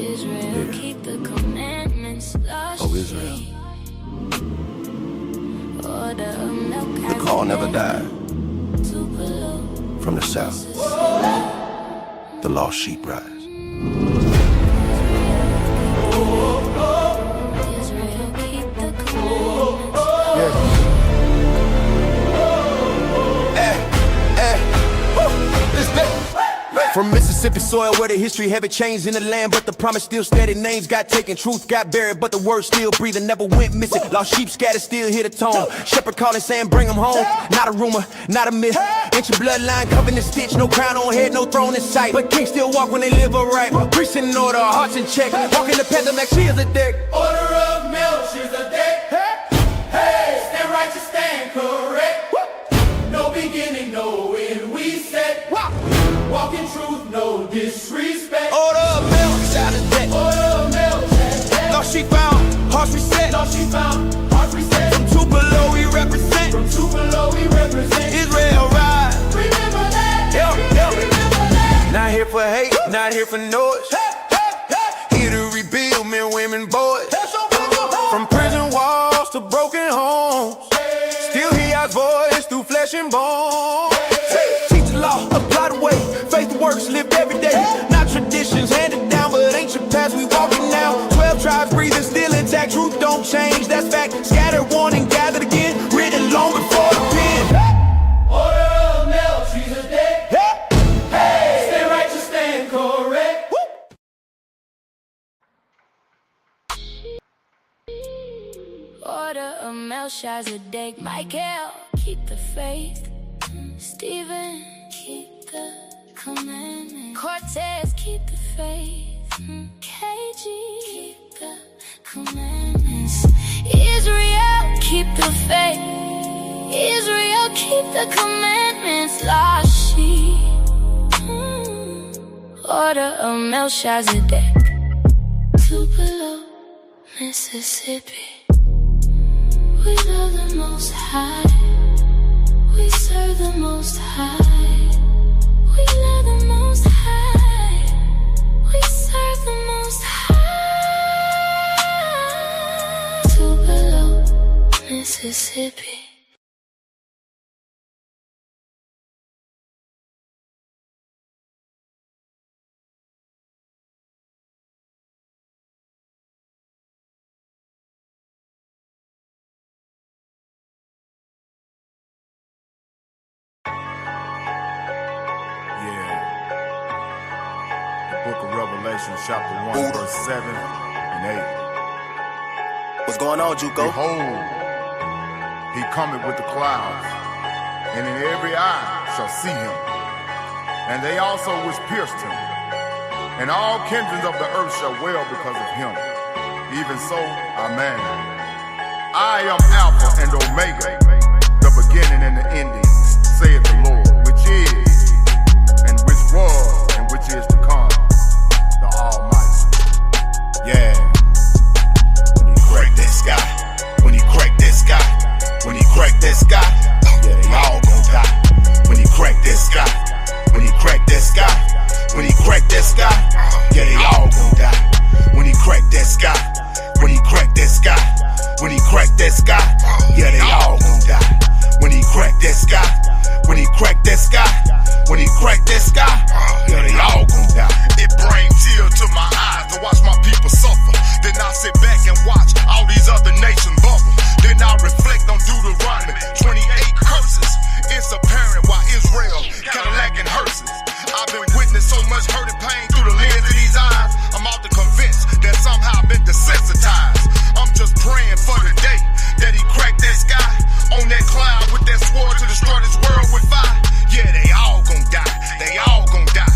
Israel, keep the commandments. Oh, Israel. The call never died. From the south, the lost sheep rise. From Mississippi soil where the history haven't changed in the land, but the promise still steady. Names got taken, truth got buried, but the word still breathing, never went missing. Lost sheep scattered, still hear the tone. Shepherd calling, saying bring them home. Not a rumor, not a myth. Ancient bloodline covered in stitch, no crown on head, no throne in sight. But kings still walk when they live upright. Priests in order, hearts in check. Walking the path of Melchizedek. Order of Melchizedek. Hey, stand righteous, stand correct. No beginning, no end, we set. Walk in truth, no disrespect. Order of Melchizedek. Order of Melchizedek. Lost sheep found, hearts reset. Lost sheep found, hearts reset. From Tupelo we represent. From Tupelo we represent. Israel rise. Remember that. Remember that. Not here for hate, not here for noise. Here to rebuild men, women, boys. From prison walls to broken homes. Still hear our voice through flesh and bone. Teach the law, apply the way. Faith works, lived every day. Not traditions handed down, but ancient paths we walking now. 12 tribes breathing, still intact. Truth don't change, that's fact. Scattered, warned, and gathered again. Written long before the pen. Order of Melchizedek. Hey, stand righteous, stand correct. Order of Melchizedek. Michael, keep the faith. Stephen, keep the commandment. Cortez, keep the faith. KG, keep the commandments. Israel, keep the faith. Israel, keep the commandments. Lost sheep. Order of Melchizedek. Tupelo, Mississippi. We love the Most High. We serve the Most High. We love the Most High. We serve the Most High. Tupelo, Mississippi. Book of Revelation, chapter 1, verse 7 and 8. What's going on, Juco? Behold, he cometh with the clouds, and in every eye shall see him, and they also which pierced him, and all kindreds of the earth shall wail because of him. Even so, amen. I am Alpha and Omega, the beginning and the ending, saith the Lord, which is, and which was, and which is to come, the Almighty. Yeah. When he crack that sky, when he crack that sky, when he crack that sky, yeah, they all gon' die. When he crack that sky, when he crack that sky, when he crack that sky, yeah, they all gon' die. When he crack that sky, when he crack that sky, when he crack that sky, yeah, they all gon' die. When he crack that sky, when he crack that sky, when he crack that sky, yeah, they all gon' die. It brings tears to my eyes to watch my people suffer. Then I sit back and watch all these other nations bubble. Then I reflect on Deuteronomy 28 curses. It's apparent why Israel Cadillac and hearses. I've been witnessing so much hurt and pain through the lens of these eyes. I'm often convinced that somehow I've been desensitized. I'm just praying for the day that he cracked that sky on that cloud with that sword to destroy this world with fire. Yeah, they all gon' die. They all gon' die.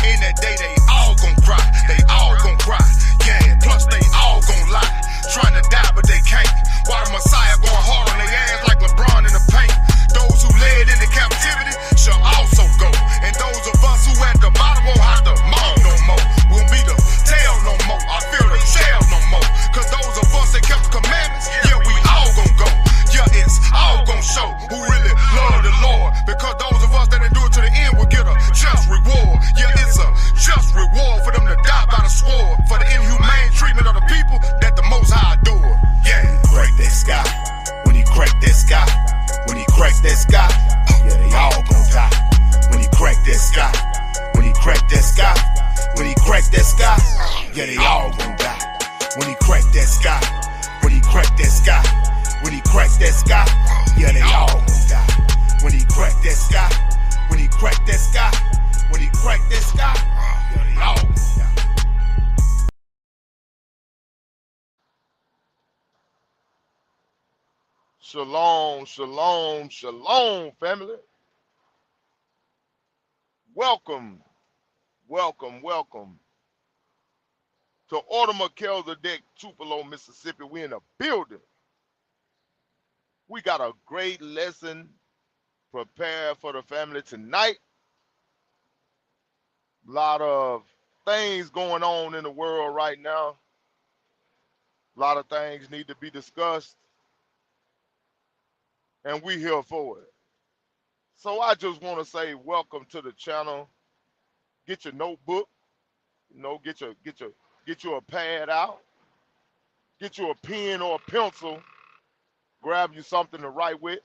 In that day, they all gon' cry. They all gon' cry. Yeah, plus they all gon' lie. Trying to die, but they can't. Why the Messiah going hard on their ass like LeBron in the paint? Those who led into captivity shall also go. And those of us who at the bottom won't have to moan no more. Won't be the tail no more. I feel the shell no more. Cause those of us that kept the commandments, yeah, we all gon' go. Yeah, it's all gon' show who really love the Lord. Because those of us that endure to the end will get a just reward. Yeah, it's a just reward for them to die by the sword. For the that sky, yeah, they all gon' die. When he crack that sky, when he crack that sky, when he crack that sky, yeah, they all gon' die. When he crack that sky, when he crack that sky, when he crack that sky, yeah, they all gon' die. When he crack that sky, when he crack that sky, when he crack that sky, yeah, they all gon' die. Shalom, shalom, shalom, family. Welcome, welcome, welcome to Order Melchizedek, Tupelo, Mississippi. We in a building. We got a great lesson prepared for the family tonight. A lot of things going on in the world right now. A lot of things need to be discussed, and we here for it. So I just want to say welcome to the channel. Get your notebook, get you a pad out, get you a pen or a pencil, grab you something to write with,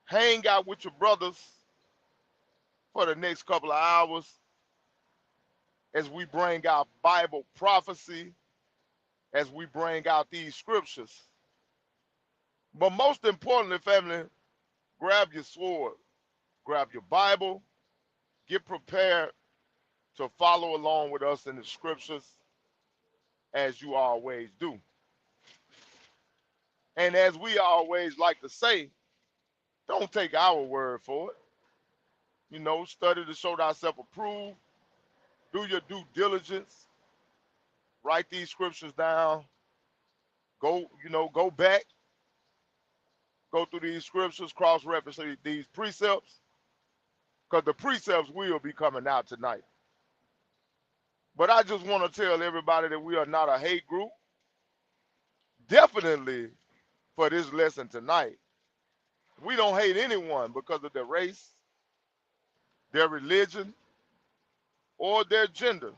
hang out with your brothers for the next couple of hours as we bring out Bible prophecy, as we bring out these scriptures. But most importantly, family, grab your sword, grab your Bible, get prepared to follow along with us in the scriptures as you always do. And as we always like to say, don't take our word for it. Study to show thyself approved. Do your due diligence. Write these scriptures down. Go back. Go through these scriptures, cross-reference these precepts, because the precepts will be coming out tonight. But I just want to tell everybody that we are not a hate group. Definitely for this lesson tonight, we don't hate anyone because of their race, their religion, or their gender.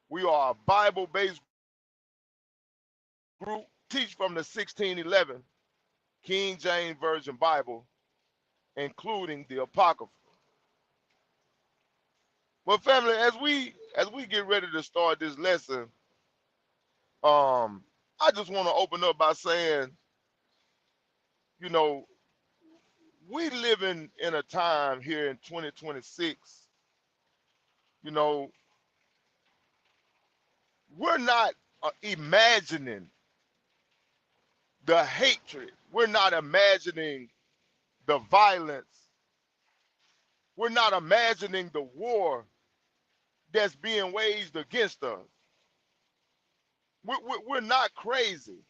We are a Bible-based group, teach from the 1611 King James Version Bible, including the Apocrypha. Well, family, as we get ready to start this lesson, I just want to open up by saying, we living in a time here in 2026, we're not imagining the hatred. We're not imagining the violence. We're not imagining the war that's being waged against us. We're not crazy.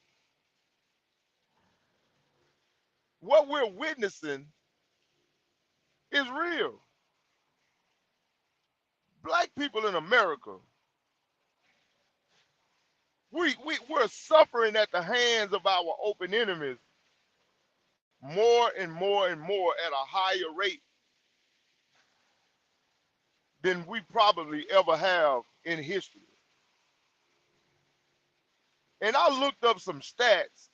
What we're witnessing is real. Black people in America, we're suffering at the hands of our open enemies more and more and more at a higher rate than we probably ever have in history. And I looked up some stats.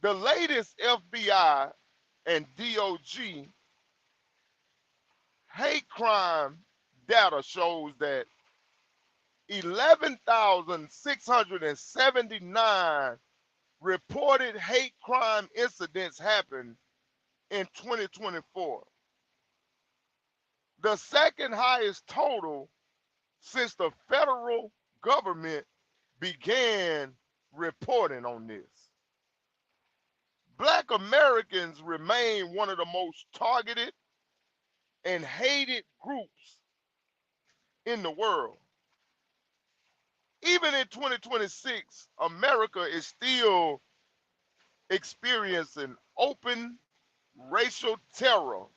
The latest FBI and DOJ hate crime data shows that 11,679 reported hate crime incidents happened in 2024. The second highest total since the federal government began reporting on this. Black Americans remain one of the most targeted and hated groups in the world. Even in 2026, America is still experiencing open racial terror,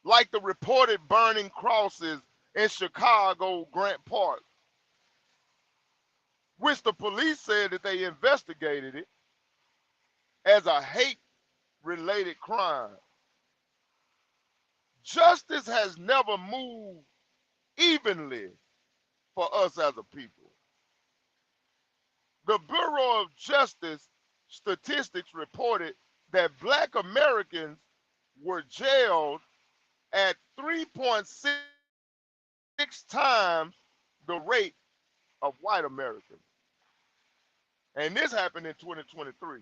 like the reported burning crosses in Chicago Grant Park, which the police said that they investigated it as a hate-related crime. Justice has never moved evenly for us as a people. The Bureau of Justice Statistics reported that Black Americans were jailed at 3.6 times the rate of white Americans. And this happened in 2023.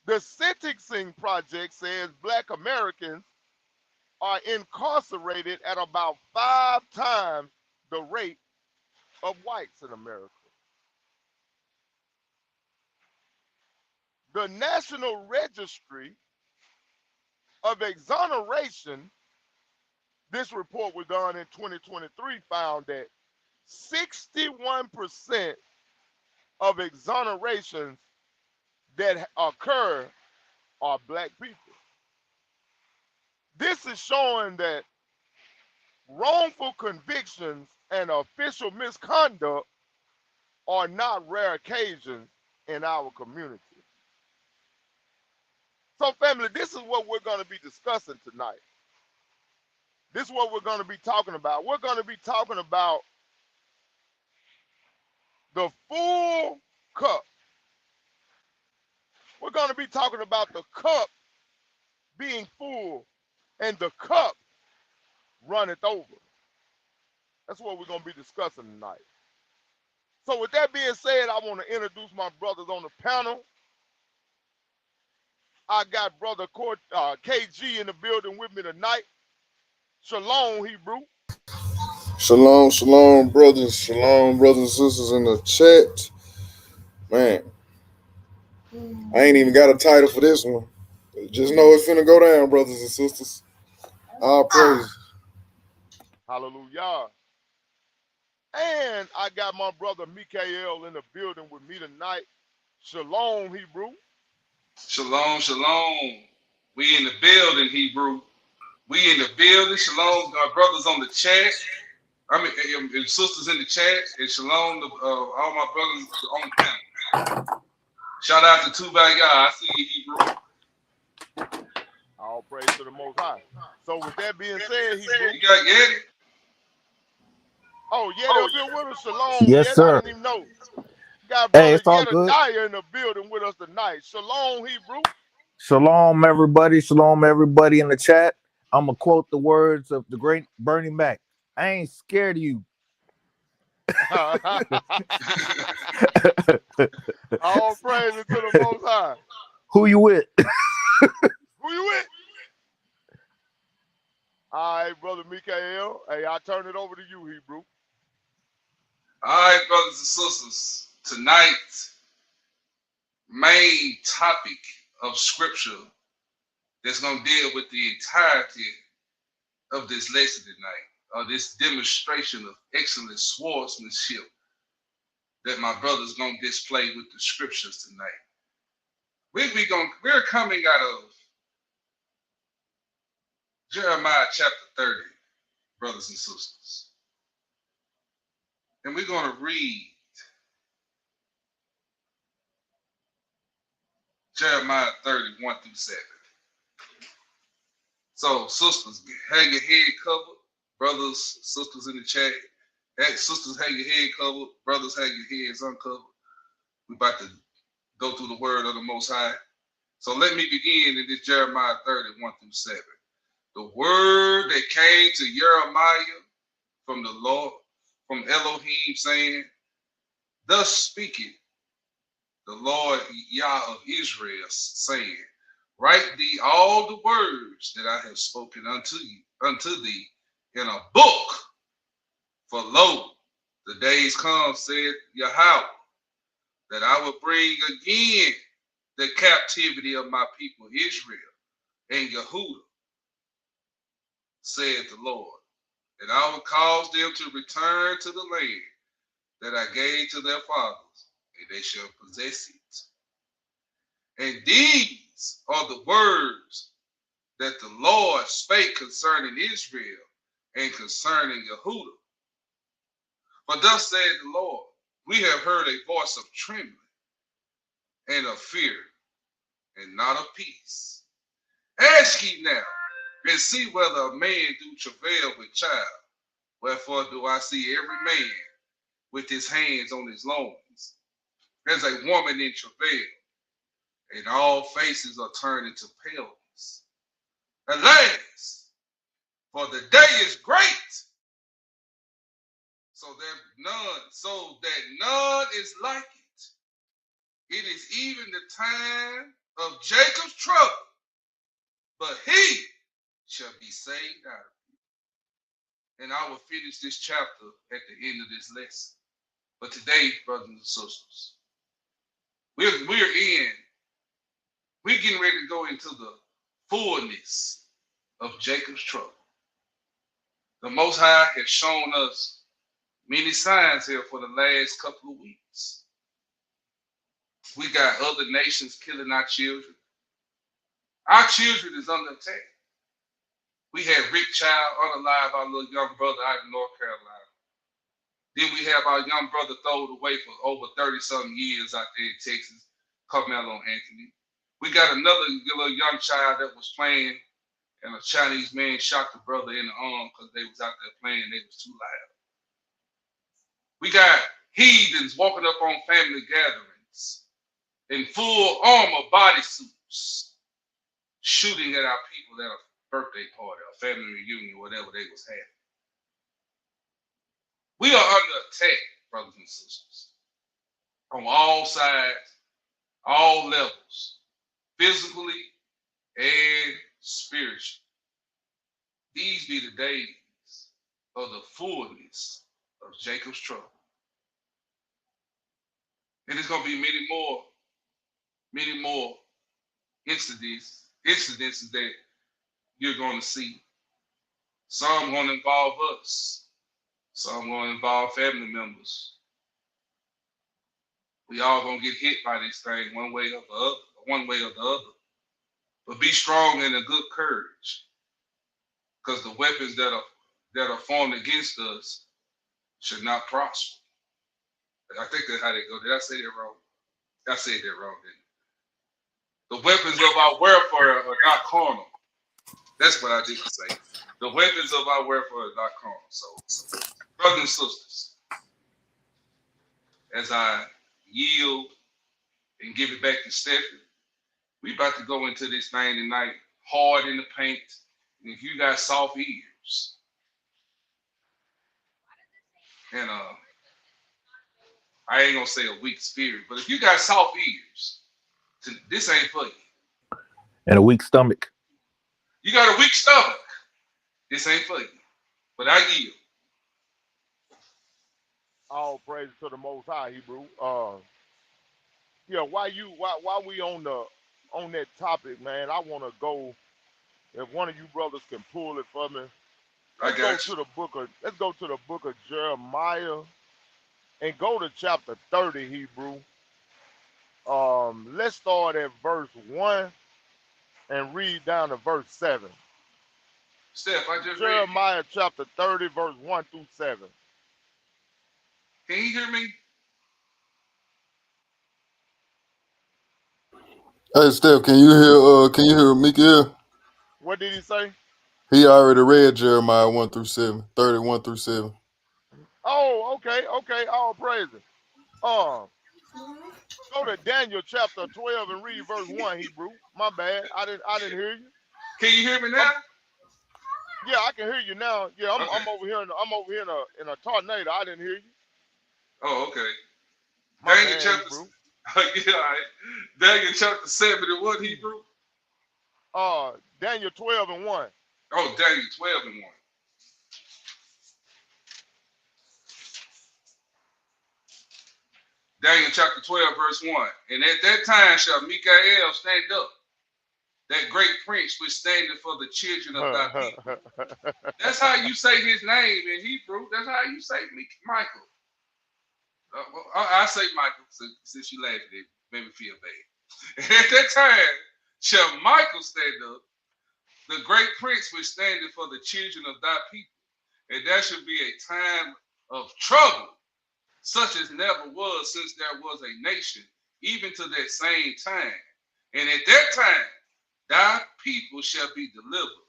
The Sentencing Project says Black Americans are incarcerated at about 5 times the rate of whites in America. The National Registry of Exoneration, this report was done in 2023, found that 61% of exonerations that occur are black people. This is showing that wrongful convictions and official misconduct are not rare occasions in our community. So family, this is what we're going to be discussing tonight. This is what we're going to be talking about. We're going to be talking about the full cup. We're going to be talking about the cup being full and the cup runneth over. That's what we're going to be discussing tonight. So with that being said, I want to introduce my brothers on the panel. I got brother KG in the building with me tonight. Shalom, Hebrew. Shalom, shalom, brothers. Shalom, brothers and sisters in the chat. Man, I ain't even got a title for this one. Just know it's finna go down, brothers and sisters. All praise. Hallelujah. And I got my brother Mikael in the building with me tonight. Shalom, Hebrew. Shalom, shalom. We in the building, Hebrew. We in the building. Shalom, our brothers on the chat. I mean, and sisters in the chat. And shalom to all my brothers on the panel. Shout out to Tubal Yah. I see you, Hebrew. All praise to the Most High. So with that being said, Hebrew. You got Yeti? Oh, Yeti up here with us. Shalom. Yes, Yeti, sir. I didn't even know. Got brother It's all good. Yedidiah in the building with us tonight. Shalom, Hebrew. Shalom, everybody. Shalom, everybody in the chat. I'm going to quote the words of the great Bernie Mac. I ain't scared of you. All praise to the Most High. Who you with? Who you with? All right, brother Mikael. Hey, I turn it over to you, Hebrew. All right, brothers and sisters. Tonight's main topic of scripture that's going to deal with the entirety of this lesson tonight, this demonstration of excellent swordsmanship that my brother's going to display with the scriptures tonight. We're coming out of Jeremiah chapter 30, brothers and sisters. And we're going to read Jeremiah 30, 1 through 7. So, sisters, have your head covered. Brothers, sisters in the chat. Sisters, have your head covered. Brothers, have your heads uncovered. We're about to go through the word of the Most High. So let me begin in this Jeremiah 30, 1 through 7. The word that came to Jeremiah from the Lord, from Elohim, saying, thus speaketh the Lord Yah of Israel, saying, write thee all the words that I have spoken unto thee in a book. For lo, the days come, said Yahweh, that I will bring again the captivity of my people Israel and Yehudah, said the Lord. And I will cause them to return to the land that I gave to their fathers, and they shall possess it. And these are the words that the Lord spake concerning Israel and concerning Yehudah. For thus said the Lord, we have heard a voice of trembling and of fear, and not of peace. Ask ye now, and see whether a man do travail with child. Wherefore do I see every man with his hands on his loins, as a woman in travail, and all faces are turned into paleness. Alas, for the day is great, so that none is like it. It is even the time of Jacob's trouble, but he shall be saved out of it. And I will finish this chapter at the end of this lesson. But today, brothers and sisters, we're getting ready to go into the fullness of Jacob's trouble. The Most High has shown us many signs here for the last couple of weeks. We got other nations killing our children. Our children is under attack. We had Rick Child unalive our little young brother out in North Carolina. Then we have our young brother thrown away for over 30-something years out there in Texas, Carmelo Anthony. We got another little young child that was playing, and a Chinese man shot the brother in the arm because they was out there playing and they was too loud. We got heathens walking up on family gatherings in full armor bodysuits, shooting at our people at a birthday party, a family reunion, whatever they was having. We are under attack, brothers and sisters, on all sides, all levels, physically and spiritually. These be the days of the fullness of Jacob's trouble. And there's going to be many more incidences that you're going to see. Some going to involve us. Some going to involve family members. We all going to get hit by this thing one way or the other. But be strong and of good courage, because the weapons that are formed against us should not prosper. I think that's how they go. Did I say that wrong? I said that wrong, didn't I? The weapons of our warfare are not carnal. That's what I didn't say. The weapons of our warfare are not carnal. So, brothers and sisters, as I yield and give it back to Stephanie, we about to go into this thing tonight hard in the paint. And if you got soft ears, and I ain't gonna say a weak spirit, but if you got soft ears, this ain't for you. And a weak stomach. You got a weak stomach, this ain't for you. But I yield. All praise to the Most High, Hebrew. Yeah, while we on that topic, man, I want to go. If one of you brothers can pull it for me, let's go to the book of Jeremiah and go to chapter 30, Hebrew. Let's start at verse 1 and read down to verse 7. Steph, I just Jeremiah chapter 30, verse 1 through 7. Can you hear me? Hey Steph, can you hear Mikael? What did he say? He already read Jeremiah 1 through 7, 31 through 7. Oh, okay. All praises. Go to Daniel chapter 12 and read verse 1, Hebrew. My bad. I didn't hear you. Can you hear me now? Yeah, I can hear you now. Yeah, I'm over here in a tornado. I didn't hear you. Oh, okay. My Daniel bad, chapter, Hebrew. yeah, all right. Daniel chapter 7 and what, Hebrew? Daniel 12 and 1. Oh, Daniel 12 and 1. Daniel chapter 12, verse 1. And at that time shall Mikael stand up, that great prince which standeth for the children of thy people. That's how you say his name in Hebrew. That's how you say Michael. I say Michael, since you laughed at it, made me feel bad. And at that time shall Michael stand up, the great prince which standeth for the children of thy people. And that should be a time of trouble, such as never was since there was a nation, even to that same time. And at that time, thy people shall be delivered,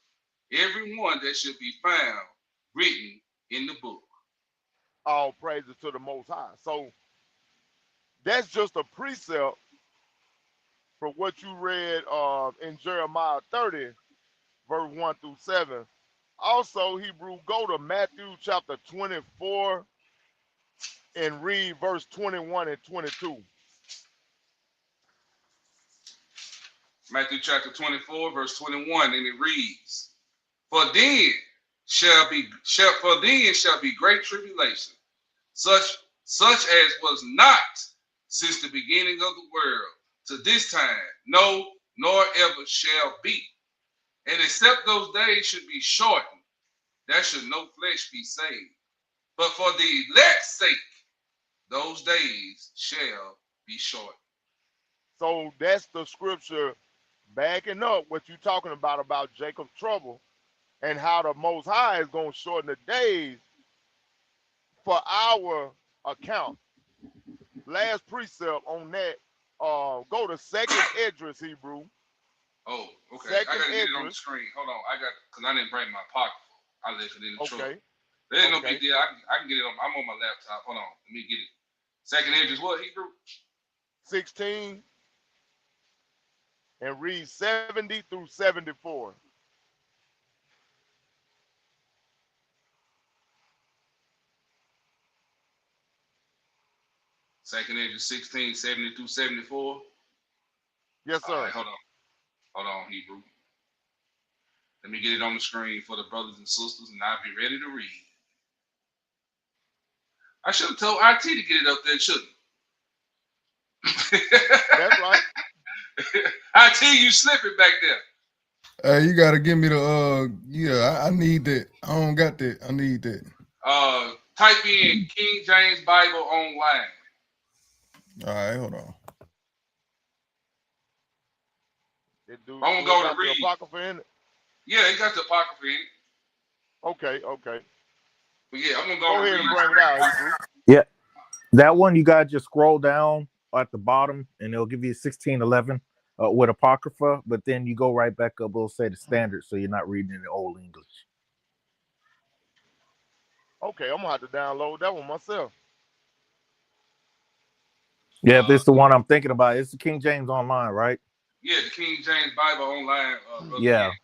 every one that should be found written in the book. All praises to the Most High. So that's just a precept for what you read in Jeremiah 30, verse 1 through 7. Also, Hebrew, go to Matthew chapter 24 and read verse 21 and 22. Matthew chapter 24, verse 21, and it reads, For then shall be great tribulation, such as was not since the beginning of the world to this time, no, nor ever shall be. And except those days should be shortened, there should no flesh be saved. But for the elect's sake, those days shall be shortened. So that's the scripture backing up what you're talking about Jacob's trouble and how the Most High is going to shorten the days for our account. Last precept on that, go to Second Esdras, Hebrew. Oh, okay. Second I got to get it on the Esdras. screen. Hold on. Because I didn't bring my pocket. I left it in the truck. Okay. There ain't no Okay. big deal. I can get it on. I'm on my laptop. Hold on. Let me get it. Second Esdras, what, Hebrew? 16 and read 70 through 74. Second Esdras 16, 70 through 74. Yes, sir. All right, hold on, Hebrew. Let me get it on the screen for the brothers and sisters, and I'll be ready to read. I should have told IT to get it up there, shouldn't I? That's right. IT, you slipping back there. Hey, you gotta give me the I need that. I don't got that. I need that. Type in King James Bible online. All right, hold on. I'm gonna go to read. The Apocrypha in it? Yeah, it got the Apocrypha in it. Okay. But yeah, I'm gonna Go go ahead read. and bring it out, Hebrew. Yeah, that one you gotta just scroll down at the bottom, and it'll give you 1611 with Apocrypha. But then you go right back up. It'll say the standard, so you're not reading in the old English. Okay, I'm gonna have to download that one myself. Yeah, if it's the one I'm thinking about, it's the King James Online, right? Yeah, the King James Bible online. Brother Yeah. Ken.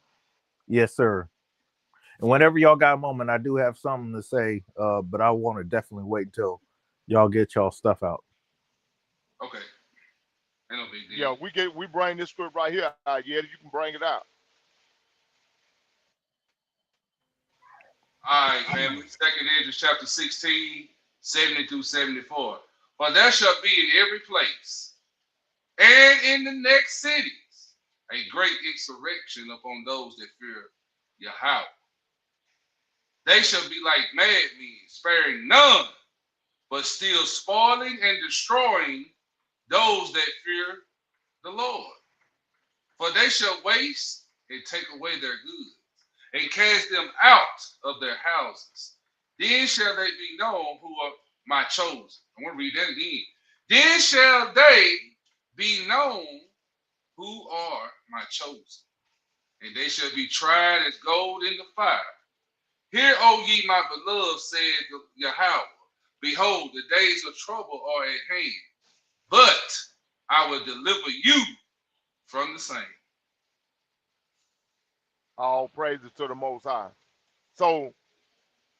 Yes, sir. And whenever y'all got a moment, I do have something to say, but I want to definitely wait until y'all get y'all stuff out. Okay. Ain't no big deal. Yeah, we bring this script right here. Yeah, you can bring it out. All right, family. Second Esdras chapter 16, 70 through 74. For there shall be in every place and in the next cities a great insurrection upon those that fear Yahweh. They shall be like madmen, sparing none, but still spoiling and destroying those that fear the Lord. For they shall waste and take away their goods, and cast them out of their houses. Then shall they be known who are my chosen. I want to read that again. Then shall they be known who are my chosen, and they shall be tried as gold in the fire. Hear, O ye my beloved, said Yahweh, behold, the days of trouble are at hand, but I will deliver you from the same. All praises to the Most High. So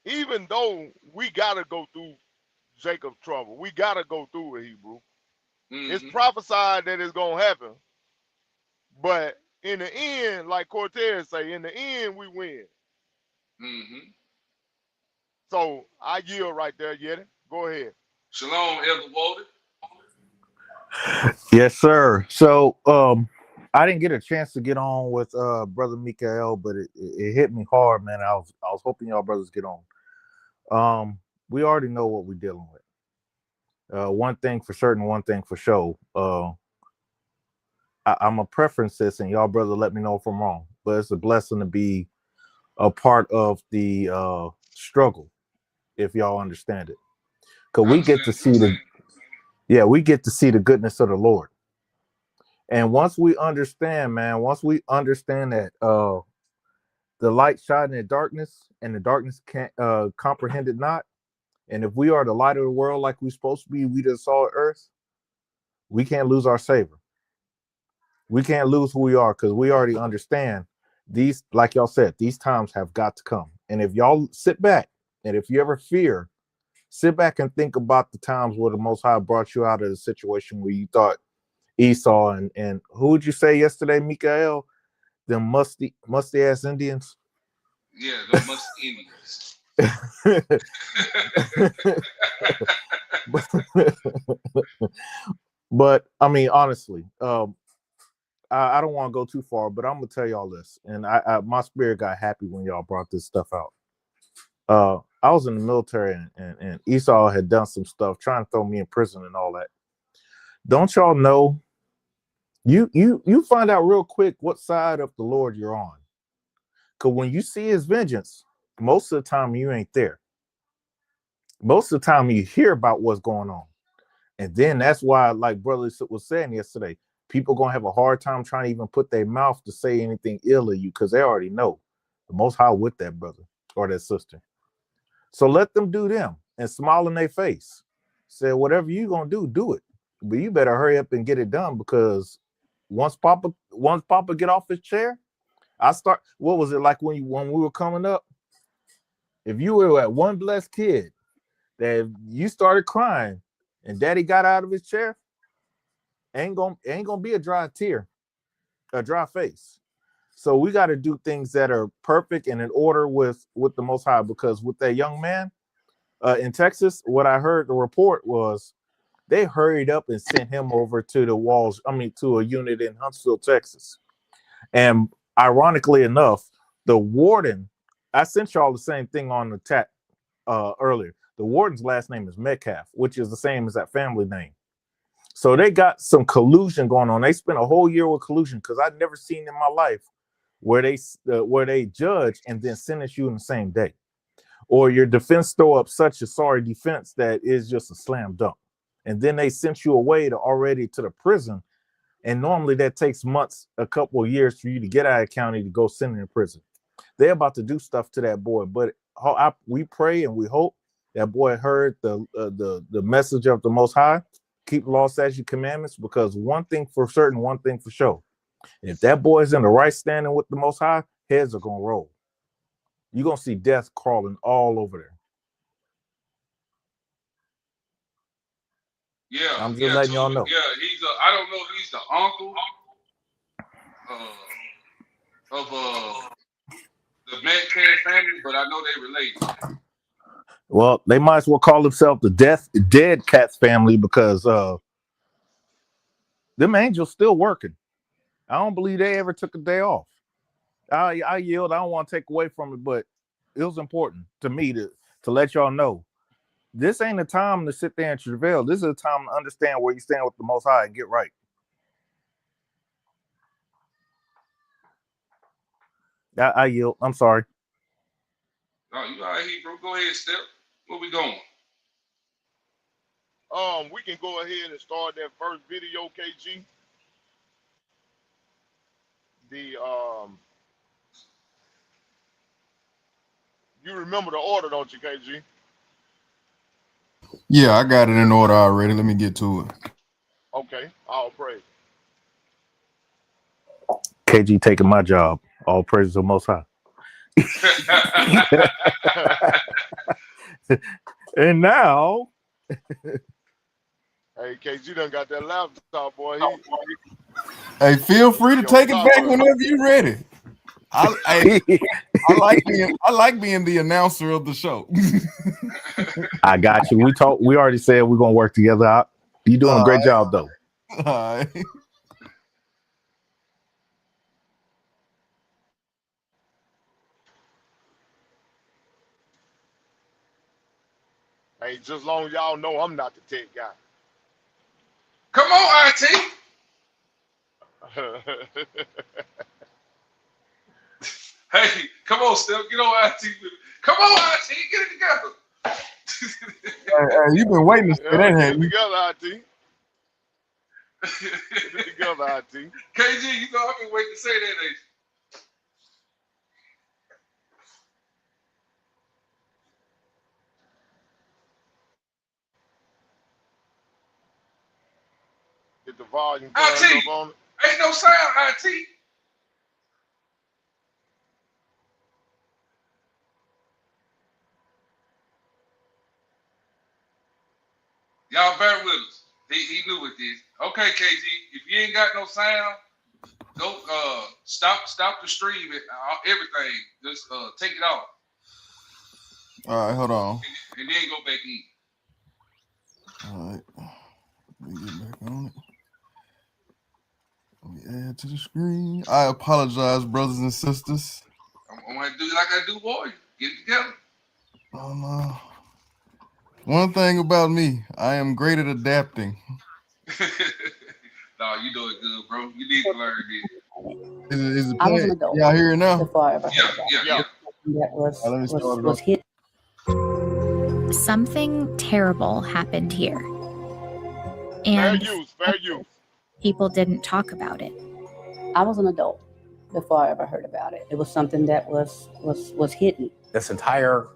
even though we gotta go through Jacob's trouble, we gotta go through it, Hebrew. It's prophesied that it's gonna happen, but in the end, like Cortez say, in the end we win. So I yield right there, Yeti. Go ahead. Shalom, Elder Walter. Yes, sir. So I didn't get a chance to get on with Brother Mikael, but it hit me hard, man. I was hoping y'all brothers get on. We already know what we're dealing with. One thing for certain, one thing for sure. I'm a preference this, and y'all brother let me know if I'm wrong. But it's a blessing to be a part of the struggle, if y'all understand it. Because we get to see we get to see the goodness of the Lord. And once we understand, man, that the light shine in the darkness, and the darkness can't comprehend it not. And if we are the light of the world like we're supposed to be, we the salt of earth, We can't lose our savor. We can't lose who we are because we already understand these, like y'all said, these times have got to come. And if y'all sit back and if you ever fear, sit back and think about the times where the Most High brought you out of the situation where you thought Esau and who would you say yesterday, Mikael? Them musty ass Indians. Yeah, the must Indians. But I mean, honestly, I don't want to go too far, but I'm gonna tell y'all this, and I my spirit got happy when y'all brought this stuff out. I was in the military, and Esau had done some stuff trying to throw me in prison and all that. Don't y'all know? You find out real quick what side of the Lord you're on, because when you see His vengeance, most of the time you ain't there. Most of the time you hear about what's going on. And then that's why, like Brother was saying yesterday, people gonna have a hard time trying to even put their mouth to say anything ill of you because they already know the Most High with that brother or that sister. So let them do them and smile in their face. Say whatever you gonna do it. But you better hurry up and get it done because once Papa get off his chair, what was it like when we were coming up? If you were at one blessed kid that you started crying and daddy got out of his chair, ain't gonna be a dry tear, a dry face. So we got to do things that are perfect and in order with the Most High, because with that young man in Texas, what I heard the report was they hurried up and sent him over to the walls. I mean, to a unit in Huntsville, Texas. And ironically enough, the warden, I sent y'all the same thing on the chat earlier. The warden's last name is Metcalf, which is the same as that family name. So they got some collusion going on. They spent a whole year with collusion because I've never seen in my life where they judge and then sentence you in the same day, or your defense throw up such a sorry defense that is just a slam dunk, and then they sent you away to the prison. And normally that takes months, a couple of years for you to get out of county to go send in prison. They're about to do stuff to that boy, but we pray and we hope that boy heard the message of the Most High. Keep the law, statute, commandments, because one thing for certain, one thing for sure. If that boy's in the right standing with the Most High, heads are going to roll. You're going to see death crawling all over there. Yeah, I'm just letting y'all know. Yeah, I don't know if he's the uncle of the Metcalf family, but I know they related. Well, they might as well call themselves the dead cats family, because them angels still working. I don't believe they ever took a day off. I yield. I don't want to take away from it, but it was important to me to let y'all know this ain't a time to sit there and travail. This is a time to understand where you stand with the Most High and get right. I yield. I'm sorry. No, you all right, bro. Go ahead, Step. Where we going? We can go ahead and start that first video, KG. You remember the order, don't you, KG? Yeah, I got it in order already. Let me get to it. Okay, all praise. KG taking my job. All praise to the Most High. And now, hey, KG done got that laptop, boy. Hey, feel free to take it back whenever you're ready. I like being the announcer of the show. I got you. We already said we're gonna work together out. You doing a great job though. All right. Hey, just as long as y'all know I'm not the tech guy. Come on, IT. Hey, come on, Step. Get on IT. Come on, IT. Get it together. Hey, you've been waiting to say that, get haven't it you? together, IT. Get it together, IT. KG, you know I've been waiting to say that, ain't you? The get the volume turned IT. up on it. Ain't no sound, IT. Y'all bear with us. He knew with this. Okay, KG, if you ain't got no sound, go stop the stream and everything. Just take it off. All right, hold on. And then go back in. All right, let me get back on it. Let me add to the screen. I apologize, brothers and sisters. I'm gonna do like I do, boy. Get it together. Oh no. One thing about me, I am great at adapting. No, you doing good, bro. You need to learn this. Is it I was an playing? adult Y'all hear it now? before I ever heard about Yeah. it. That Let me start it was off. hit. Something terrible happened here. Fair And use. people didn't talk about it. I was an adult before I ever heard about it. It was something that was hidden. This entire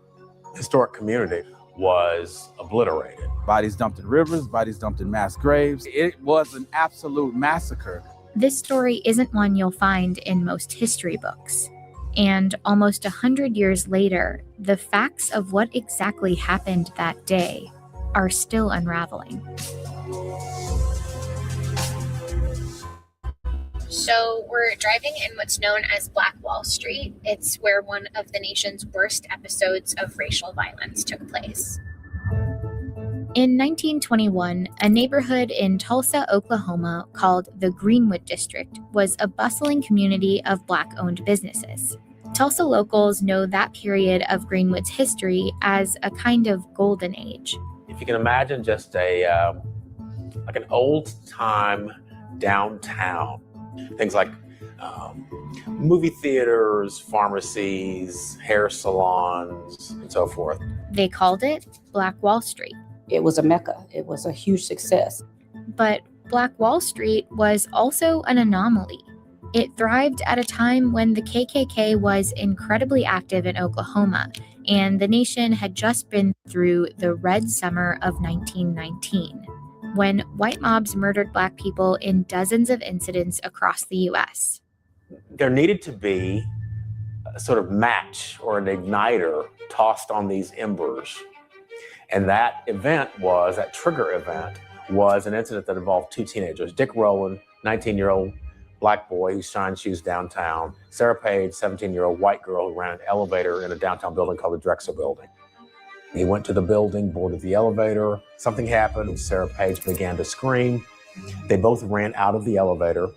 historic community was obliterated. Bodies dumped in rivers, bodies dumped in mass graves. It was an absolute massacre. This story isn't one you'll find in most history books. And almost 100 years later, the facts of what exactly happened that day are still unraveling. So we're driving in what's known as Black Wall Street. It's where one of the nation's worst episodes of racial violence took place. In 1921, a neighborhood in Tulsa, Oklahoma called the Greenwood District was a bustling community of Black-owned businesses. Tulsa locals know that period of Greenwood's history as a kind of golden age. If you can imagine just like an old-time downtown, things like movie theaters, pharmacies, hair salons, and so forth. They called it Black Wall Street. It was a mecca. It was a huge success. But Black Wall Street was also an anomaly. It thrived at a time when the KKK was incredibly active in Oklahoma, and the nation had just been through the Red Summer of 1919, when white mobs murdered Black people in dozens of incidents across the U.S. There needed to be a sort of match or an igniter tossed on these embers. And that trigger event was an incident that involved two teenagers, Dick Rowland, 19-year-old Black boy who shined shoes downtown, Sarah Page, 17-year-old white girl who ran an elevator in a downtown building called the Drexel Building. He went to the building, boarded the elevator. Something happened. Sarah Page began to scream. They both ran out of the elevator.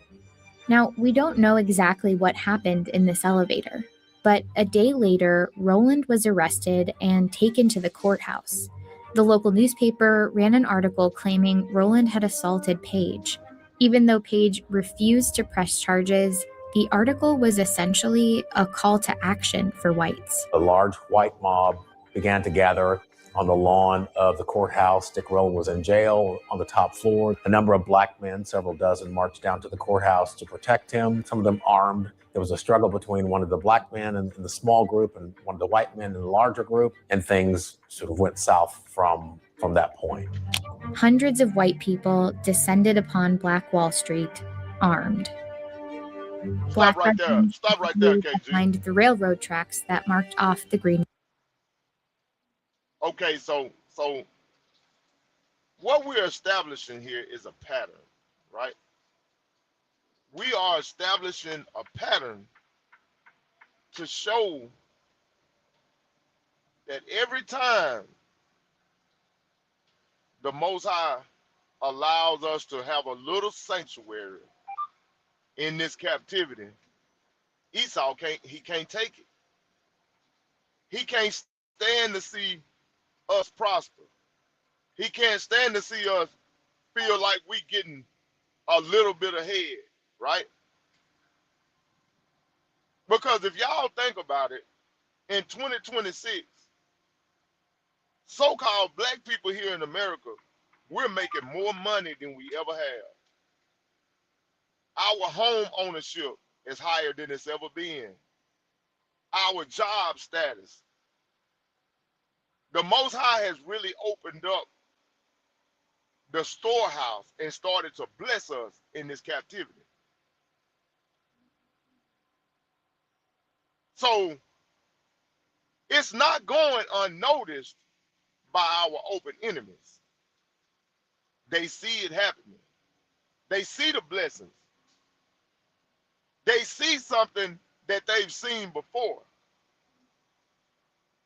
Now, we don't know exactly what happened in this elevator, but a day later, Rowland was arrested and taken to the courthouse. The local newspaper ran an article claiming Rowland had assaulted Page. Even though Page refused to press charges, the article was essentially a call to action for whites. A large white mob began to gather on the lawn of the courthouse. Dick Rowland was in jail on the top floor. A number of Black men, several dozen, marched down to the courthouse to protect him, some of them armed. There was a struggle between one of the Black men in the small group and one of the white men in the larger group, and things sort of went south from that point. Hundreds of white people descended upon Black Wall Street, armed. Stop right there, KG. Behind the railroad tracks that marked off the Green. Okay, so what we're establishing here is a pattern, right? We are establishing a pattern to show that every time the Most High allows us to have a little sanctuary in this captivity, Esau can't take it. He can't stand to see us prosper. He can't stand to see us feel like we getting a little bit ahead, right? Because if y'all think about it, in 2026, so-called Black people here in America, we're making more money than we ever have. Our home ownership is higher than it's ever been. Our job status. The Most High has really opened up the storehouse and started to bless us in this captivity. So it's not going unnoticed by our open enemies. They see it happening. They see the blessings. They see something that they've seen before.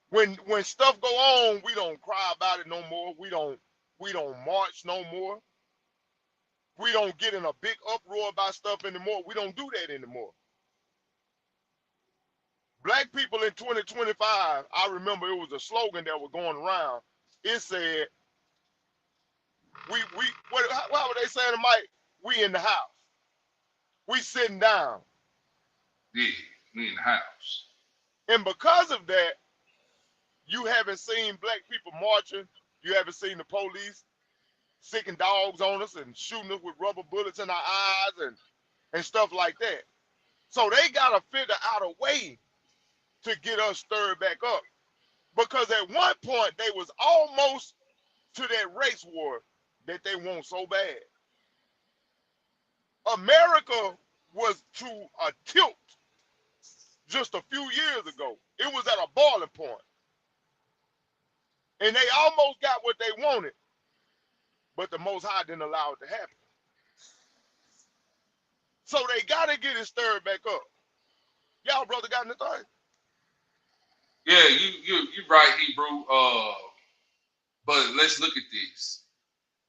When stuff go on, we don't cry about it no more. We don't march no more. We don't get in a big uproar about stuff anymore. We don't do that anymore. Black people in 2025, I remember it was a slogan that was going around. It said, what were they saying to Mike? We in the house. We sitting down. Yeah, we in the house. And because of that, you haven't seen black people marching. You haven't seen the police sicking dogs on us and shooting us with rubber bullets in our eyes and stuff like that. So they got to figure out a way to get us stirred back up. Because at one point, they was almost to that race war that they want so bad. America was to a tilt just a few years ago. It was at a boiling point. And they almost got what they wanted, but the Most High didn't allow it to happen. So they got to get it stirred back up. Y'all brother got anything? Yeah, you right, Hebrew. But let's look at this.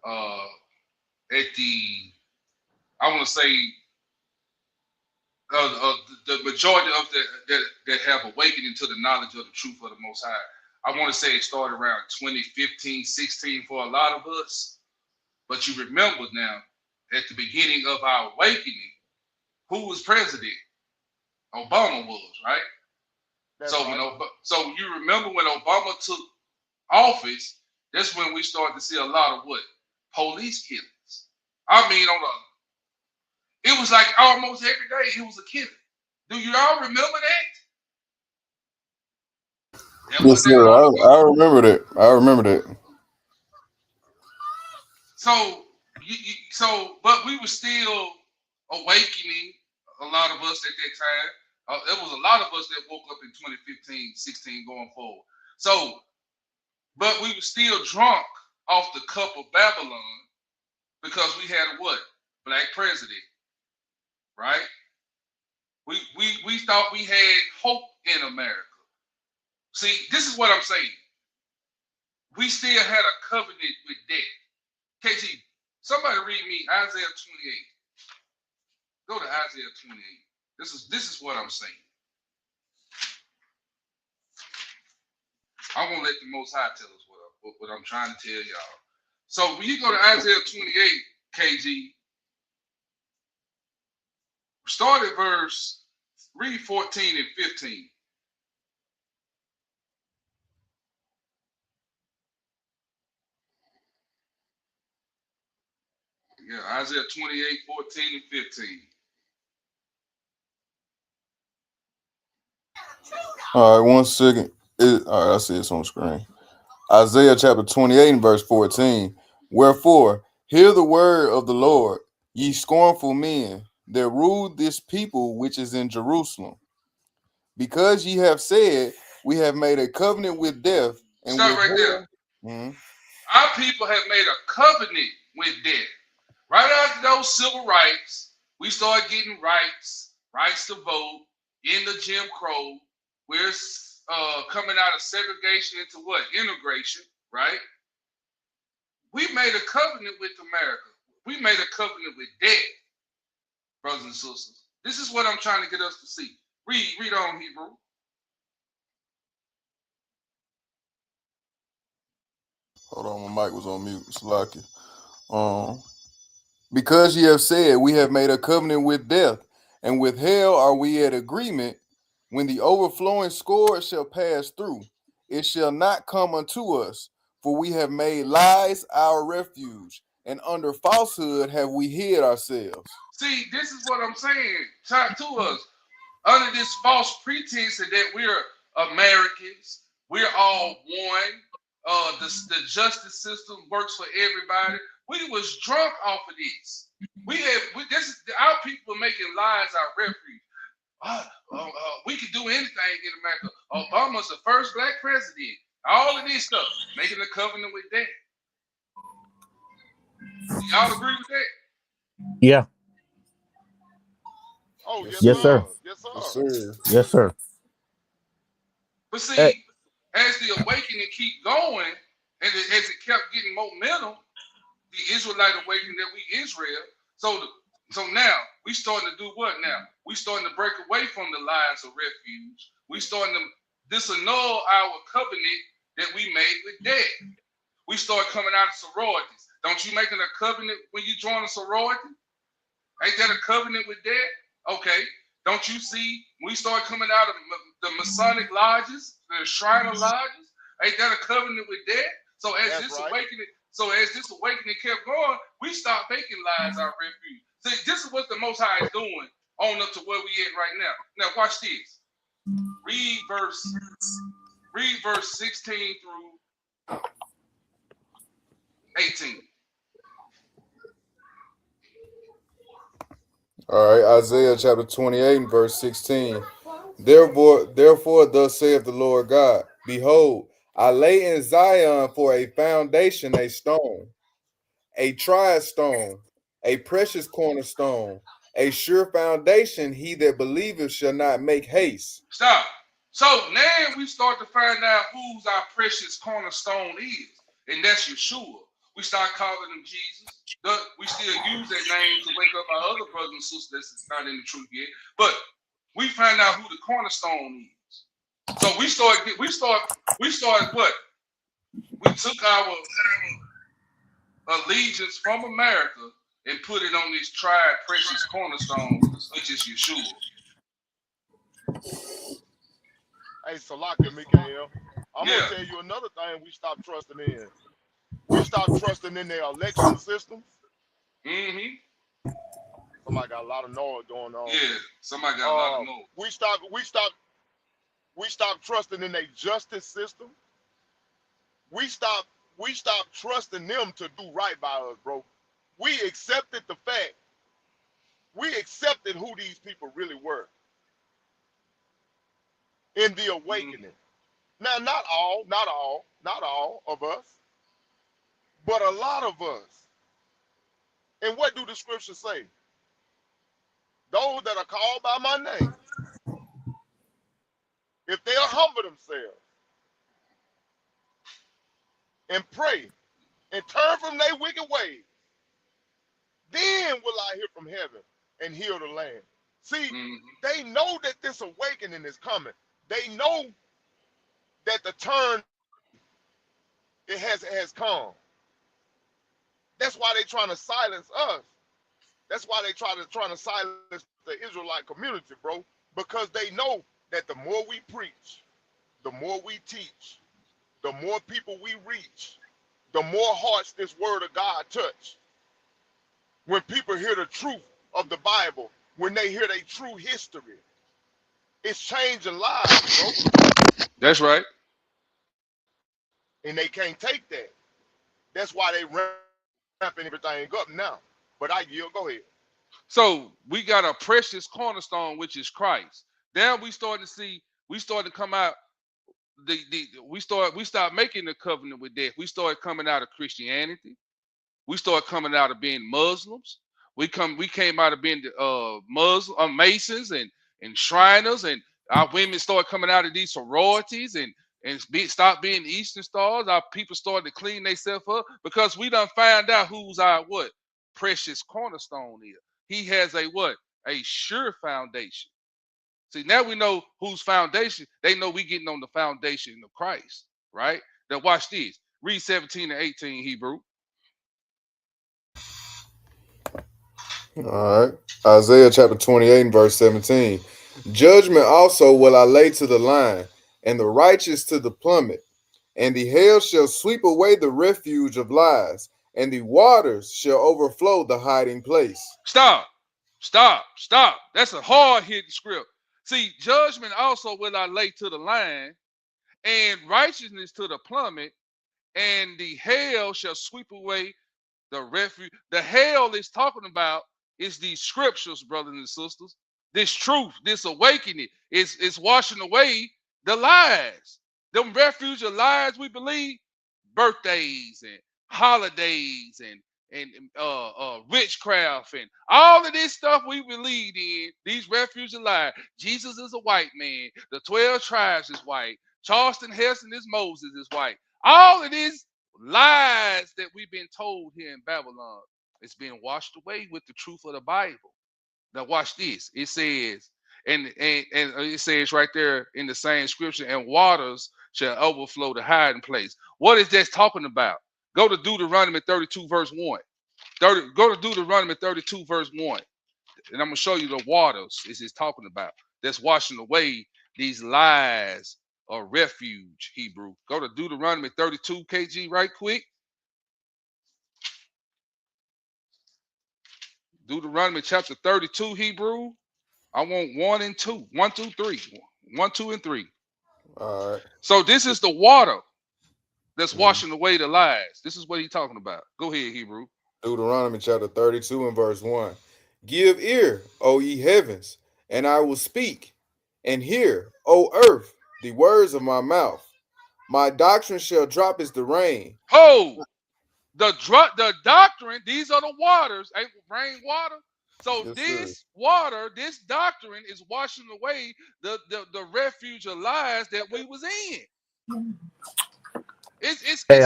I want to say the majority of that have awakened into the knowledge of the truth of the Most High. I want to say it started around 2015, 16 for a lot of us. But you remember now, at the beginning of our awakening, who was president? Obama was, right? So you remember when Obama took office, that's when we started to see a lot of what? Police killings. I mean, it was like almost every day it was a killing. Do you all remember that? Yes, sir. I remember that. I remember that. But we were still awakening, a lot of us at that time. There was a lot of us that woke up in 2015, 16 going forward. So, but we were still drunk off the cup of Babylon because we had a what? Black president, right? We thought we had hope in America. See, this is what I'm saying. We still had a covenant with death. KG, somebody read me Isaiah 28. Go to Isaiah 28. This is what I'm saying. I'm gonna let the Most High tell us what I'm trying to tell y'all. So when you go to Isaiah 28, KG, start at read 14 and 15. Yeah, Isaiah 28, 14 and 15. All right, 1 second. All right, I see it's on the screen. Isaiah chapter 28 and verse 14. Wherefore, hear the word of the Lord, ye scornful men, that rule this people which is in Jerusalem. Because ye have said, we have made a covenant with death. And stop right there. Mm-hmm. Our people have made a covenant with death. Right after those civil rights, we started getting rights to vote, in the Jim Crow. We're coming out of segregation into what? Integration, right? We made a covenant with America. We made a covenant with death, brothers and sisters. This is what I'm trying to get us to see. Read on, Hebrew. Hold on, my mic was on mute. It's lucky. Because ye have said, we have made a covenant with death, and with hell are we at agreement. When the overflowing scourge shall pass through, it shall not come unto us, for we have made lies our refuge, and under falsehood have we hid ourselves. See, this is what I'm saying. Talk to us. Under this false pretense that we're Americans, we're all one. The justice system works for everybody. We was drunk off of this. Our people were making lies our refuge. We could do anything in America. Obama's the first black president. All of this stuff, making a covenant with that. Y'all agree with that? Yeah. Oh, yes, Yes, sir. Yes, sir. Yes, sir. Yes, sir. But see, Hey. as the awakening keep going, and as it kept getting momentum, the Israelite awakening that we Israel. So now we starting to do what now? We starting to break away from the lies of refuge. We starting to disannul our covenant that we made with dad. We start coming out of sororities. Don't you making a covenant when you join a sorority? Ain't that a covenant with dad? Okay. Don't you see? We start coming out of the Masonic lodges, the Shriner lodges. Ain't that a covenant with dad? So as this awakening kept going, we stopped making lies our refuge. See, this is what the Most High is doing on up to where we at right now. Now watch this. Read verse 16 through 18. All right, Isaiah chapter 28 and verse 16. Therefore, thus saith the Lord God, behold, I lay in Zion for a foundation, a stone, a tried stone, a precious cornerstone, a sure foundation. He that believeth shall not make haste. Stop. So now we start to find out who's our precious cornerstone is, and that's Yeshua. We start calling him Jesus. We still use that name to wake up our other brothers and sisters that's not in the truth yet. But we find out who the cornerstone is. So we start what? We took our allegiance from America and put it on this tried precious cornerstone, which is Yeshua. Hey, Salaka, Mikael. I'm gonna tell you another thing we stopped trusting in. We stopped trusting in their election systems. Mm-hmm. Somebody got a lot of noise going on. Yeah, somebody got a lot of noise. We stopped trusting in their justice system. We stopped trusting them to do right by us, bro. We accepted the fact. We accepted who these people really were in the awakening. Now, not all of us, but a lot of us. And what do the scriptures say? Those that are called by my name, if they'll humble themselves and pray and turn from their wicked ways, then will I hear from heaven and heal the land. See, they know that this awakening is coming. They know that the turn has come. That's why they're trying to silence us. That's why they trying to silence the Israelite community, bro. Because they know that the more we preach, the more we teach, the more people we reach, the more hearts this word of God touch. When people hear the truth of the Bible, when they hear their true history, it's changing lives, bro. That's right. And they can't take that. That's why they ramping everything up now. But I yield. Go ahead. So we got a precious cornerstone, which is Christ. Then we started to come out. We stopped making the covenant with death. We started coming out of Christianity. We started coming out of being Muslims. We came out of being Masons and Shriners, and our women started coming out of these sororities and stop being Eastern Stars. Our people started to clean themselves up because we done found out who's our what precious cornerstone is. He has a sure foundation. See, now we know whose foundation. They know we getting on the foundation of Christ, right? Now watch this. Read 17 and 18 Hebrew. All right. Isaiah chapter 28 and verse 17. Judgment also will I lay to the line, and the righteous to the plummet, and the hail shall sweep away the refuge of lies, and the waters shall overflow the hiding place. Stop. That's a hard-hitting script. See, judgment also will I lay to the line, and righteousness to the plummet, and the hail shall sweep away the refuge. The hell is talking about is these scriptures, brothers and sisters. This truth, this awakening, is washing away the lies. Them refuge of lies we believe, birthdays and holidays and witchcraft and all of this stuff we believe in, these refuge of lies. Jesus is a white man. The 12 tribes is white. Charleston Heston is Moses is white. All of these lies that we've been told here in Babylon, it's been washed away with the truth of the Bible. Now watch this. It says, and it says right there in the same scripture, and waters shall overflow the hiding place. What is that talking about? Go to Deuteronomy 32 verse 1. Go to Deuteronomy 32 verse 1. And I'm going to show you the waters it's talking about. That's washing away these lies of refuge, Hebrew. Go to Deuteronomy 32, KG, right quick. Deuteronomy chapter 32, Hebrew. I want 1 and 2. 1, 2, 3. 1, 2, and 3. All right. So this is the water that's washing away the lies. This is what he's talking about. Go ahead, Hebrew. Deuteronomy chapter 32 and verse 1. Give ear, O ye heavens, and I will speak, and hear, O earth, the words of my mouth. My doctrine shall drop as the rain. Oh, the doctrine, these are the waters, ain't rain water. So Yes, this water, this doctrine is washing away the refuge of lies that we was in. It's in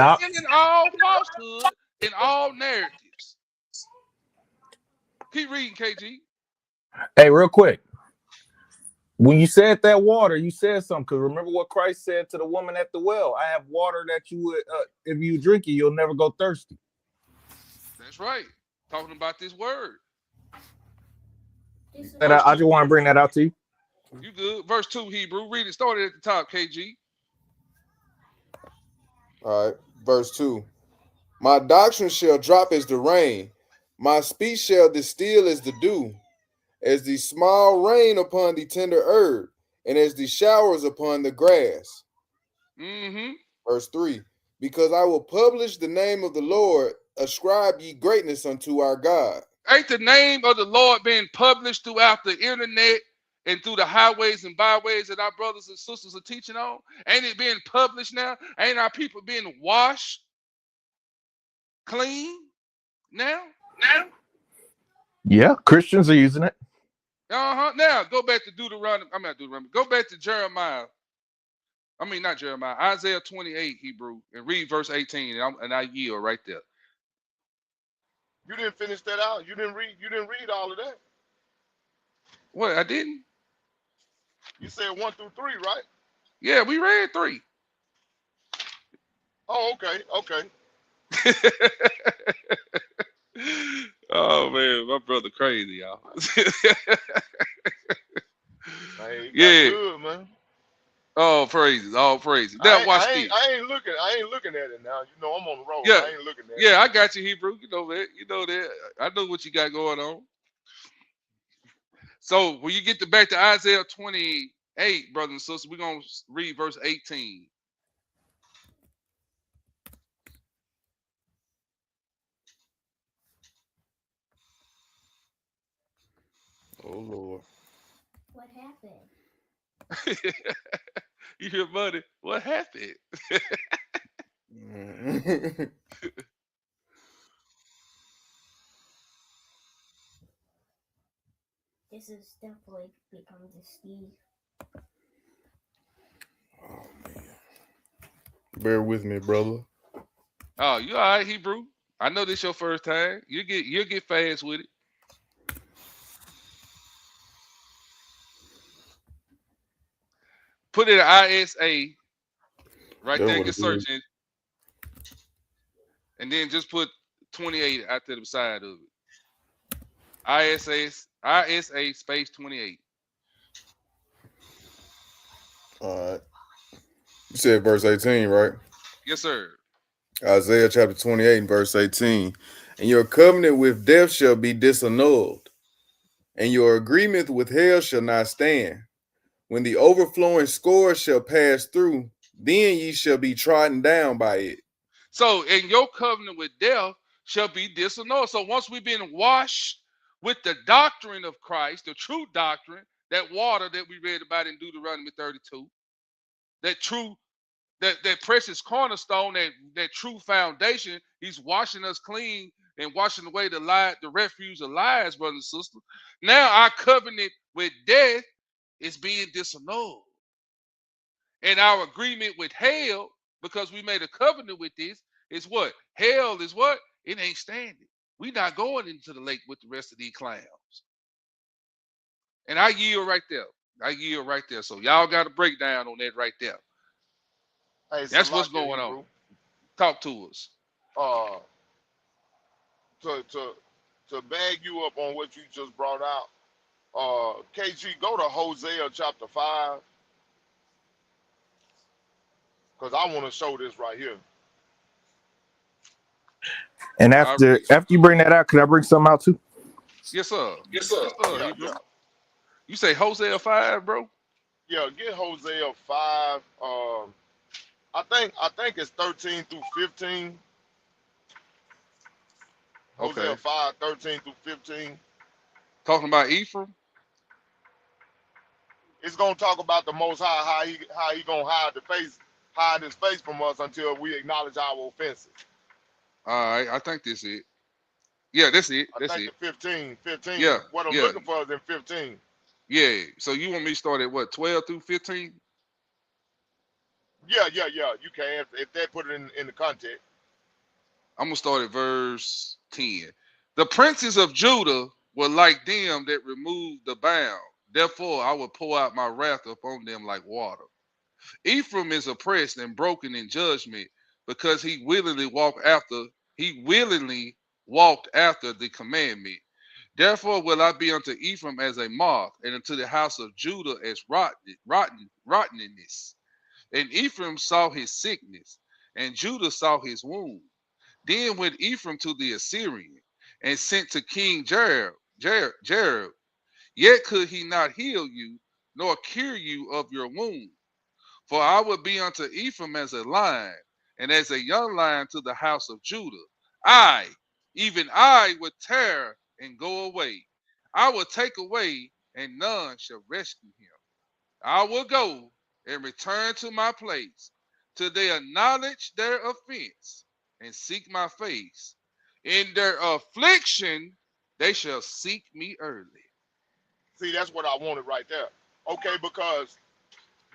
all falsehood, in all narratives. Keep reading, KG. Hey, real quick. When you said that water, you said something. Because remember what Christ said to the woman at the well. I have water that you would, if you drink it, you'll never go thirsty. That's right. Talking about this word. And I just want to bring that out to you. You good. Verse 2, Hebrew. Read it. Started at the top, KG. All right. Verse 2. My doctrine shall drop as the rain. My speech shall distill as the dew, as the small rain upon the tender herb, and as the showers upon the grass. Mm-hmm. Verse 3. Because I will publish the name of the Lord, ascribe ye greatness unto our God. Ain't the name of the Lord being published throughout the internet and through the highways and byways that our brothers and sisters are teaching on? Ain't it being published now? Ain't our people being washed clean now? Yeah, Christians are using it. Now go back to Deuteronomy. I'm not Deuteronomy. Go back to Jeremiah. I mean, not Jeremiah. Isaiah 28, Hebrew, and read verse 18, and I yield right there. You didn't finish that out. You didn't read all of that. What? I didn't? You said 1 through 3, right? Yeah, we read 3. Oh, okay. Oh man, my brother crazy, y'all. Man, yeah. Good, man. All praises. Now watch this. I ain't looking at it now. You know I'm on the road. Yeah. I ain't looking at it. Yeah, I got you, Hebrew. You know that. I know what you got going on. So when you get back to Isaiah 28, brothers and sisters, we're gonna read verse 18. Oh Lord. What happened? You hear money? What happened? This is definitely become the Steve. Oh man. Bear with me, brother. Oh, you all right, Hebrew? I know this your first time. You'll get fast with it. Put it at ISA right there in your search engine. And then just put 28 out to the side of it. ISA space 28. All right. You said verse 18, right? Yes, sir. Isaiah chapter 28 and verse 18. And your covenant with death shall be disannulled, and your agreement with hell shall not stand. When the overflowing scourge shall pass through, then ye shall be trodden down by it. So, in your covenant with death shall be disannulled. So once we've been washed with the doctrine of Christ, the true doctrine, that water that we read about in Deuteronomy 32, that true, that precious cornerstone, that true foundation, he's washing us clean and washing away the refuge of lies, brothers and sisters. Now our covenant with death is being disannulled. And our agreement with hell, because we made a covenant with this, is what? Hell is what? It ain't standing. We not going into the lake with the rest of these clowns. And I yield right there. So y'all got a breakdown on that right there. Hey, That's what's Salakia going on. Hebrew. Talk to us. To bag you up on what you just brought out, KG, go to Hosea chapter 5. Because I want to show this right here. And after you bring that out, could I bring something out too? Yes, sir. Yeah. You say Hosea 5, bro? Yeah, get Hosea 5. I think it's 13 through 15. Okay. Hosea 5, 13 through 15. Talking about Ephraim? It's gonna talk about the Most High, how he gonna hide his face from us until we acknowledge our offenses. All right, I think this is it. Yeah, that's it. I think the 15. Yeah. What I'm looking for is in 15. Yeah. So you want me to start at what, 12 through 15? Yeah. You can if they put it in the context. I'm gonna start at verse 10. The princes of Judah were like them that removed the bound. Therefore, I will pour out my wrath upon them like water. Ephraim is oppressed and broken in judgment, because he willingly walked after the commandment. Therefore will I be unto Ephraim as a moth, and unto the house of Judah as rottenness. And Ephraim saw his sickness, and Judah saw his wound. Then went Ephraim to the Assyrian, and sent to King Jareb. Yet could he not heal you, nor cure you of your wound. For I will be unto Ephraim as a lion, and as a young lion to the house of Judah. I, even I, will tear and go away. I will take away, and none shall rescue him. I will go and return to my place, till they acknowledge their offense and seek my face. In their affliction, they shall seek me early. See, that's what I wanted right there. Okay, because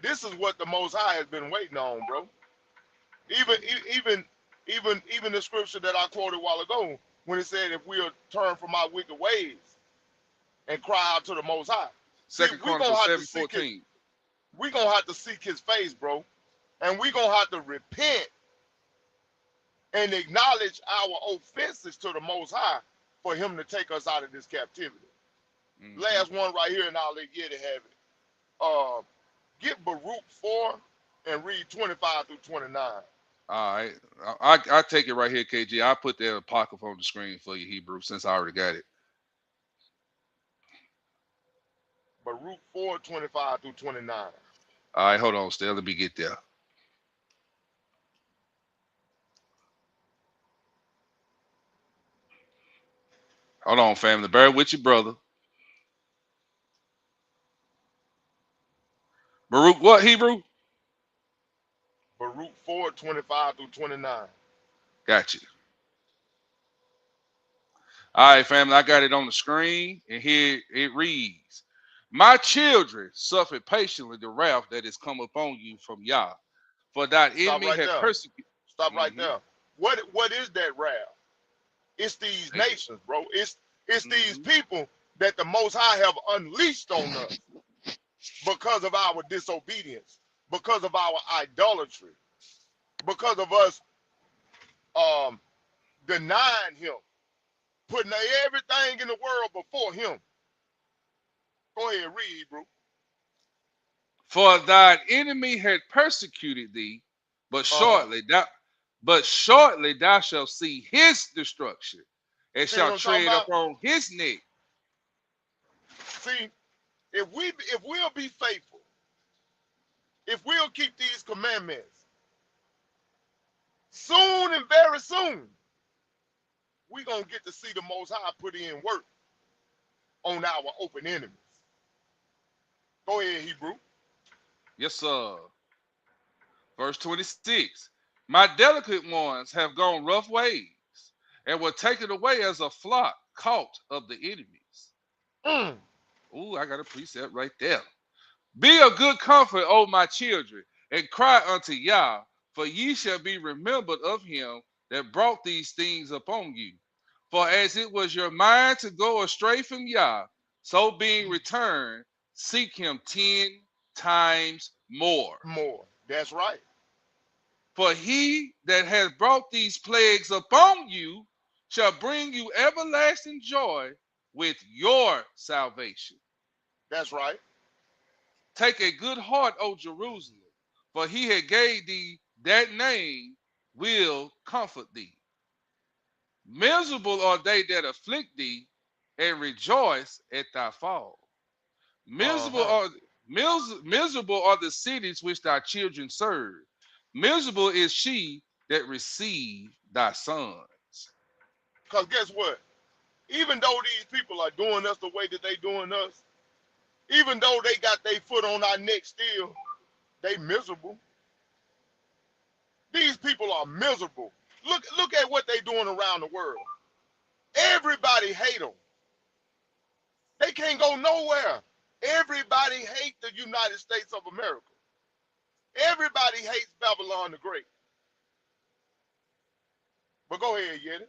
this is what the Most High has been waiting on, bro. Even the scripture that I quoted a while ago, when it said, if we'll turn from our wicked ways and cry out to the Most High. Second Chronicles 7:14. We're going to have to seek his face, bro. And we're going to have to repent and acknowledge our offenses to the Most High for him to take us out of this captivity. Mm-hmm. Last one right here, and I'll let Yeti have it. Get Baruch 4 and read 25 through 29. All right. I take it right here, KG. I put that apocrypha on the screen for you, Hebrew, since I already got it. Baruch 4, 25 through 29. All right, hold on, still. Let me get there. Hold on, family. Bear with you, brother. Baruch what, Hebrew? Baruch 4, 25 through 29. Got you. All right, family. I got it on the screen, and here it reads: My children suffered patiently the wrath that is come upon you from Yah, for that enemy had persecuted. Stop right there. What is that wrath? It's these nations, bro. It's these people that the Most High have unleashed on us because of our disobedience, because of our idolatry, because of us denying him, putting everything in the world before him. Go ahead, read, Hebrew. For thine enemy had persecuted thee, but shortly thou shalt see his destruction, and shalt tread upon his neck. See, if we'll be faithful, if we'll keep these commandments, soon and very soon, we're going to get to see the Most High put in work on our open enemies. Go ahead, Hebrew. Yes, sir. Verse 26. My delicate ones have gone rough ways and were taken away as a flock caught of the enemies. Ooh, I got a precept right there. Be of good comfort, O my children, and cry unto Yah, for ye shall be remembered of him that brought these things upon you. For as it was your mind to go astray from Yah, so being returned, seek him 10 times more. That's right. For he that has brought these plagues upon you shall bring you everlasting joy with your salvation. That's right. Take a good heart, O Jerusalem, for he that gave thee that name will comfort thee. Miserable are they that afflict thee, and rejoice at thy fall. Miserable are the cities which thy children serve. Miserable is she that received thy sons. Because guess what? Even though these people are doing us the way that they doing us, even though they got their foot on our neck still, they miserable. These people are miserable. Look at what they doing around the world. Everybody hate them. They can't go nowhere. Everybody hates the United States of America. Everybody hates Babylon the Great. But go ahead, Yeti.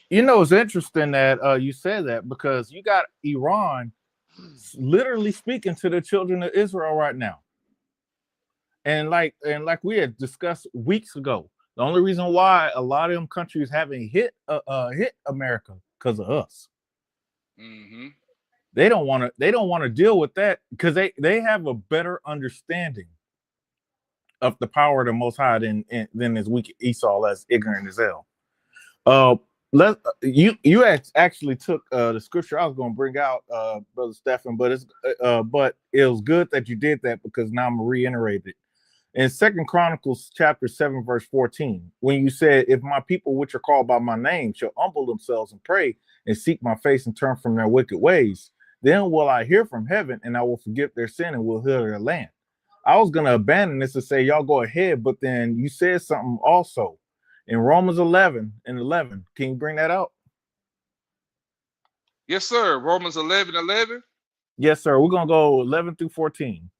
You know, it's interesting that you said that, because you got Iran literally speaking to the children of Israel right now. And like we had discussed weeks ago, the only reason why a lot of them countries haven't hit America because of us. Mm-hmm. They don't want to deal with that, because they have a better understanding of the power of the Most High than this weak Esau that's ignorant as hell. You actually took the scripture I was going to bring out, Brother Stephen, but it was good that you did that, because now I'm gonna reiterate it. In 2 Chronicles chapter 7 verse 14, when you said, if my people which are called by my name shall humble themselves and pray and seek my face and turn from their wicked ways, then will I hear from heaven and I will forgive their sin and will heal their land. I was going to abandon this and say, y'all go ahead, but then you said something also in Romans 11:11. Can you bring that out? Yes, sir. Romans 11:11. Yes, sir. We're going to go 11 through 14.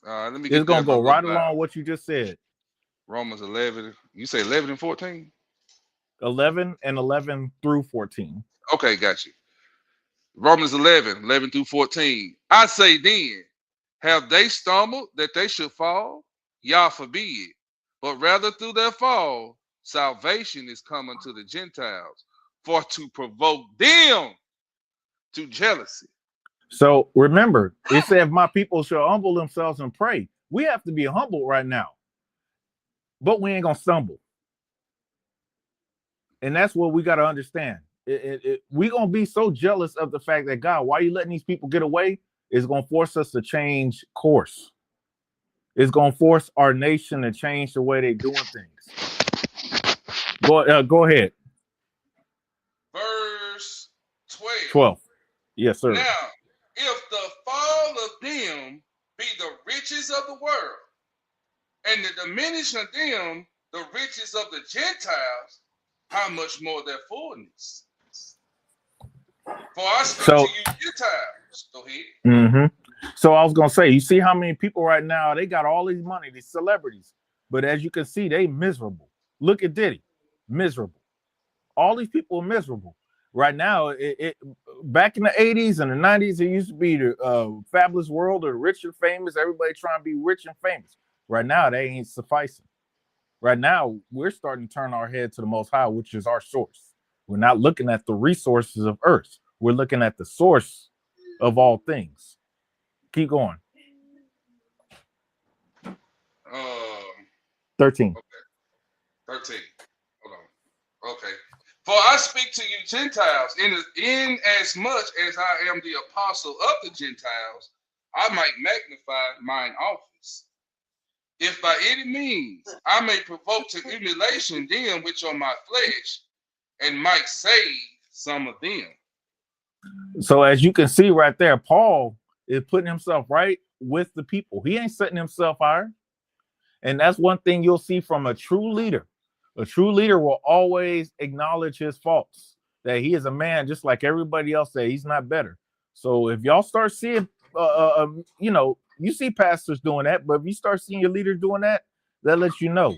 Let me. It's going to go right along what you just said. Romans 11. You say 11 and 14? 11 and 11 through 14. Okay, got you. Romans 11 through 14. I say then, have they stumbled that they should fall? Yah forbid. But rather through their fall, salvation is coming to the Gentiles, for to provoke them to jealousy. So remember, it said, if my people shall humble themselves and pray. We have to be humble right now, but we ain't gonna stumble. And that's what we got to understand. We're gonna be so jealous of the fact that, God, why are you letting these people get away? It's gonna force us to change course. It's gonna force our nation to change the way they're doing things. Go ahead. Verse 12. Yes, sir. Now, if the fall of them be the riches of the world, and the diminishing of them the riches of the Gentiles, how much more their fullness? For I speak to you Gentiles. Go ahead. Mm-hmm. So I was gonna say, you see how many people right now, they got all these money, these celebrities, but as you can see, they miserable. Look at Diddy, miserable. All these people are miserable. Right now, back in the 80s and the 90s, it used to be the fabulous world of rich and famous. Everybody trying to be rich and famous. Right now, they ain't sufficing. Right now, we're starting to turn our head to the Most High, which is our source. We're not looking at the resources of earth. We're looking at the source of all things. Keep going. 13. Okay. 13. Hold on. Okay. For I speak to you Gentiles, in as much as I am the apostle of the Gentiles, I might magnify mine office. If by any means I may provoke to emulation them which are my flesh, and might save some of them. So as you can see right there, Paul is putting himself right with the people. He ain't setting himself higher. And that's one thing you'll see from a true leader. A true leader will always acknowledge his faults, that he is a man just like everybody else, that he's not better. So if y'all start seeing, you know, you see pastors doing that, but if you start seeing your leader doing that, that lets you know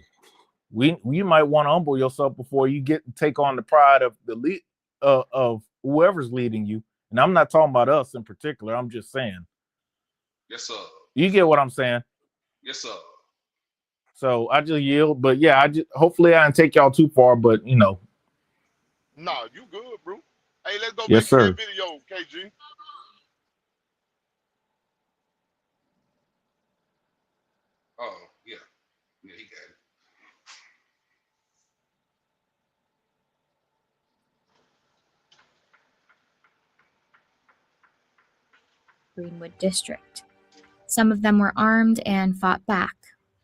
you might want to humble yourself before you take on the pride of the lead of whoever's leading you. And I'm not talking about us in particular. I'm just saying. Yes, sir. You get what I'm saying? Yes, sir. So I just yield, but yeah, hopefully I didn't take y'all too far, but you know. No, you good, bro. Hey, let's go Yes, back sir. to that video, KG. Oh, yeah. Yeah, he got it. Greenwood District. Some of them were armed and fought back,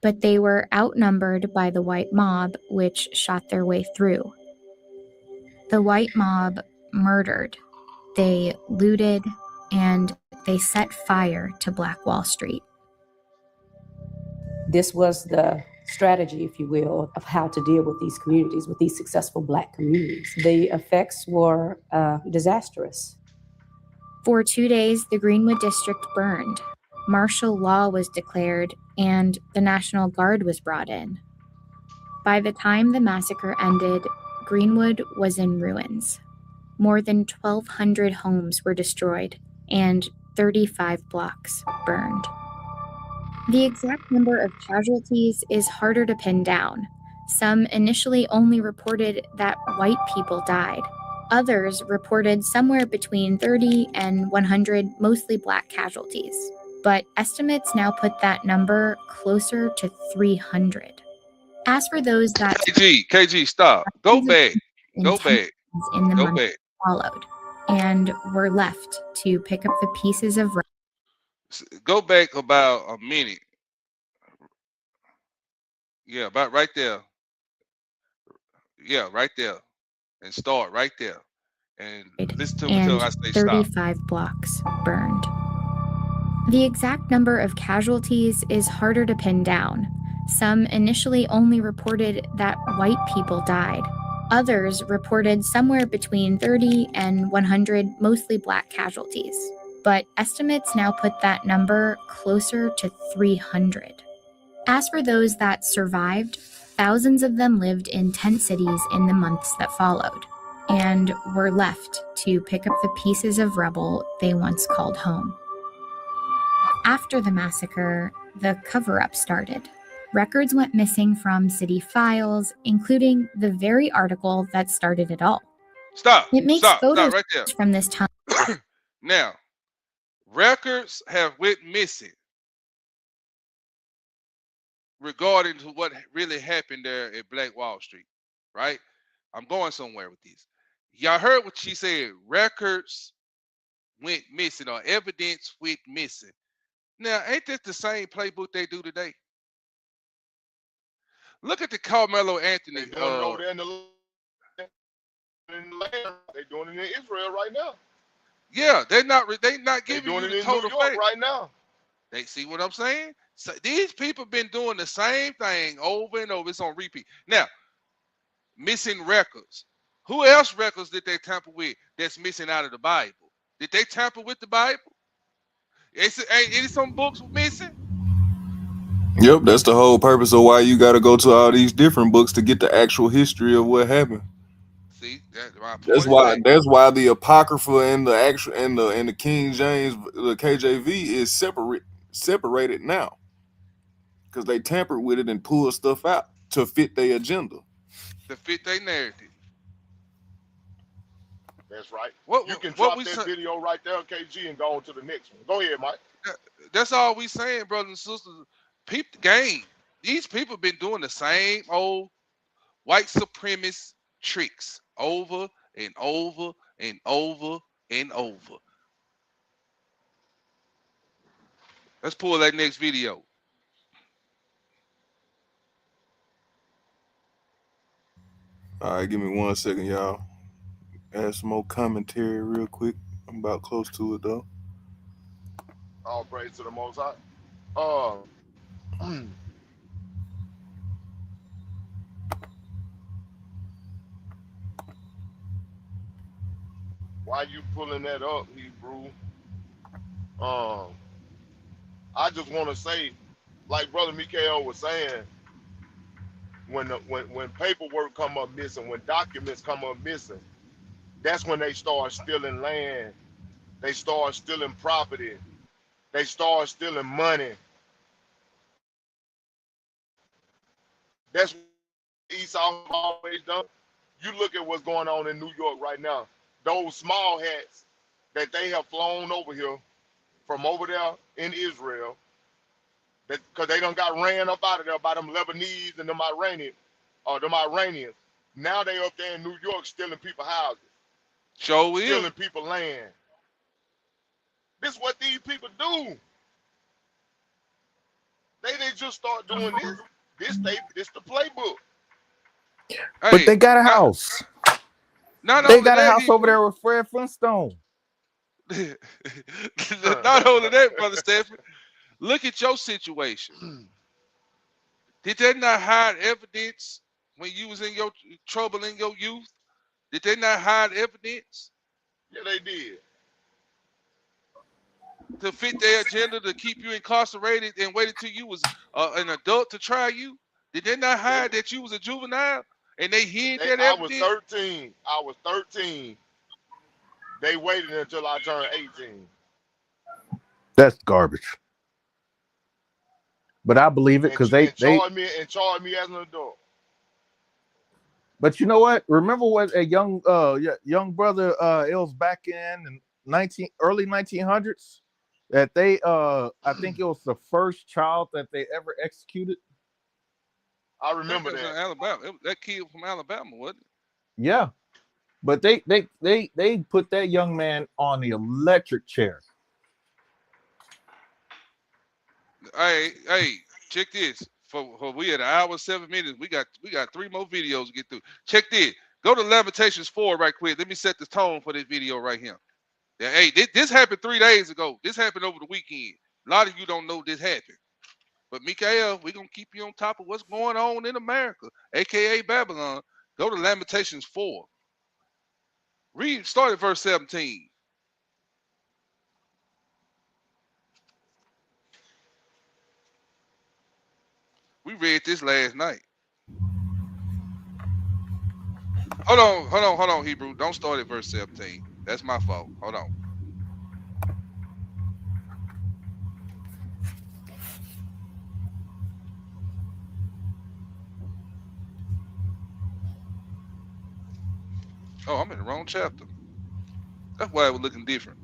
but they were outnumbered by the white mob, which shot their way through. The white mob murdered, they looted, and they set fire to Black Wall Street. This was the strategy, if you will, of how to deal with these communities, with these successful Black communities. The effects were disastrous. For 2 days, the Greenwood District burned. Martial law was declared, and the National Guard was brought in. By the time the massacre ended, Greenwood was in ruins. More than 1,200 homes were destroyed, and 35 blocks burned. The exact number of casualties is harder to pin down. Some initially only reported that white people died. Others reported somewhere between 30 and 100 mostly Black casualties. But estimates now put that number closer to 300. As for those that KG, stop. Go back. Go back. In the Go months back. followed, and were left to pick up the pieces of Go back about a minute. Yeah, about right there. Yeah, right there. And start right there. And listen to me and until I say 35 stop. blocks burned. The exact number of casualties is harder to pin down. Some initially only reported that white people died. Others reported somewhere between 30 and 100 mostly Black casualties. But estimates now put that number closer to 300. As for those that survived, thousands of them lived in tent cities in the months that followed, and were left to pick up the pieces of rubble they once called home. After the massacre, the cover-up started. Records went missing from city files, including the very article that started it all. Stop. It makes Stop photos right there. from this time. Now, records have went missing regarding to what really happened there at Black Wall Street, right? I'm going somewhere with this. Y'all heard what she said. Records went missing, or evidence went missing. Now, ain't this the same playbook they do today? Look at the Carmelo Anthony. They doing it over there in the land. They doing it in Israel right now. Yeah, they're not giving doing you it the in total New York fact right now. They see what I'm saying? So these people been doing the same thing over and over. It's on repeat. Now, missing records. Who else records did they tamper with that's missing out of the Bible? Did they tamper with the Bible? Ain't some books missing? Yep, that's the whole purpose of why you got to go to all these different books to get the actual history of what happened. See, my point That's why. That's why the Apocrypha and the actual and the King James, the KJV is separated now, because they tampered with it and pulled stuff out to fit their agenda. To fit their narrative. That's right. What you can what drop that video right there, KG, and go on to the next one. Go ahead, Mike. That's all we saying, brothers and sisters. Peep the game. These people been doing the same old white supremacist tricks over and over and over and over. Let's pull that next video. All right, give me 1 second, y'all. Add some more commentary real quick. I'm about close to it though. All praise to the Most High. Why you pulling that up, Hebrew? I just want to say, like Brother Mikael was saying, when paperwork come up missing, when documents come up missing, that's when they start stealing land, they start stealing property, they start stealing money. That's what Esau always done. You look at what's going on in New York right now. Those small hats that they have flown over here from over there in Israel, because they done got ran up out of there by them Lebanese and them Iranians. Now they up there in New York stealing people's houses. Stealing people's land. This is what these people do. They just start doing this. This the playbook. But they got a house. They got a house over there with Fred Flintstone. Not only that, Brother Stephen. Look at your situation. Did they not hide evidence when you was in your trouble in your youth? Did they not hide evidence? Yeah, they did. To fit their agenda to keep you incarcerated and wait until you was an adult to try you? Did they not hide that you was a juvenile and they hid that evidence? I was 13. They waited until I turned 18. That's garbage. But I believe it because they charged me as an adult. But you know what? Remember what a young brother it was back in early 1900s that they I think it was the first child that they ever executed. I remember that. In Alabama. That kid from Alabama, wasn't it? Yeah. But they put that young man on the electric chair. Hey, check this. For we at an hour 7 minutes. We got 3 more videos to get through. Check this. Go to Lamentations 4 right quick. Let me set the tone for this video right here. Yeah, hey, this happened 3 days ago. This happened over the weekend. A lot of you don't know this happened. But Mikael, we're gonna keep you on top of what's going on in America, aka Babylon. Go to Lamentations 4. Start at verse 17. We read this last night. Hold on, Hebrew. Don't start at verse 17. That's my fault. Hold on. Oh, I'm in the wrong chapter. That's why it was looking different.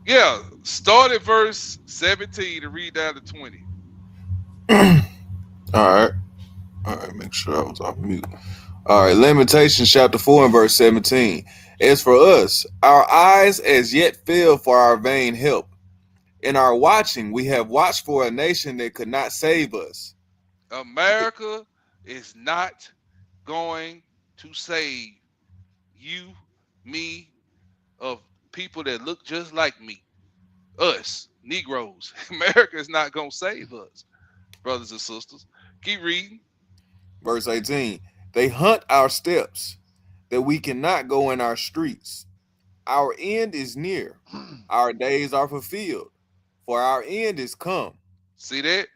Yeah, start at verse 17 to read down to 20. All right, make sure I was off mute. All right, Lamentations chapter 4 and verse 17. As for us, our eyes as yet fail for our vain help. In our watching, we have watched for a nation that could not save us. America is not going to save you, me, of people that look just like me. Us, Negroes. America is not going to save us, brothers and sisters. Keep reading. Verse 18. They hunt our steps, that we cannot go in our streets. Our end is near. Our days are fulfilled, for our end is come. See that?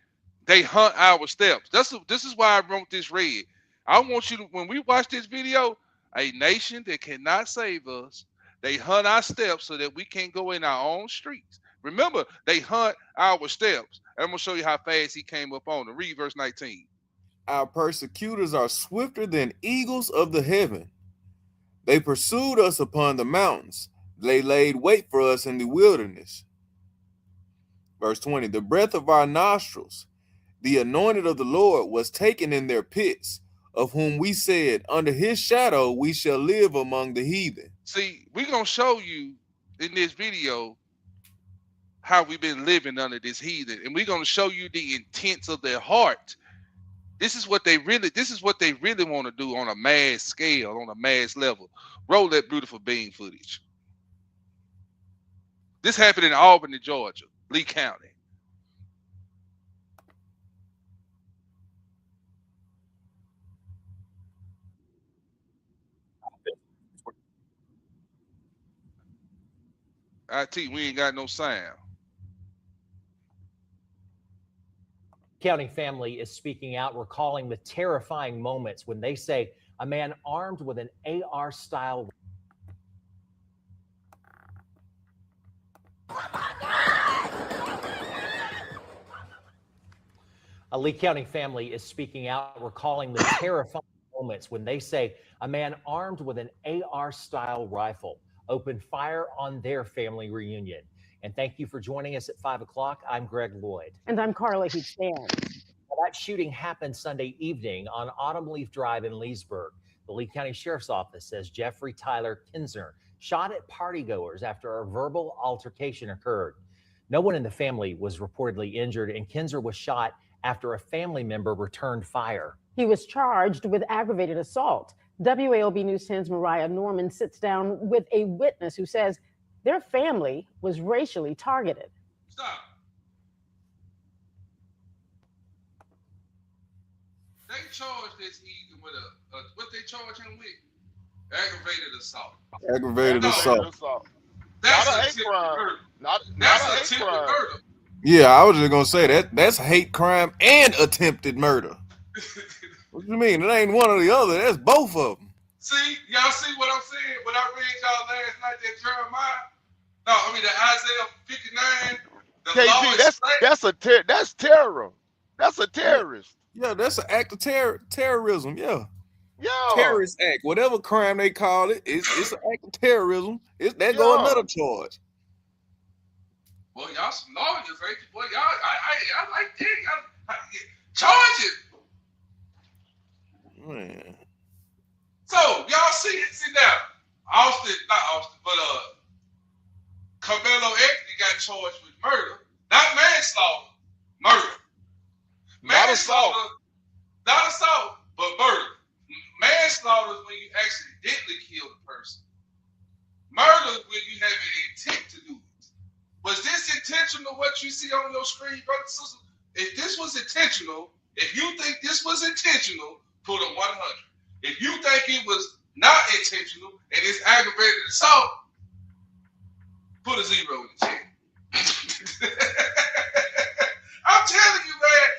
They hunt our steps. This is why I wrote this read. I want you to, when we watch this video, a nation that cannot save us, they hunt our steps so that we can't go in our own streets. Remember, they hunt our steps. And I'm going to show you how fast he came up on them. Read verse 19. Our persecutors are swifter than eagles of the heaven. They pursued us upon the mountains. They laid wait for us in the wilderness. Verse 20. The breath of our nostrils, the anointed of the Lord, was taken in their pits, of whom we said, under his shadow we shall live among the heathen. See, we're going to show you in this video how we've been living under this heathen. And we're going to show you the intents of their heart. This is what they really want to do on a mass scale, on a mass level. Roll that beautiful bean footage. This happened in Albany, Georgia, Lee County. IT, we ain't got no sound. County family is speaking out, recalling the terrifying moments when they say a man armed with an AR style. A Lee County family is speaking out, recalling the terrifying moments when they say a man armed with an AR style rifle opened fire on their family reunion. And thank you for joining us at 5 o'clock. I'm Greg Lloyd. And I'm Carla Heath-Stan. That shooting happened Sunday evening on Autumn Leaf Drive in Leesburg. The Lee County Sheriff's Office says Jeffrey Tyler Kinsner shot at partygoers after a verbal altercation occurred. No one in the family was reportedly injured, and Kinsner was shot after a family member returned fire. He was charged with aggravated assault. WAOB News 10's Mariah Norman sits down with a witness who says their family was racially targeted. Stop. They charged this evening with what they charge him with? Aggravated assault. Aggravated assault. That's Not a a hate crime. murder. Not That's a a hate attempted crime. murder. Yeah, I was just gonna say that's hate crime and attempted murder. What you mean? It ain't one or the other. That's both of them. See, y'all see what I'm saying? When I read y'all last night, that Jeremiah, the Isaiah 59, the law KG, is straight. that's terror. That's a terrorist. Yeah, that's an act of terrorism. Yeah. Yeah. Terrorist act, whatever crime they call it, it's an act of terrorism. That go Yeah. another charge. Well, y'all some lawyers, right? Boy, y'all, I like that. Y'all, charge it. Man. So y'all see now, not Austin, but Carmelo Anthony got charged with murder, not manslaughter, murder. Not assault. Not assault, but murder. Manslaughter is when you accidentally kill the person. Murder is when you have an intent to do it. Was this intentional, what you see on your screen, brothers and sisters? If this was intentional, if you think this was intentional, put a 100. If you think it was not intentional and it's aggravated assault, put a 0 in the chat. I'm telling you, man,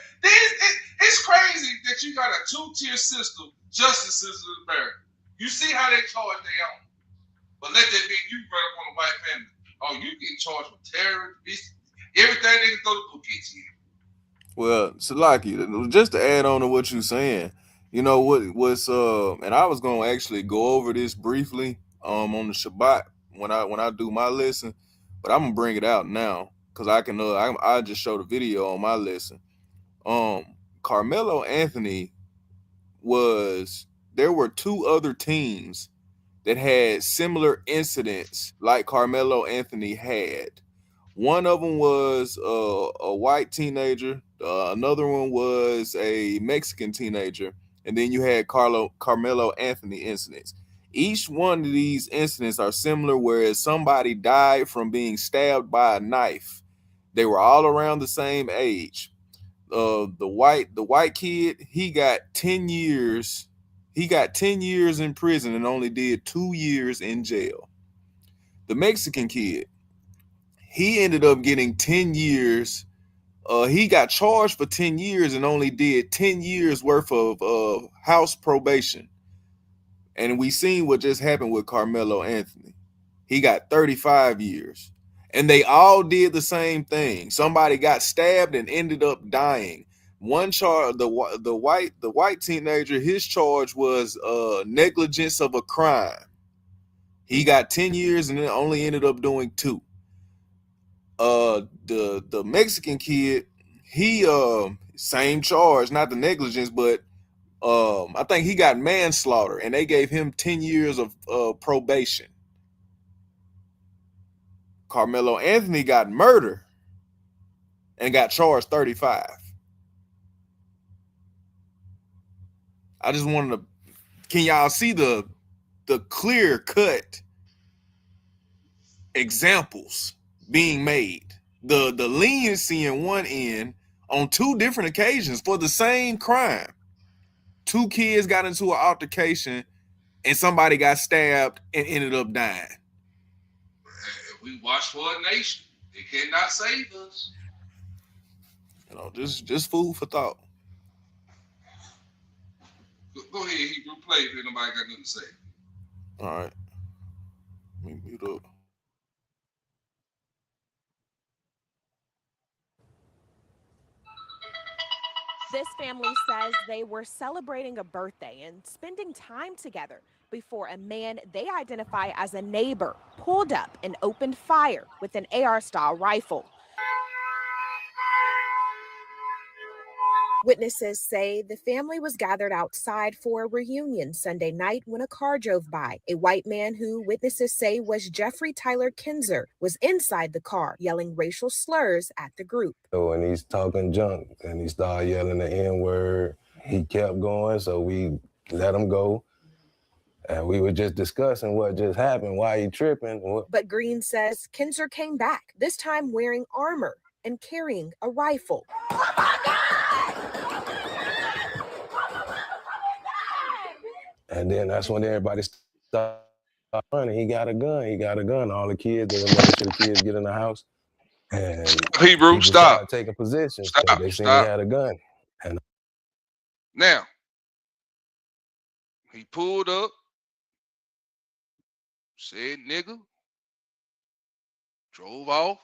it's crazy that you got a 2-tier system, justice system in America. You see how they charge their own. But let that be you run up on a white family. Oh, you get charged with terror, everything they can throw the book at you. Well, Salaki, just to add on to what you're saying, you know what's and I was gonna actually go over this briefly on the Shabbat when I do my lesson, but I'm gonna bring it out now because I can I just showed a video on my lesson. Carmelo Anthony there were 2 other teams that had similar incidents like Carmelo Anthony had. One of them was a white teenager, another one was a Mexican teenager, and then you had Carmelo Anthony incidents. Each one of these incidents are similar, whereas somebody died from being stabbed by a knife. They were all around the same age. The white kid, he got 10 years. He got 10 years in prison and only did 2 years in jail. The Mexican kid, he ended up getting 10 years. He got charged for 10 years and only did 10 years worth of house probation. And we seen what just happened with Carmelo Anthony. He got 35 years. And they all did the same thing. Somebody got stabbed and ended up dying. One charge, the white teenager, his charge was negligence of a crime. He got 10 years and then only ended up doing 2. The Mexican kid, he same charge, not the negligence, but I think he got manslaughter, and they gave him 10 years of probation. Carmelo Anthony got murder and got charged 35. I just wanted to. Can y'all see the clear cut examples being made? The leniency in one end on two different occasions for the same crime. Two kids got into an altercation and somebody got stabbed and ended up dying. We watch for a nation. It cannot save us. You know, just food for thought. Go ahead, Hebrew, play if nobody got nothing to say. All right. Let me mute up. This family says they were celebrating a birthday and spending time together before a man they identify as a neighbor pulled up and opened fire with an AR-style rifle. Witnesses say the family was gathered outside for a reunion Sunday night when a car drove by. A white man who witnesses say was Jeffrey Tyler Kinzer was inside the car yelling racial slurs at the group. So when he's talking junk and he started yelling the N-word, he kept going, so we let him go. And we were just discussing what just happened, why he tripping. But Green says Kinzer came back, this time wearing armor and carrying a rifle. And then that's when everybody started running. He got a gun. All the kids, they were making sure the kids get in the house. And Hebrew, stop. Taking position. Stop. They seen Stop. he had a gun. And now, he pulled up, said nigga, drove off,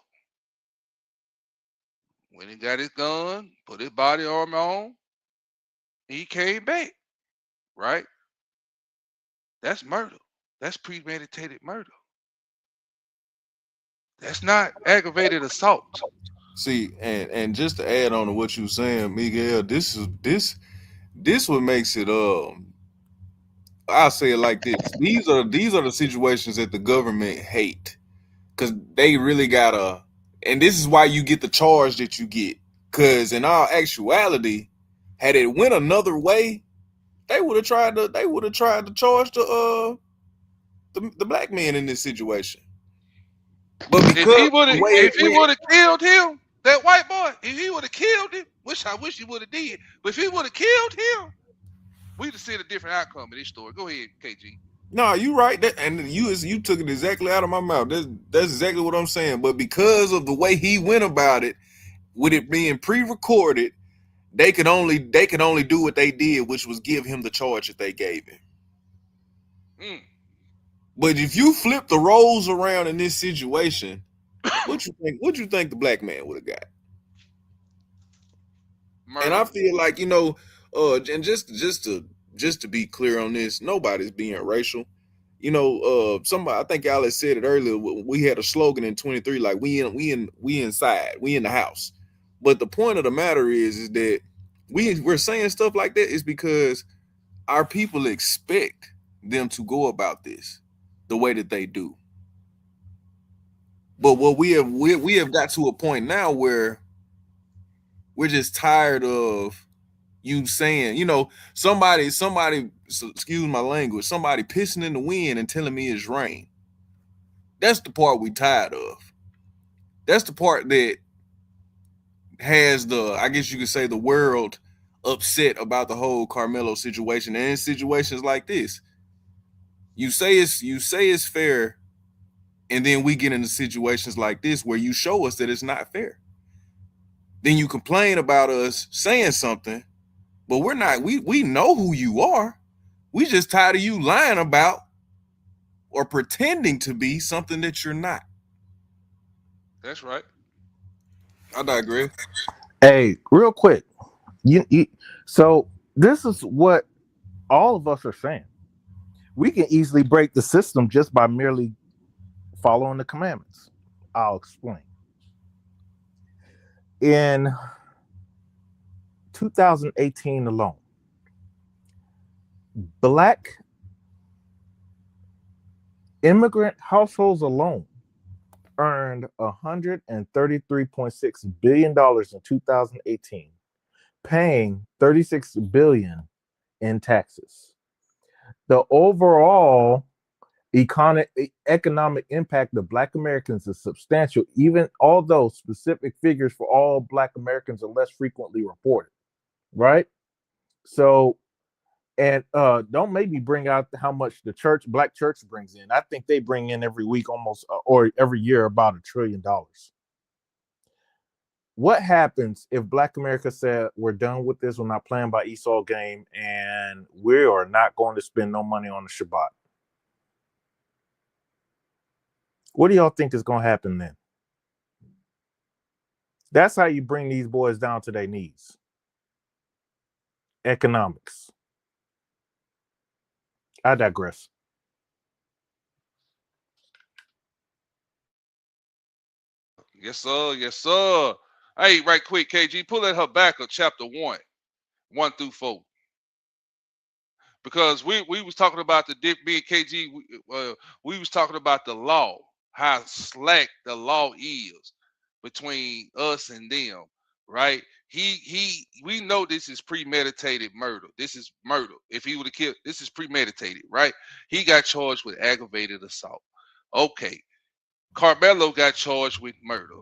went and got his gun, put his body armor on, he came back, right? That's murder. That's premeditated murder. That's not aggravated assault. See, and just to add on to what you were saying, Miguel, this what makes it I'll say it like this. These are the situations that the government hate. Cause they really gotta, and this is why you get the charge that you get. Cause in all actuality, had it went another way, they would have tried to charge the black man in this situation. But because if he would have killed him, that white boy, if he would have killed him, I wish he would have did. But if he would have killed him, we'd have seen a different outcome in this story. Go ahead, KG. No, you right. And you took it exactly out of my mouth. That's exactly what I'm saying. But because of the way he went about it, with it being pre-recorded, they could only do what they did, which was give him the charge that they gave him. But if you flip the roles around in this situation, what you think the black man would have got? Murder. And I feel like, and just to be clear on this, nobody's being racial. Somebody, I think Alex said it earlier. We had a slogan in 23, like we inside, we in the house. But the point of the matter is that we're saying stuff like that is because our people expect them to go about this the way that they do. But what we have got to a point now where we're just tired of you saying, somebody, excuse my language, somebody pissing in the wind and telling me it's rain. That's the part we tired of. That's the part that has I guess you could say, the world upset about the whole Carmelo situation. And in situations like this, you say it's fair, and then we get into situations like this where you show us that it's not fair. Then you complain about us saying something, but we're not. We know who you are. We just tired of you lying about or pretending to be something that you're not. That's right. I digress. Hey, real quick. So this is what all of us are saying. We can easily break the system just by merely following the commandments. I'll explain. In 2018 alone, Black immigrant households alone earned $133.6 billion in 2018, paying $36 billion in taxes. The overall economic impact of Black Americans is substantial, even although specific figures for all Black Americans are less frequently reported, right? So, and don't make me bring out how much the Black church brings in. I think they bring in every week almost, or every year, about $1 trillion. What happens if Black America said, we're done with this, we're not playing by Esau game, and we are not going to spend no money on the Shabbat? What do y'all think is going to happen then? That's how you bring these boys down to their knees. Economics. I digress. Yes, sir. Yes, sir. Hey, right quick, KG, pull that Habakkuk chapter 1-4. Because we was talking about me and KG, we was talking about the law, how slack the law is between us and them, right? We know this is premeditated murder. This is murder. If he would have killed, this is premeditated, right? He got charged with aggravated assault. Okay. Carmelo got charged with murder,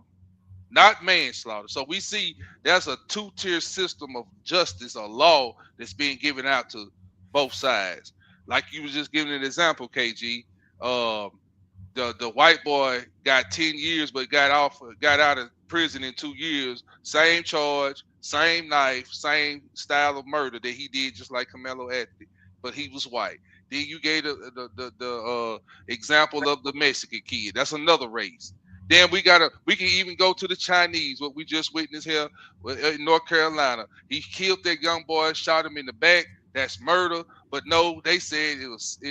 not manslaughter. So we see there's a two-tier system of justice or law that's being given out to both sides. Like you was just giving an example, KG. The white boy got 10 years, but got out of prison in 2 years. Same charge, same knife, same style of murder that he did, just like Carmelo Anthony, but he was white. Then you gave the example of the Mexican kid. That's another race. Then we can even go to the Chinese, what we just witnessed here in North Carolina. He killed that young boy, shot him in the back. That's murder. But no, they said it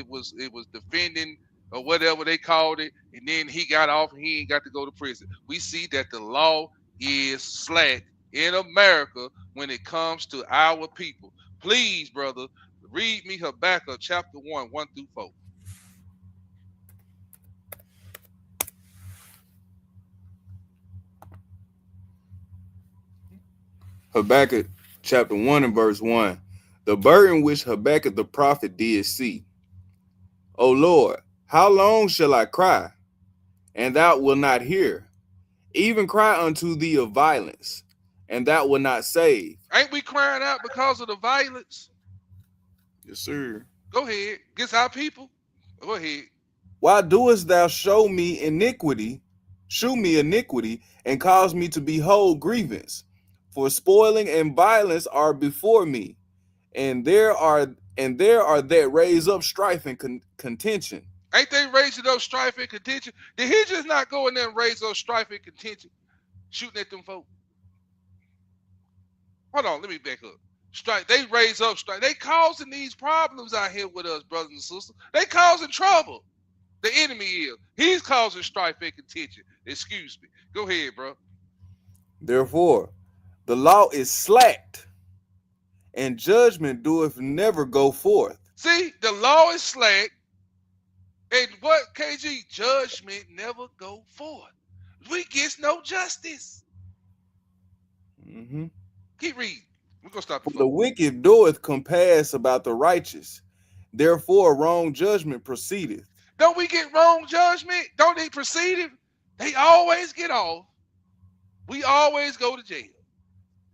was defending or whatever they called it, and then he got off and he ain't got to go to prison. We see that the law is slack in America when it comes to our people. Please, brother, read me Habakkuk chapter 1-4. Habakkuk chapter 1 and verse 1. The burden which Habakkuk the prophet did see. O Lord, how long shall I cry, and thou wilt not hear? Even cry unto thee of violence, and thou wilt not save. Ain't we crying out because of the violence? Yes, sir. Go ahead. Against our people? Go ahead. Why doest thou shew me iniquity, and cause me to behold grievance? For spoiling and violence are before me, and there are that raise up strife and contention. Ain't they raising up strife and contention? Did he just not go in there and raise up strife and contention, shooting at them folk? Hold on, let me back up. Strife. They raise up strife. They causing these problems out here with us, brothers and sisters. They causing trouble. The enemy is. He's causing strife and contention. Excuse me. Go ahead, bro. Therefore, the law is slacked, and judgment doeth never go forth. See, the law is slack, and what, KG? Judgment never go forth. We get no justice. Mm-hmm. Keep reading. We're going to stop. The wicked doeth compass about the righteous. Therefore, wrong judgment proceedeth. Don't we get wrong judgment? Don't they proceed it? They always get off. We always go to jail.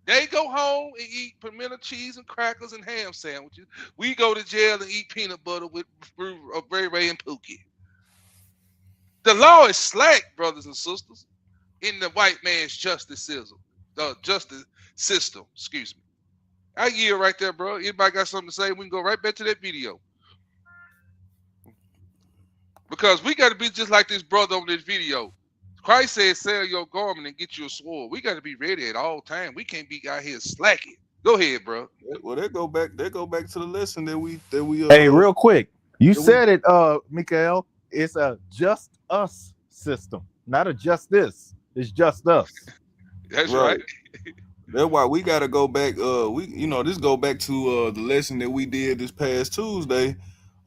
They go home and eat pimento cheese and crackers and ham sandwiches. We go to jail and eat peanut butter with Ray Ray and Pookie. The law is slack, brothers and sisters, in the white man's justice system. Excuse me. I yield right there, bro. Anybody got something to say? We can go right back to that video. Because we got to be just like this brother on this video. Christ said, sell your garment and get you a sword. We got to be ready at all times. We can't be out here slacking. Go ahead, bro. Well, they go back to the lesson that we Hey, real quick. You said it, Mikael. It's a just us system, not a justice. It's just us. That's right. That's why we got to go back. This go back to the lesson that we did this past Tuesday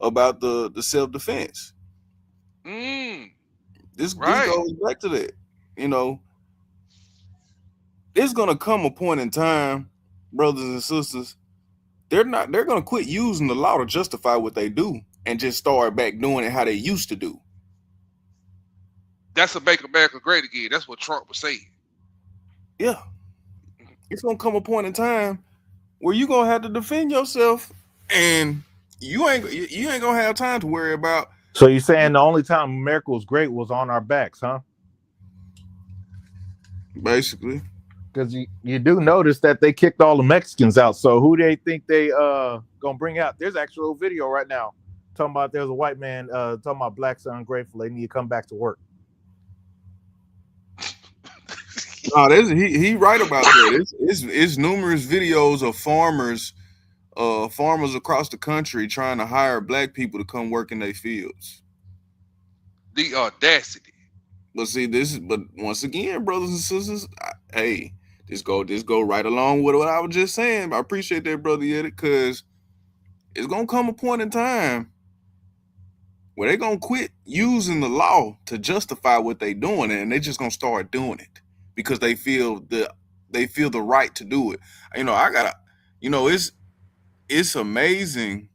about the self-defense. This goes back to that. It's gonna come a point in time, brothers and sisters, they're gonna quit using the law to justify what they do and just start back doing it how they used to do. That's a make America great again. That's what Trump was saying. Yeah. It's gonna come a point in time where you're gonna have to defend yourself, and you ain't gonna have time to worry about. So you're saying the only time America was great was on our backs, huh? Basically. Because you do notice that they kicked all the Mexicans out. So who they think they gonna bring out? There's actual video right now talking about there's a white man talking about blacks are ungrateful. They need to come back to work. No, he right about that. It's numerous videos of farmers across the country trying to hire black people to come work in their fields. The audacity. But see, but once again, brothers and sisters, hey, this go right along with what I was just saying. I appreciate that, brother Yeti, because it's gonna come a point in time where they're gonna quit using the law to justify what they're doing, and they're just gonna start doing it because they feel the right to do it. It's amazing.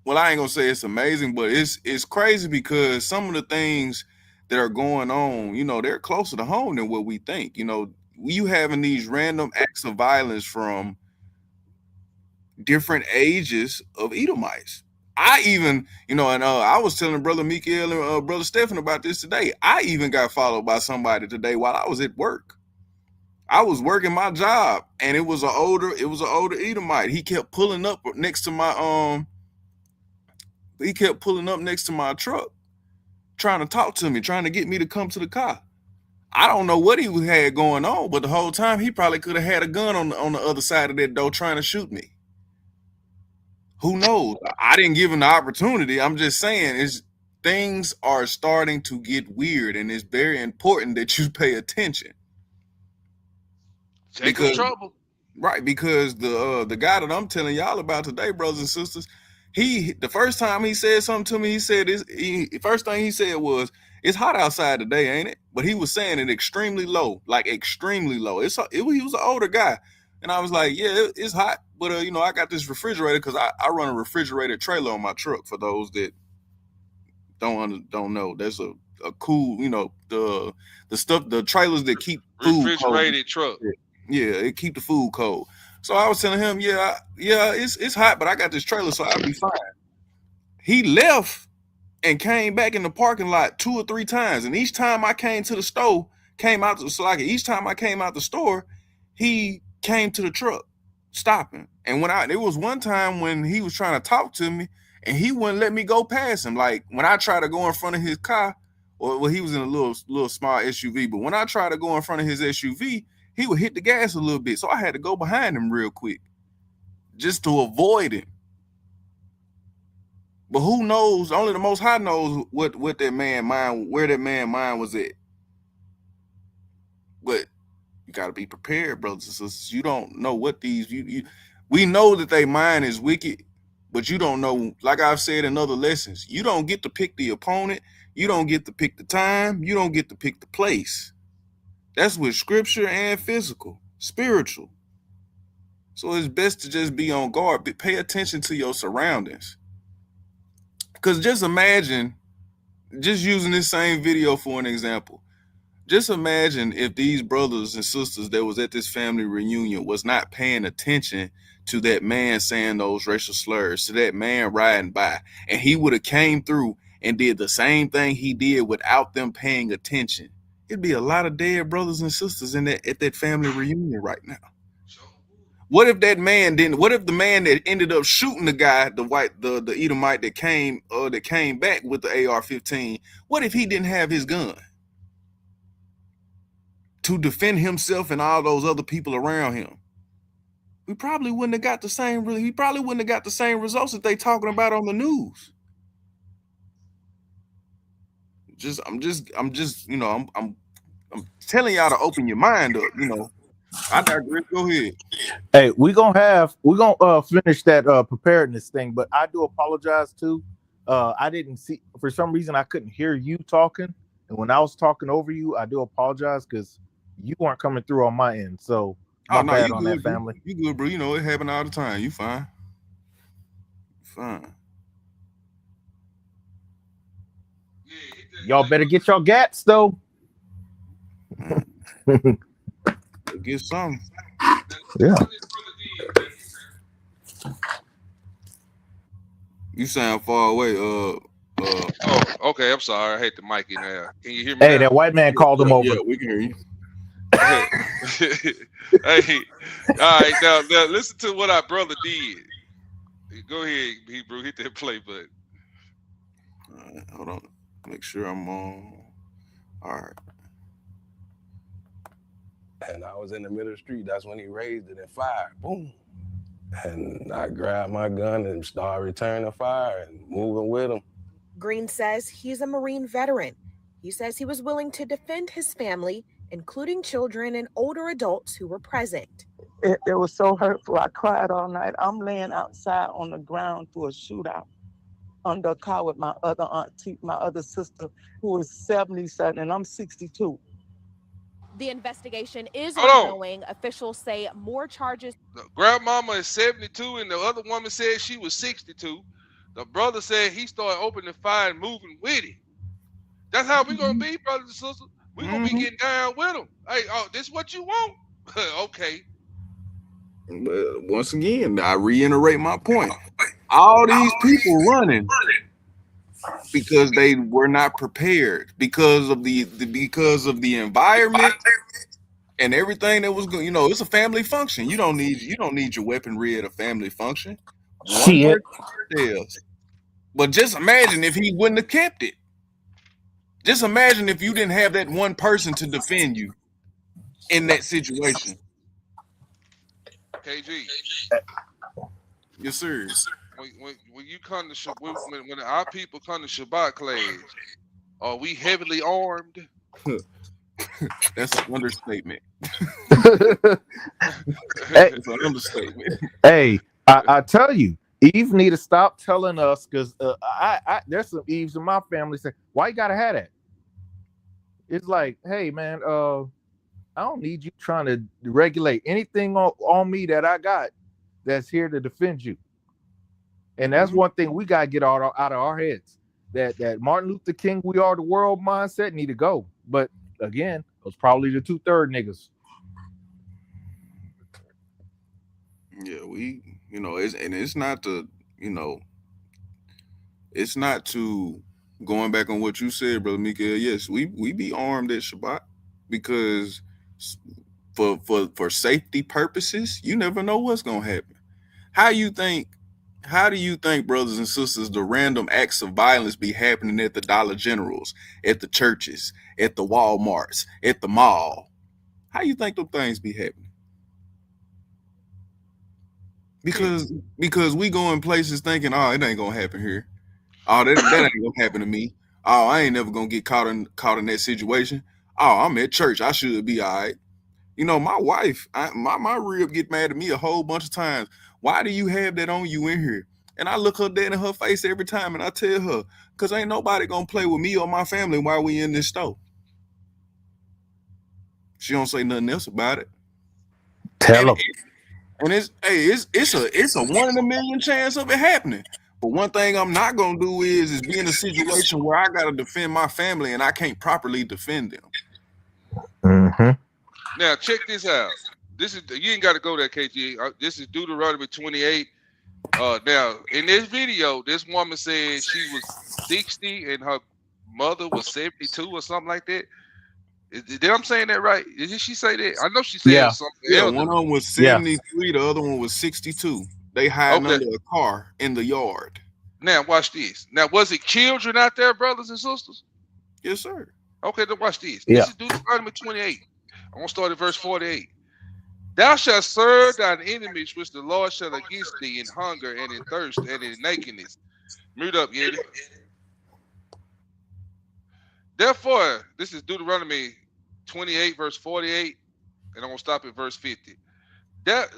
Well, I ain't gonna say it's amazing, but it's crazy because some of the things that are going on, they're closer to home than what we think. You having these random acts of violence from different ages of Edomites. I even, I was telling Brother Mikael and Brother Stephen about this today. I even got followed by somebody today while I was at work. I was working my job, and it was an older Edomite. He kept pulling up next to my truck, trying to talk to me, trying to get me to come to the car. I don't know what he had going on, but the whole time he probably could have had a gun on the other side of that door trying to shoot me. Who knows? I didn't give him the opportunity. I'm just saying, things are starting to get weird, and it's very important that you pay attention. Because trouble. Right, because the guy that I'm telling y'all about today, brothers and sisters, the first time he said something to me, the first thing he said was, "It's hot outside today, ain't it?" But he was saying it extremely low, like extremely low. He was an older guy, and I was like, "Yeah, it's hot, but I got this refrigerator because I run a refrigerated trailer on my truck." For those that don't know, there's a cool, the stuff, the trailers that keep food refrigerated cold. Truck. Yeah, it keep the food cold. So I was telling him, yeah, it's hot, but I got this trailer, so I'll be fine. He left and came back in the parking lot 2 or 3 times, and each time I came to the store, each time I came out the store, he came to the truck, stopping. And there was one time when he was trying to talk to me, and he wouldn't let me go past him. Like when I tried to go in front of his car, well, he was in a little small SUV, but when I tried to go in front of his SUV, he would hit the gas a little bit. So I had to go behind him real quick just to avoid him. But who knows? Only the Most High knows where that man mind was at. But you got to be prepared, brothers and sisters. You don't know what we know that their mind is wicked, but you don't know, like I've said in other lessons, you don't get to pick the opponent. You don't get to pick the time. You don't get to pick the place. That's with scripture and spiritual. So it's best to just be on guard. Pay attention to your surroundings. Because just imagine, just using this same video for an example, just imagine if these brothers and sisters that was at this family reunion was not paying attention to that man saying those racial slurs, to that man riding by, and he would have came through and did the same thing he did without them paying attention. It'd be a lot of dead brothers and sisters at that family reunion right now. What if the man that ended up shooting the guy, the Edomite that came back with the AR-15, what if he didn't have his gun to defend himself and all those other people around him? We probably wouldn't have got the same results that they talking about on the news. I'm telling y'all to open your mind up, I digress. Go ahead. Hey, we're gonna finish that preparedness thing, but I do apologize too. I didn't see, for some reason I couldn't hear you talking, and when I was talking over you, I do apologize because you weren't coming through on my end. So My no, bad you on good, that, bro. family. You good, bro. You know it happen all the time. You fine. Fine. Y'all better get your gats though. Get some. Yeah. You sound far away. Oh, okay. I'm sorry. I hate the mic in there. Can you hear me Hey, now? that white man called him over. Yeah, we can hear you. Hey, all right. Now listen to what our brother did. Go ahead, Hebrew. Hit that play button. All right, hold on. Make sure I'm on. All right. And I was in the middle of the street. That's when he raised it and fired. Boom. And I grabbed my gun and started returning fire and moving with him. Green says he's a Marine veteran. He says he was willing to defend his family, including children and older adults who were present. It was so hurtful. I cried all night. I'm laying outside on the ground through a shootout under a car with my other auntie, my other sister, who is 77, and I'm 62. The investigation is Hold on. ongoing. Officials say more charges. Grandmama is 72, and the other woman said she was 62. The brother said he started opening fire and moving with it. That's how we gonna be, brothers and sisters. We gonna be getting down with them. Hey, this is what you want? Okay. But once again, I reiterate my point. All these people running because they were not prepared because of the environment and everything that was going. You know, it's a family function. You don't need your weaponry at a family function. One person tells. But just imagine if he wouldn't have kept it. Just imagine if you didn't have that one person to defend you in that situation. KG. Yes, sir. When you come to when our people come to Shabbat class, are we heavily armed? That's an understatement. That's an understatement. Hey, I tell you, Eve need to stop telling us because I there's some Eves in my family say, why you gotta have that? It's like, hey man, I don't need you trying to regulate anything on me that I got that's here to defend you. And that's one thing we gotta get out of our heads. That Martin Luther King, we are the world mindset need to go. But again, it was probably the 2/3 niggas. Yeah, it's not to, it's not to going back on what you said, Brother Mikael. Yes, we be armed at Shabbat because for safety purposes, you never know what's gonna happen. How do you think, brothers and sisters, the random acts of violence be happening at the Dollar Generals, at the churches, at the Walmarts, at the mall? How you think those things be happening? Because we go in places thinking, oh, it ain't gonna happen here. Oh, that ain't gonna happen to me. Oh, I ain't never gonna get caught in that situation. Oh, I'm at church. I should be all right. My wife, my rib get mad at me a whole bunch of times. Why do you have that on you in here? And I look her dead in her face every time, and I tell her, because ain't nobody gonna play with me or my family while we in this store. She don't say nothing else about it. Tell them. And it's a 1 in a million chance of it happening. But one thing I'm not gonna do is be in a situation where I gotta defend my family and I can't properly defend them. Mm-hmm. Now check this out. You ain't got to go there, KG. This is Deuteronomy 28. Now in this video, this woman said she was 60 and her mother was 72 or something like that. Did I'm saying that right? Did she say that? I know she said something. Yeah, one of them was 73, the other one was 62. They hiding under a car in the yard. Now watch this. Now, was it children out there, brothers and sisters? Yes, sir. Okay, then watch this. Yeah. This is Deuteronomy 28. I'm gonna start at verse 48. Thou shalt serve thine enemies which the Lord shall against thee in hunger and in thirst and in nakedness. Mute up, Yeti. Therefore, this is Deuteronomy 28, verse 48, and I'm going to stop at verse 50.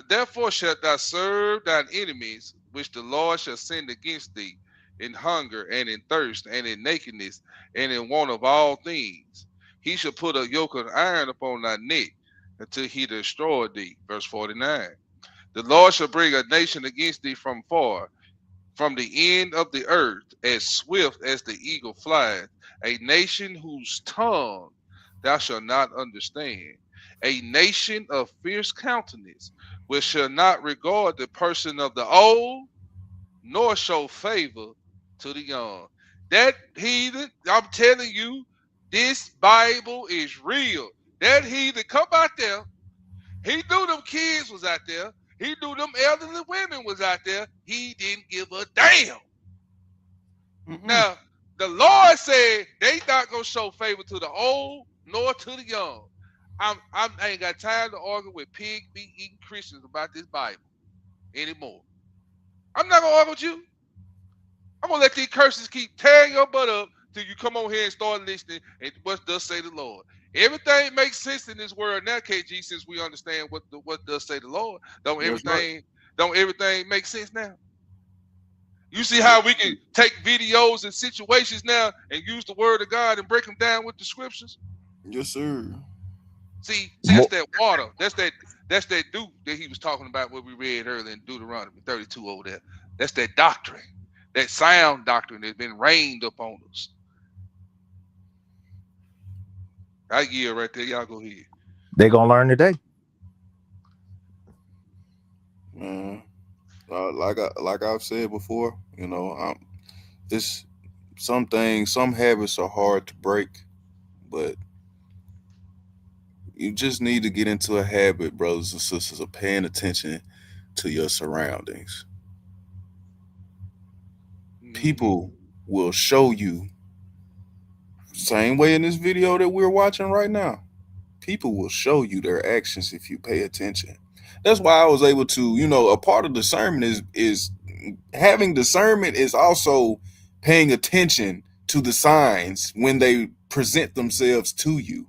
Therefore shalt thou serve thine enemies, which the Lord shall send against thee, in hunger and in thirst and in nakedness and in want of all things. He shall put a yoke of iron upon thy neck, until he destroy thee. Verse 49. The Lord shall bring a nation against thee from far, from the end of the earth, as swift as the eagle flieth, a nation whose tongue thou shalt not understand, a nation of fierce countenance, which shall not regard the person of the old, nor show favor to the young. That heathen, I'm telling you, this Bible is real. That heathen come out there. He knew them kids was out there. He knew them elderly women was out there. He didn't give a damn. Now, the Lord said they not gonna show favor to the old nor to the young. I ain't got time to argue with pig meat eating Christians about this Bible anymore. I'm not gonna argue with you. I'm gonna let these curses keep tearing your butt up till you come on here and start listening and what does say the Lord. Everything makes sense in this world now, KG, since we understand what does say the Lord. Don't everything make sense now? You see how we can take videos and situations now and use the word of God and break them down with the scriptures? Yes, sir. See, that's that water. That's that dew that he was talking about what we read earlier in Deuteronomy 32 over there. That's that doctrine, that sound doctrine that's been rained upon us. I yield right there. Y'all go ahead. They gonna learn today. Like I've said before, you know, some habits are hard to break, but you just need to get into a habit, brothers and sisters, of paying attention to your surroundings. People will show you, same way in this video that we're watching right now, people will show you their actions if you pay attention. That's why I was able to, you know, a part of discernment is having discernment is also paying attention to the signs when they present themselves to you.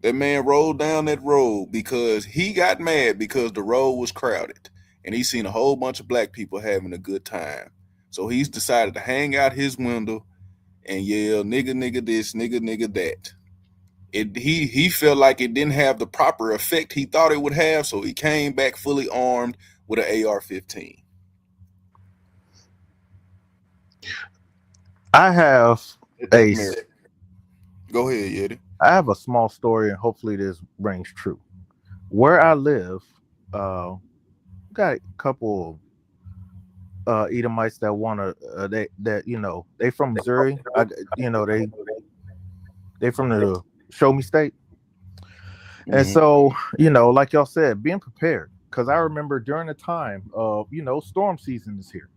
That man rolled down that road because he got mad because the road was crowded and he seen a whole bunch of black people having a good time. So he's decided to hang out his window and yell, nigga, nigga this, nigga, nigga that. He felt like it didn't have the proper effect he thought it would have, so he came back fully armed with an AR-15. I have a Go ahead, Yeti. I have a small story, and hopefully this rings true. Where I live, got a couple Edomites that want to they from Missouri. They from the Show Me State. And so, like y'all said, being prepared, because I remember during the time of, storm season is here.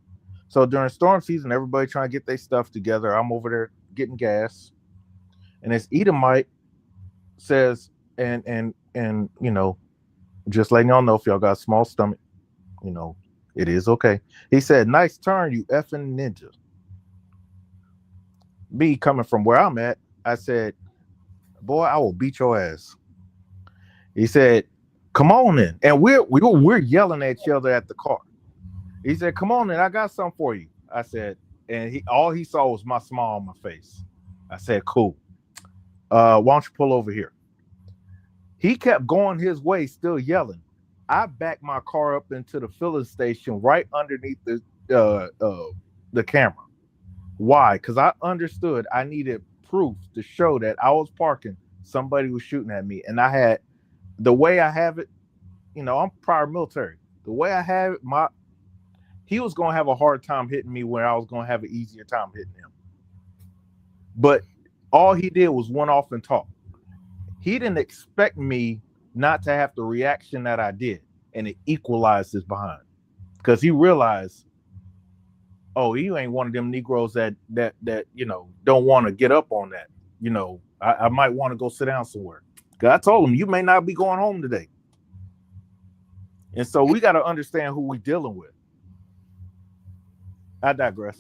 So during storm season, everybody trying to get their stuff together. I'm over there getting gas, and this Edomite says, and just letting y'all know, if y'all got a small stomach, it is okay. He said, "Nice turn, you effing ninja." Me coming from where I'm at, I said, "Boy, I will beat your ass." He said, "Come on in," and we're yelling at each other at the car. He said, "Come on in, I got something for you." I said, and all he saw was my smile on my face. I said, "Cool. Why don't you pull over here?" He kept going his way, still yelling. I backed my car up into the filling station right underneath the camera. Why? Because I understood I needed proof to show that I was parking, somebody was shooting at me, and I had the way I have it. I'm prior military. The way I have it, he was gonna have a hard time hitting me where I was gonna have an easier time hitting him. But all he did was went off and talk. He didn't expect me not to have the reaction that I did, and it equalized his behind, because he realized, oh, you ain't one of them Negroes that don't want to get up on that. I might want to go sit down somewhere. Because I told him, you may not be going home today. And so we got to understand who we're dealing with. I digress.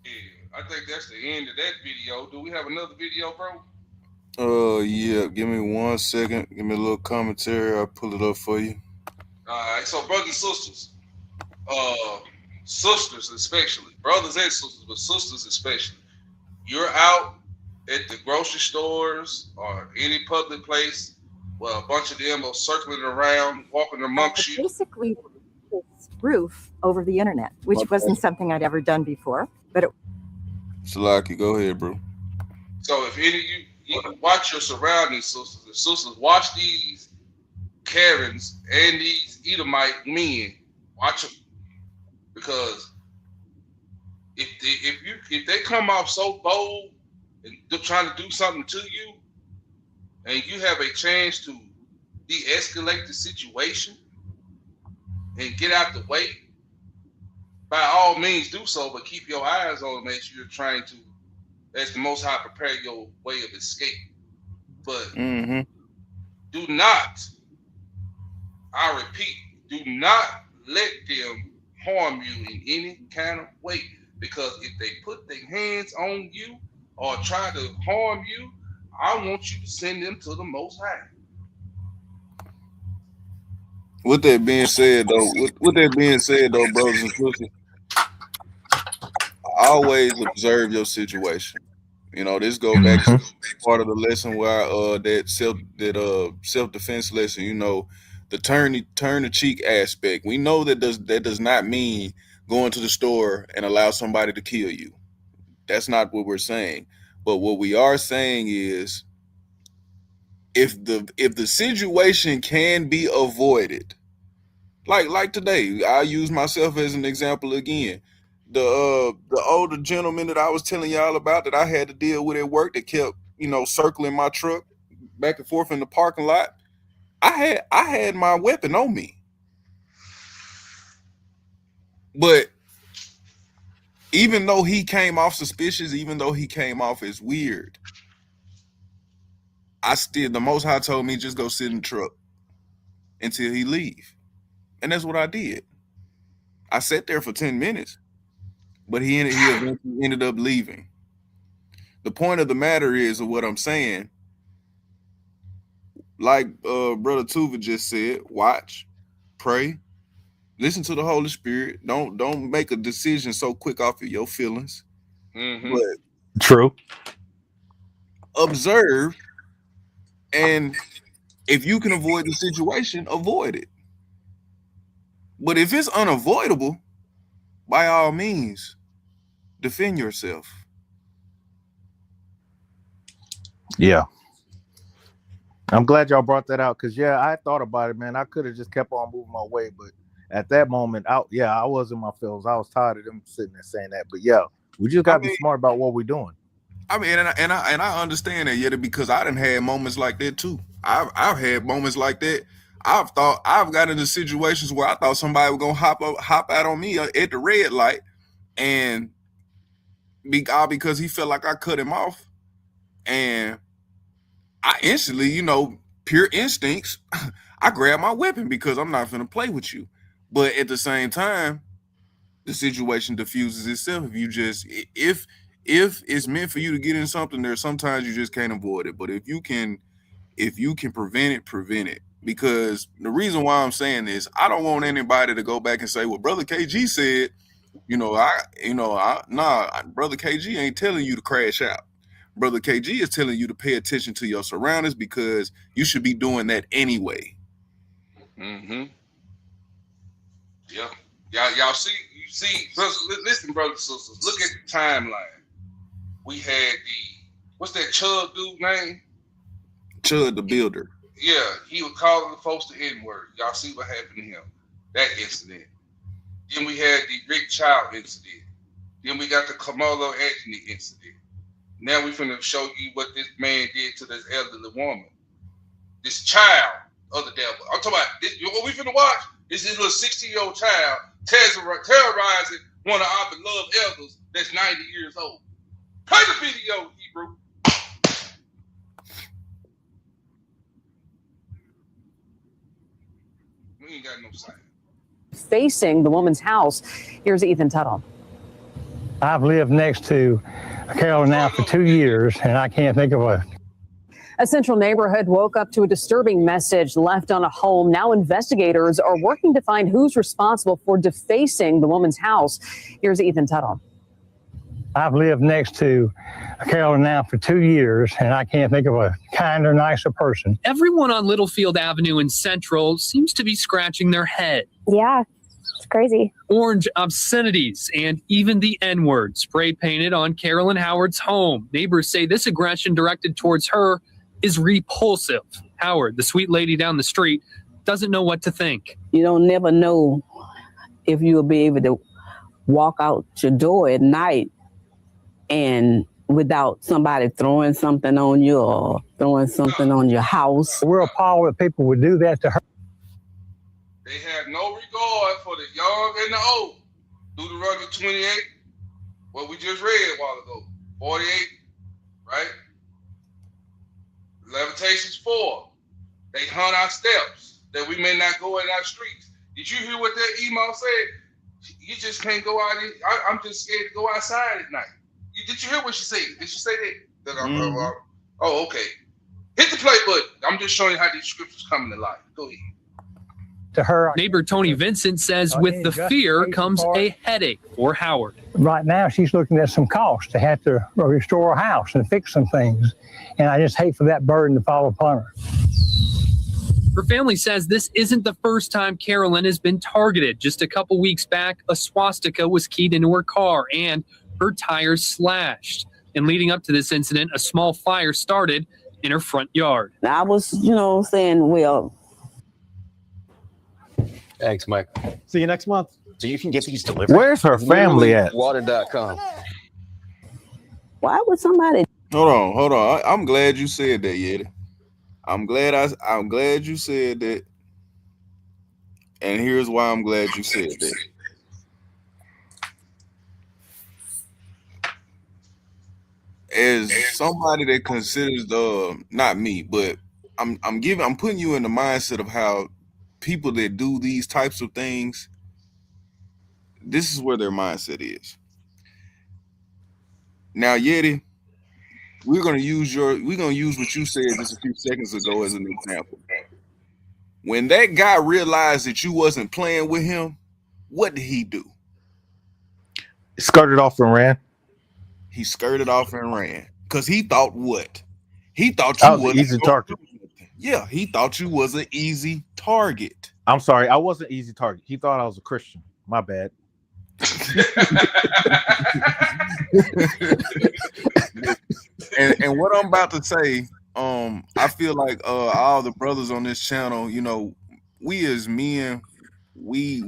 Yeah, I think that's the end of that video. Do we have another video, bro? Yeah. Give me 1 second. Give me a little commentary. I'll pull it up for you. All right. So, brothers and sisters, sisters especially, brothers and sisters, but sisters especially, you're out at the grocery stores or any public place where a bunch of them are circling around, walking amongst you? Basically, this roof over the internet, which wasn't something I'd ever done before, but it. Salaki, go ahead, bro. So if any of you watch your surroundings, sisters and sisters, watch these Karens and these Edomite men. Watch them, because if they come off so bold and they're trying to do something to you, and you have a chance to de-escalate the situation and get out the way, by all means do so, but keep your eyes on them as you're trying to, as the Most High, prepare your way of escape. But do not, I repeat, do not let them harm you in any kind of way, because if they put their hands on you or try to harm you, I want you to send them to the Most High. With that being said, though, brothers and sisters, always observe your situation. You know, this goes back to part of the lesson where that self-defense lesson. You know, the turn the cheek aspect. We know that does not mean going to the store and allow somebody to kill you. That's not what we're saying. But what we are saying is, if the situation can be avoided, like today, I'll use myself as an example again. The older gentleman that I was telling y'all about that I had to deal with at work that kept, circling my truck back and forth in the parking lot. I had my weapon on me. But even though he came off suspicious, even though he came off as weird, the Most High told me just go sit in the truck until he leave. And that's what I did. I sat there for 10 minutes, but he eventually ended up leaving. The point of the matter is, of what I'm saying, like Brother Tuva just said, watch, pray, listen to the Holy Spirit. Don't make a decision so quick off of your feelings. But true. Observe, and if you can avoid the situation, avoid it. But if it's unavoidable, by all means, defend yourself. Yeah. I'm glad y'all brought that out, because I thought about it, man. I could have just kept on moving my way, but at that moment, I was in my feelings. I was tired of them sitting there saying that. But we just gotta be smart about what we're doing. I mean, and I understand that, because I done had moments like that too. I've had moments like that. I've got into situations where I thought somebody was gonna hop out on me at the red light, and because he felt like I cut him off, and I instantly, pure instincts, I grabbed my weapon because I'm not gonna play with you. But at the same time, the situation diffuses itself. If it's meant for you to get in something, there's sometimes you just can't avoid it. But if you can prevent it. Because the reason why I'm saying this, I don't want anybody to go back and say, well, Brother KG said, Brother KG ain't telling you to crash out. Brother KG is telling you to pay attention to your surroundings, because you should be doing that anyway. Yeah. Y'all see, listen, brothers and sisters, look at the timeline. We had what's that Chud dude name? Chud the Builder. Yeah, he was calling the folks the N-word. Y'all see what happened to him, that incident. Then we had the Rick Child incident. Then we got the Kamala Anthony incident. Now we finna show you what this man did to this elderly woman. This child of the devil. I'm talking about this, what we finna watch is this little 16-year-old child terrorizing one of our beloved elders that's 90 years old. Play the video, Hebrew. We ain't got no sign. Facing the woman's house. Here's Ethan Tuttle. I've lived next to Carol now for 2 years, and I can't think of A central neighborhood woke up to a disturbing message left on a home. Now investigators are working to find who's responsible for defacing the woman's house. Here's Ethan Tuttle. I've lived next to Carolyn now for 2 years, and I can't think of a kinder, nicer person. Everyone on Littlefield Avenue in Central seems to be scratching their head. Yeah, it's crazy. Orange obscenities and even the N-word spray painted on Carolyn Howard's home. Neighbors say this aggression directed towards her is repulsive. Howard, the sweet lady down the street, doesn't know what to think. You don't never know if you'll be able to walk out your door at night and without somebody throwing something on you or throwing something on your house. We're appalled that people would do that to her. They have no regard for the young and the old. Deuteronomy 28, what we just read a while ago. 48, right? Lamentations 4, they hunt our steps that we may not go in our streets. Did you hear what that email said? You just can't go out. I'm just scared to go outside at night. Did you hear what she said? Did she say that? Oh, okay. Hit the play button. I'm just showing you how these scriptures come to life. Go ahead. To her, neighbor Tony Vincent says with the fear comes a headache for Howard. Right now, she's looking at some costs to have to restore a house and fix some things. And I just hate for that burden to fall upon her. Her family says this isn't the first time Carolyn has been targeted. Just a couple weeks back, a swastika was keyed into her car and her tires slashed. And leading up to this incident, a small fire started in her front yard. I was, saying, well. Thanks, Mike. See you next month. So you can get these delivered. Where's her family at? Water.com. Why would somebody? Hold on. I'm glad you said that, Yeti. I'm glad you said that. And here's why I'm glad you said that. As somebody that considers not me, but I'm putting you in the mindset of how people that do these types of things, this is where their mindset is. Now, Yeti, we're gonna use what you said just a few seconds ago as an example. When that guy realized that you wasn't playing with him, what did he do? Skirted off and ran. He skirted off and ran because he thought what? He thought you was an easy target. Yeah, he thought you was an easy target. I'm sorry, I wasn't easy target. He thought I was a Christian. My bad. and what I'm about to say, I feel like all the brothers on this channel, we as men, we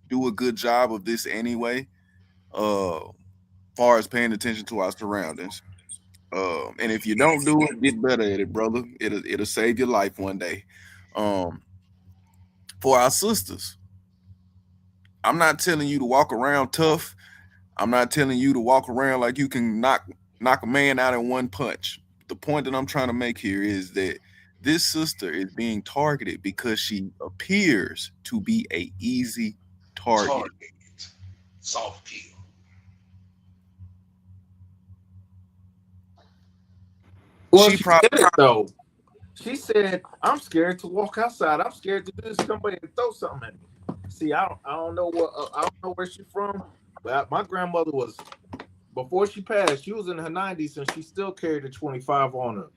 do a good job of this anyway. Far as paying attention to our surroundings. And if you don't do it, get better at it, brother. It'll save your life one day. For our sisters, I'm not telling you to walk around tough. I'm not telling you to walk around like you can knock a man out in one punch. The point that I'm trying to make here is that this sister is being targeted because she appears to be an easy target. Soft kill. Well, she probably did it though. She said, "I'm scared to walk outside. I'm scared to do somebody to throw something at me." See, I don't know where she's from, but my grandmother was, before she passed, she was in her 90s and she still carried a 25 on her.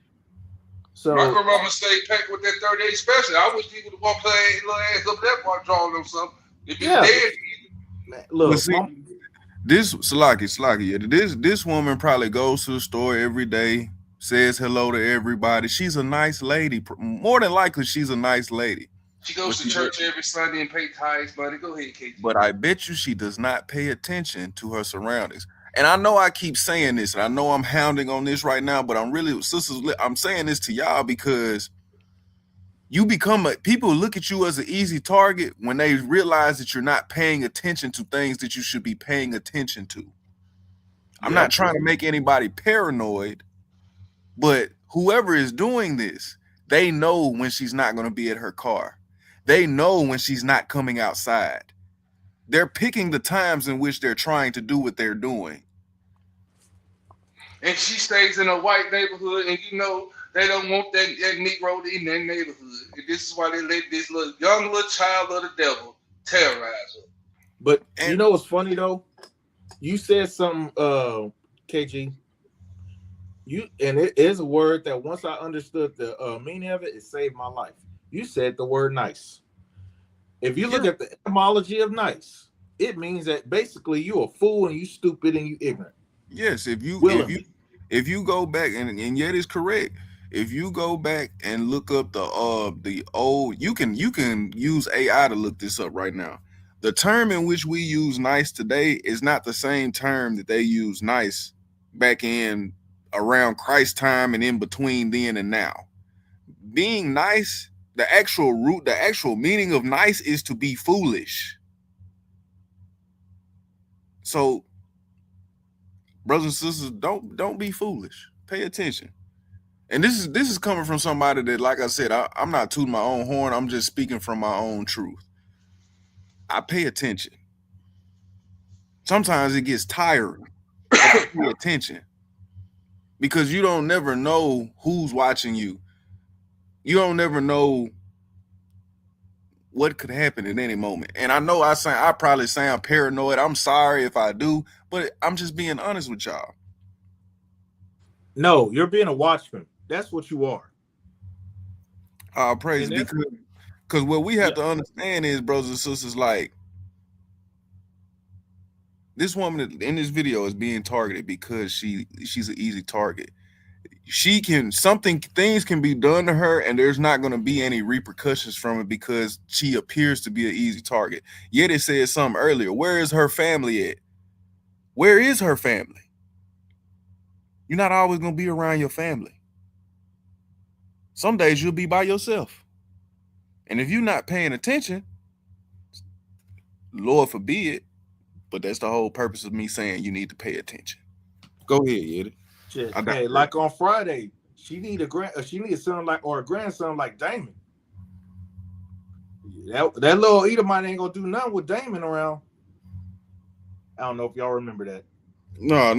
So my grandmama stayed packed with that 38 special. I wish people would walk her little ass up there while drawing them something. If it's dead, look, this Salaki, this woman probably goes to the store every day, says hello to everybody. She's a nice lady. More than likely, she's a nice lady. She goes to church every Sunday and pay tithes, buddy. Go ahead, KT. But I bet you she does not pay attention to her surroundings. And I know I keep saying this, and I know I'm hounding on this right now, but I'm saying this to y'all because people look at you as an easy target when they realize that you're not paying attention to things that you should be paying attention to. I'm not trying to make anybody paranoid, but whoever is doing this, they know when she's not going to be at her car. They know when she's not coming outside. They're picking the times in which they're trying to do what they're doing. And she stays in a white neighborhood, and they don't want that Negro in their neighborhood. And this is why they let this young little child of the devil terrorize her. But you know what's funny though? You said something KG. It is a word that once I understood the meaning of it, it saved my life. You said the word nice. If you look at the etymology of nice, it means that basically you a fool and you stupid and you ignorant. Yes, if you go back and yet is correct. If you go back and look up the old, you can use AI to look this up right now. The term in which we use nice today is not the same term that they use nice back in around Christ time and in between then and now. Being nice, the actual meaning of nice is to be foolish. So, brothers and sisters, don't be foolish. Pay attention. And this is coming from somebody that, like I said, I'm not tooting my own horn. I'm just speaking from my own truth. I pay attention. Sometimes it gets tiring. I pay attention because you don't never know who's watching you. You don't never know what could happen at any moment. And I know I probably sound paranoid. I'm sorry if I do, but I'm just being honest with y'all. No, you're being a watchman. That's what you are. Praise, because what we have to understand is, brothers and sisters, like this woman in this video is being targeted because she's an easy target. Things can be done to her and there's not going to be any repercussions from it because she appears to be an easy target. Yet it said something earlier. Where is her family at? Where is her family? You're not always going to be around your family. Some days you'll be by yourself. And if you're not paying attention, Lord forbid, but that's the whole purpose of me saying you need to pay attention. Go ahead, Yeti. Hey, like on Friday, she need a son or a grandson like Damon. That little Edomite ain't gonna do nothing with Damon around. I don't know if y'all remember that. No,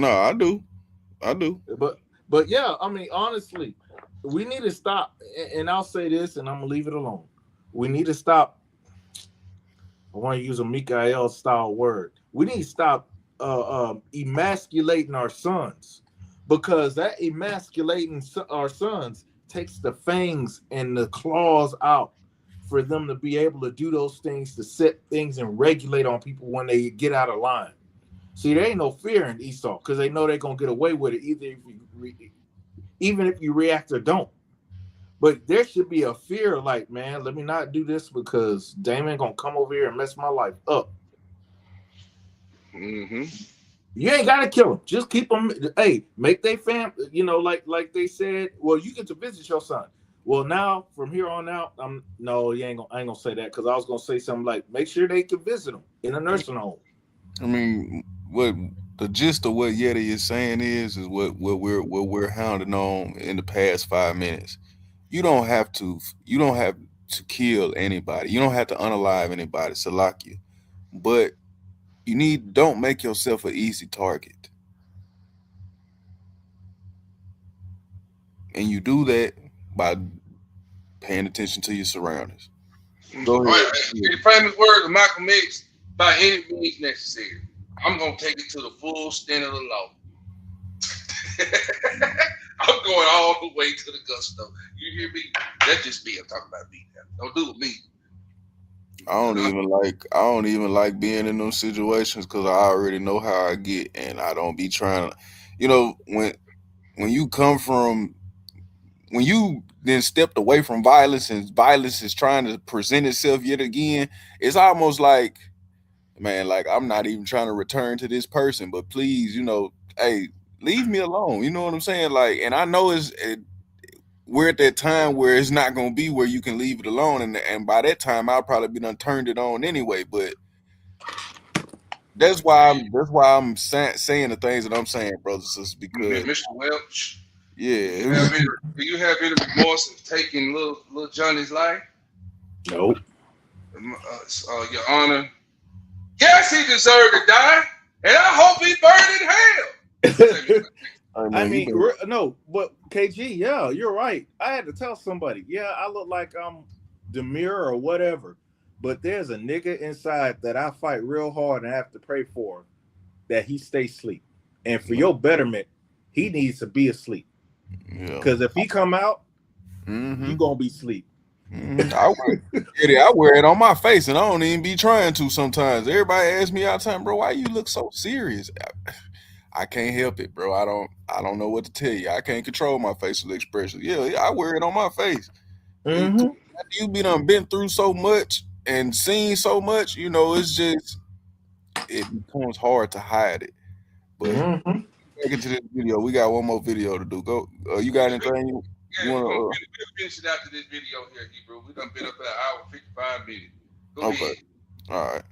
I do. But yeah, I mean, honestly, we need to stop. And I'll say this, and I'm gonna leave it alone. We need to stop. I want to use a Mikael style word. We need to stop emasculating our sons, because that emasculating our sons takes the fangs and the claws out for them to be able to do those things, to set things and regulate on people when they get out of line. See, there ain't no fear in Esau because they know they're going to get away with it even if you react or don't. But there should be a fear like, man, let me not do this because Damon going to come over here and mess my life up. Mm-hmm. You ain't got to kill them. Just keep them. Hey, make their family, like they said, well, you get to visit your son. Well, now from here on out, I ain't gonna say that because I was gonna say something like, make sure they can visit them in a nursing home. I mean, what the gist of what Yeti is saying is what we're hounding on in the past 5 minutes. You don't have to kill anybody. You don't have to unalive anybody, Salakia. But don't make yourself an easy target. And you do that by paying attention to your surroundings. Go ahead. The famous words of Malcolm X, by any means necessary. I'm going to take it to the full extent of the law. I'm going all the way to the gusto. You hear me? That's just me. I'm talking about me now. Don't do it with me. I don't even like being in those situations because I already know how I get, and I don't be trying to, when you then stepped away from violence and violence is trying to present itself yet again, it's almost like, man, like I'm not even trying to return to this person, but please, hey, leave me alone. You know what I'm saying? Like, and I know we're at that time where it's not going to be where you can leave it alone. And by that time, I'll probably be done turned it on anyway. But that's why I'm saying the things that I'm saying, brothers and sisters, because Mr. Welch. Yeah. Do you have any remorse of taking little Johnny's life? Nope. Your Honor. Yes, he deserved to die, and I hope he burned in hell. I mean, no, but KG, yeah, you're right. I had to tell somebody, yeah, I look like I'm demure or whatever, but there's a nigga inside that I fight real hard and have to pray for that he stays asleep. And for your betterment, he needs to be asleep. Because if he come out, you gonna be asleep. I wear it on my face, and I don't even be trying to sometimes. Everybody asks me all the time, bro, why you look so serious? I can't help it, bro. I don't know what to tell you. I can't control my facial expression. Yeah, I wear it on my face. You been through so much and seen so much, you know, it's just it becomes hard to hide it. But back into this video, we got one more video to do. Go. You got anything you want to? We'll finish it after this video here, Hebrew. We done been up there an hour 55 minutes. Go ahead. All right.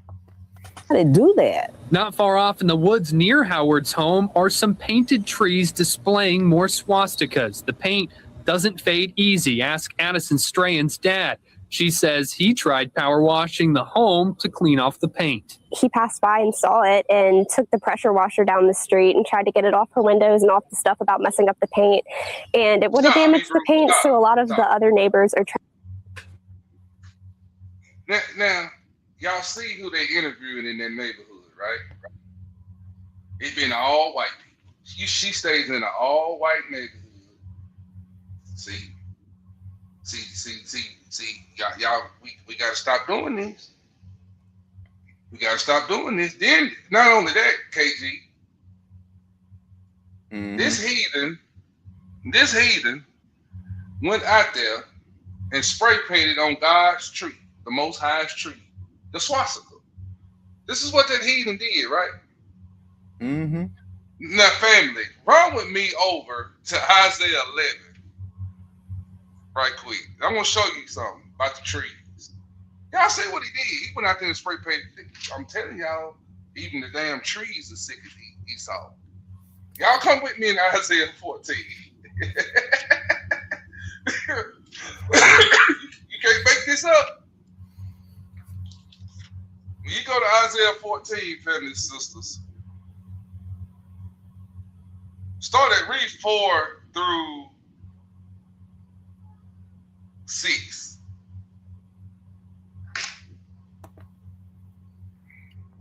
How they do that? Not far off in the woods near Howard's home are some painted trees displaying more swastikas. The paint doesn't fade easy. Ask Addison Strahan's dad. She says he tried power washing the home to clean off the paint. He passed by and saw it and took the pressure washer down the street and tried to get it off her windows and off the stuff about messing up the paint. And it would have damaged the paint, so a lot of the other neighbors are trying. Now, y'all see who they interviewing in that neighborhood, right? It been all white people. She stays in an all white neighborhood. See, y'all, we gotta stop doing this. We gotta stop doing this. Then, not only that, KG, this heathen went out there and spray painted on God's tree, the Most High's tree, the swastika. This is what that heathen did, right? Now, family, run with me over to Isaiah 11. Right quick. I'm gonna show you something about the trees. Y'all see what he did. He went out there and spray painted. I'm telling y'all, even the damn trees are sick of Esau. Y'all come with me in Isaiah 14. You can't make this up. When you go to Isaiah 14, family and sisters, start at read 4 through 6.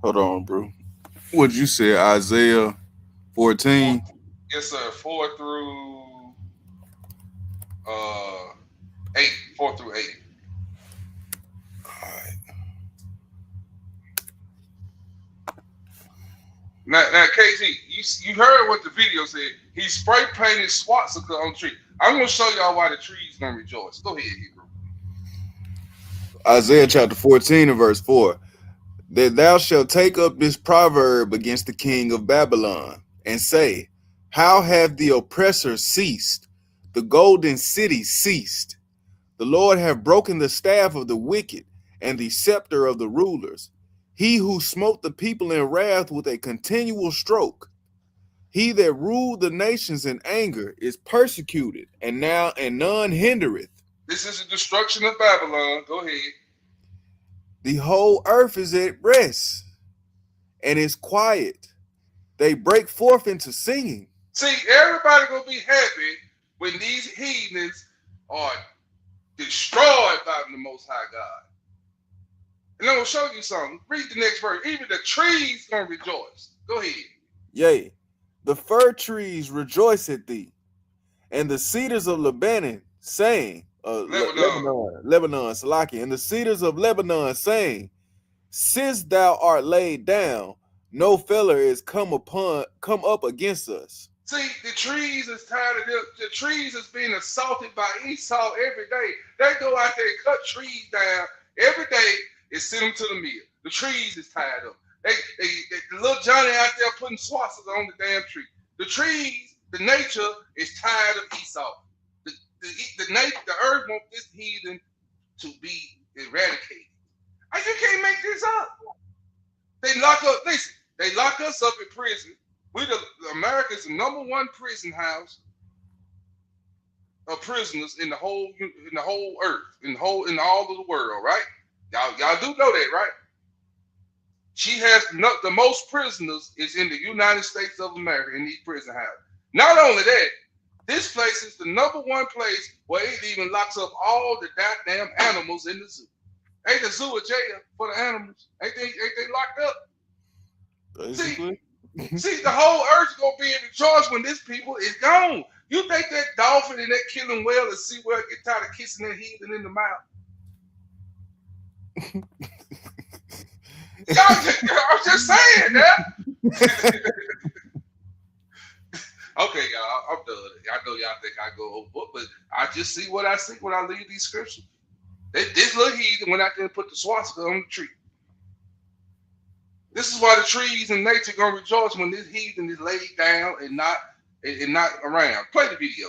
Hold on, bro. What'd you say, Isaiah 14? Yes, sir. 4 through 8. 4 through 8. All right. Now, KG, you heard what the video said. He spray painted swastika on the tree. I'm going to show y'all why the trees don't rejoice. Go ahead, Hebrew. Isaiah chapter 14 and verse 4. That thou shalt take up this proverb against the king of Babylon, and say, how have the oppressors ceased? The golden city ceased. The Lord have broken the staff of the wicked and the scepter of the rulers. He who smote the people in wrath with a continual stroke. He that ruled the nations in anger is persecuted, and none hindereth. This is the destruction of Babylon. Go ahead. The whole earth is at rest and is quiet. They break forth into singing. See, everybody gonna be happy when these heathens are destroyed by the Most High God. And I'm gonna show you something. Read the next verse. Even the trees gonna rejoice. Go ahead. Yea, the fir trees rejoice at thee, and the cedars of Lebanon saying, Lebanon, Salaki, and the cedars of Lebanon saying, since thou art laid down, no feller is come up against us. See, the trees is tired of them. The trees is being assaulted by Esau every day. They go out there and cut trees down every day and send them to the mill. The trees is tired of them. The little Johnny out there putting swastikas on the damn tree. The trees, the nature is tired of Esau. The earth wants this heathen to be eradicated. You can't make this up. They lock up. Listen, they lock us up in prison. America's the #1 prison house of prisoners in the whole earth, in all of the world, right? Y'all do know that, right? She has the most prisoners is in the United States of America in these prison houses. Not only that, this place is the #1 place where it even locks up all the goddamn animals in the zoo. Ain't the zoo a jail for the animals? Ain't they locked up? Basically. See, the whole earth's gonna be in charge when this people is gone. You think that dolphin and that killing whale and see where it get tired of kissing that heathen in the mouth? I'm just saying that. Okay, y'all, I'm done. I know y'all think I go overboard, but I just see what I see when I read these scriptures. This little heathen went out there and put the swastika on the tree. This is why the trees and nature gonna rejoice when this heathen is laid down and not around. Play the video.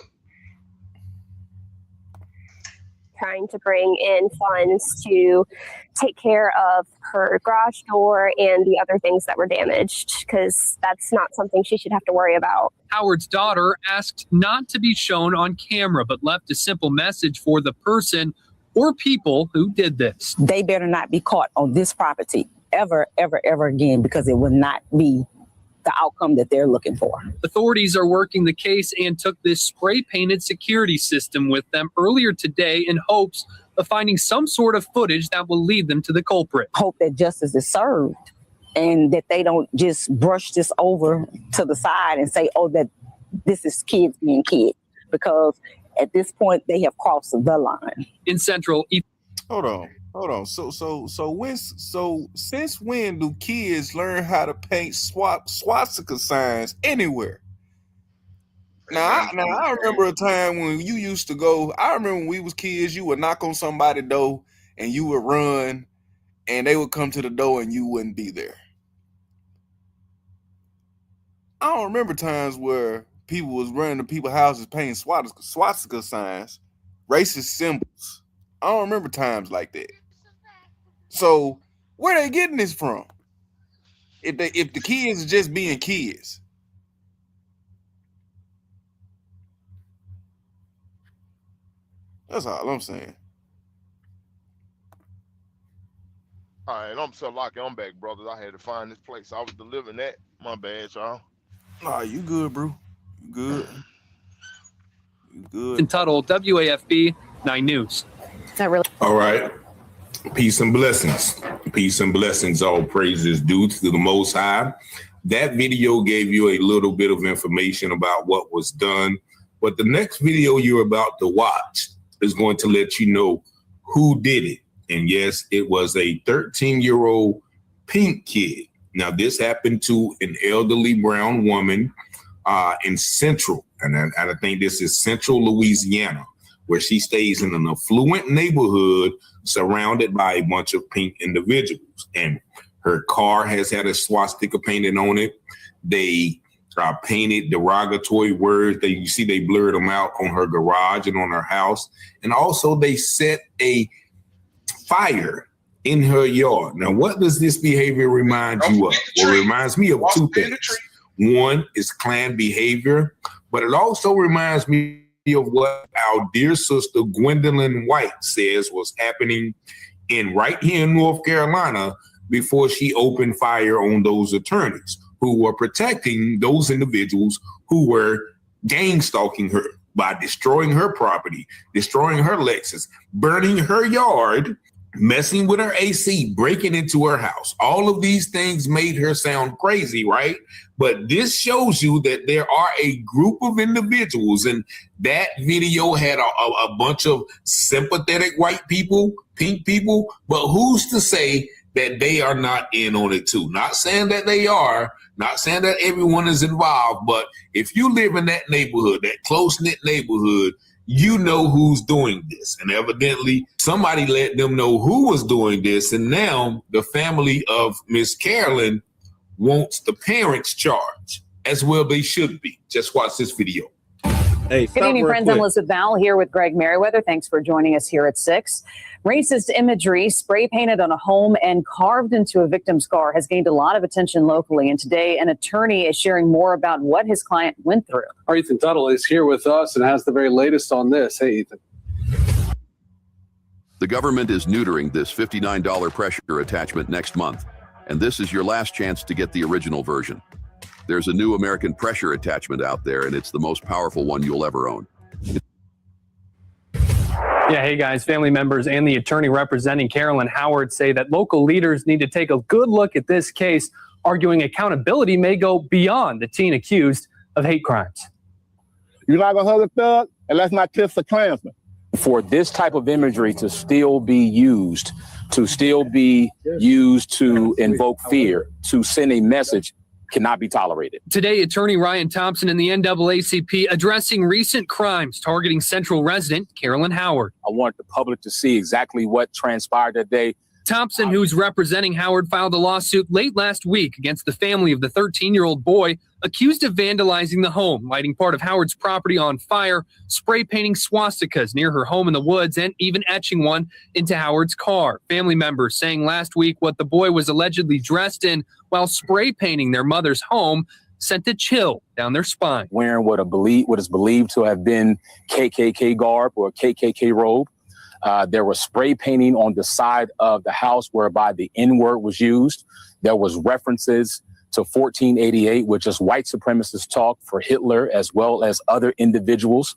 Trying to bring in funds to take care of her garage door and the other things that were damaged, because that's not something she should have to worry about. Howard's daughter asked not to be shown on camera, but left a simple message for the person or people who did this. They better not be caught on this property ever, ever, ever again, because it will not be the outcome that they're looking for. Authorities are working the case and took this spray-painted security system with them earlier today in hopes of finding some sort of footage that will lead them to the culprit. Hope that justice is served and that they don't just brush this over to the side and say, oh, that this is kids being kids, because at this point they have crossed the line. In Central, Hold on. Since when do kids learn how to paint swastika signs anywhere? Now I remember a time when you used to go. I remember when we was kids, you would knock on somebody's door and you would run, and they would come to the door and you wouldn't be there. I don't remember times where people was running to people's houses painting swastika signs, racist symbols. I don't remember times like that. So where they getting this from? If the kids are just being kids. That's all I'm saying. All right, I'm so lucky. I'm back, brothers. I had to find this place. I was delivering that. My bad, y'all. Nah, you good, bro. You good. You good. in Tuttle, WAFB 9 News. Is that really? All right. Peace and blessings. Peace and blessings. All praises due to the Most High. That video gave you a little bit of information about what was done. But the next video you're about to watch is going to let you know who did it. And yes, it was a 13-year-old pink kid. Now, this happened to an elderly brown woman in Central. And I think this is Central Louisiana, where she stays in an affluent neighborhood surrounded by a bunch of pink individuals. And her car has had a swastika painted on it. They painted derogatory words. You see they blurred them out on her garage and on her house. And also they set a fire in her yard. Now, what does this behavior remind you of? Well, it reminds me of two things. One is clan behavior, but it also reminds me of what our dear sister Gwendolyn White says was happening right here in North Carolina before she opened fire on those attorneys who were protecting those individuals who were gang stalking her by destroying her property, destroying her Lexus, burning her yard, messing with her AC, breaking into her house. All of these things made her sound crazy, right? But this shows you that there are a group of individuals, and that video had a bunch of sympathetic white people, pink people, but who's to say that they are not in on it too? Not saying that they are, not saying that everyone is involved, but if you live in that neighborhood, that close-knit neighborhood, you know who's doing this. And evidently somebody let them know who was doing this. And now the family of Miss Carolyn wants the parents charged, as well they should be. Just watch this video. Hey, good evening, friends. I'm Elizabeth Val here with Greg Merriweather. Thanks for joining us here at 6. Racist imagery spray painted on a home and carved into a victim's car has gained a lot of attention locally. And today, an attorney is sharing more about what his client went through. Our Ethan Tuttle is here with us and has the very latest on this. Hey, Ethan. The government is neutering this $59 pressure attachment next month, and this is your last chance to get the original version. There's a new American pressure attachment out there, and it's the most powerful one you'll ever own. Yeah, hey guys, family members and the attorney representing Carolyn Howard say that local leaders need to take a good look at this case. arguing accountability may go beyond the teen accused of hate crimes. You're not gonna hug a thug unless my kiss a Klansman. For this type of imagery to still be used, to invoke fear, to send a message, cannot be tolerated. Today, attorney Ryan Thompson and the NAACP addressing recent crimes targeting Central resident Carolyn Howard. I want the public to see exactly what transpired that day. Thompson, who's representing Howard, filed a lawsuit late last week against the family of the 13-year-old boy accused of vandalizing the home, lighting part of Howard's property on fire, spray painting swastikas near her home in the woods, and even etching one into Howard's car. Family members saying last week what the boy was allegedly dressed in while spray painting their mother's home sent a chill down their spine. Wearing what is believed to have been KKK garb or KKK robe. There was spray painting on the side of the house whereby the N-word was used. There was references to 1488, which is white supremacist talk for Hitler as well as other individuals.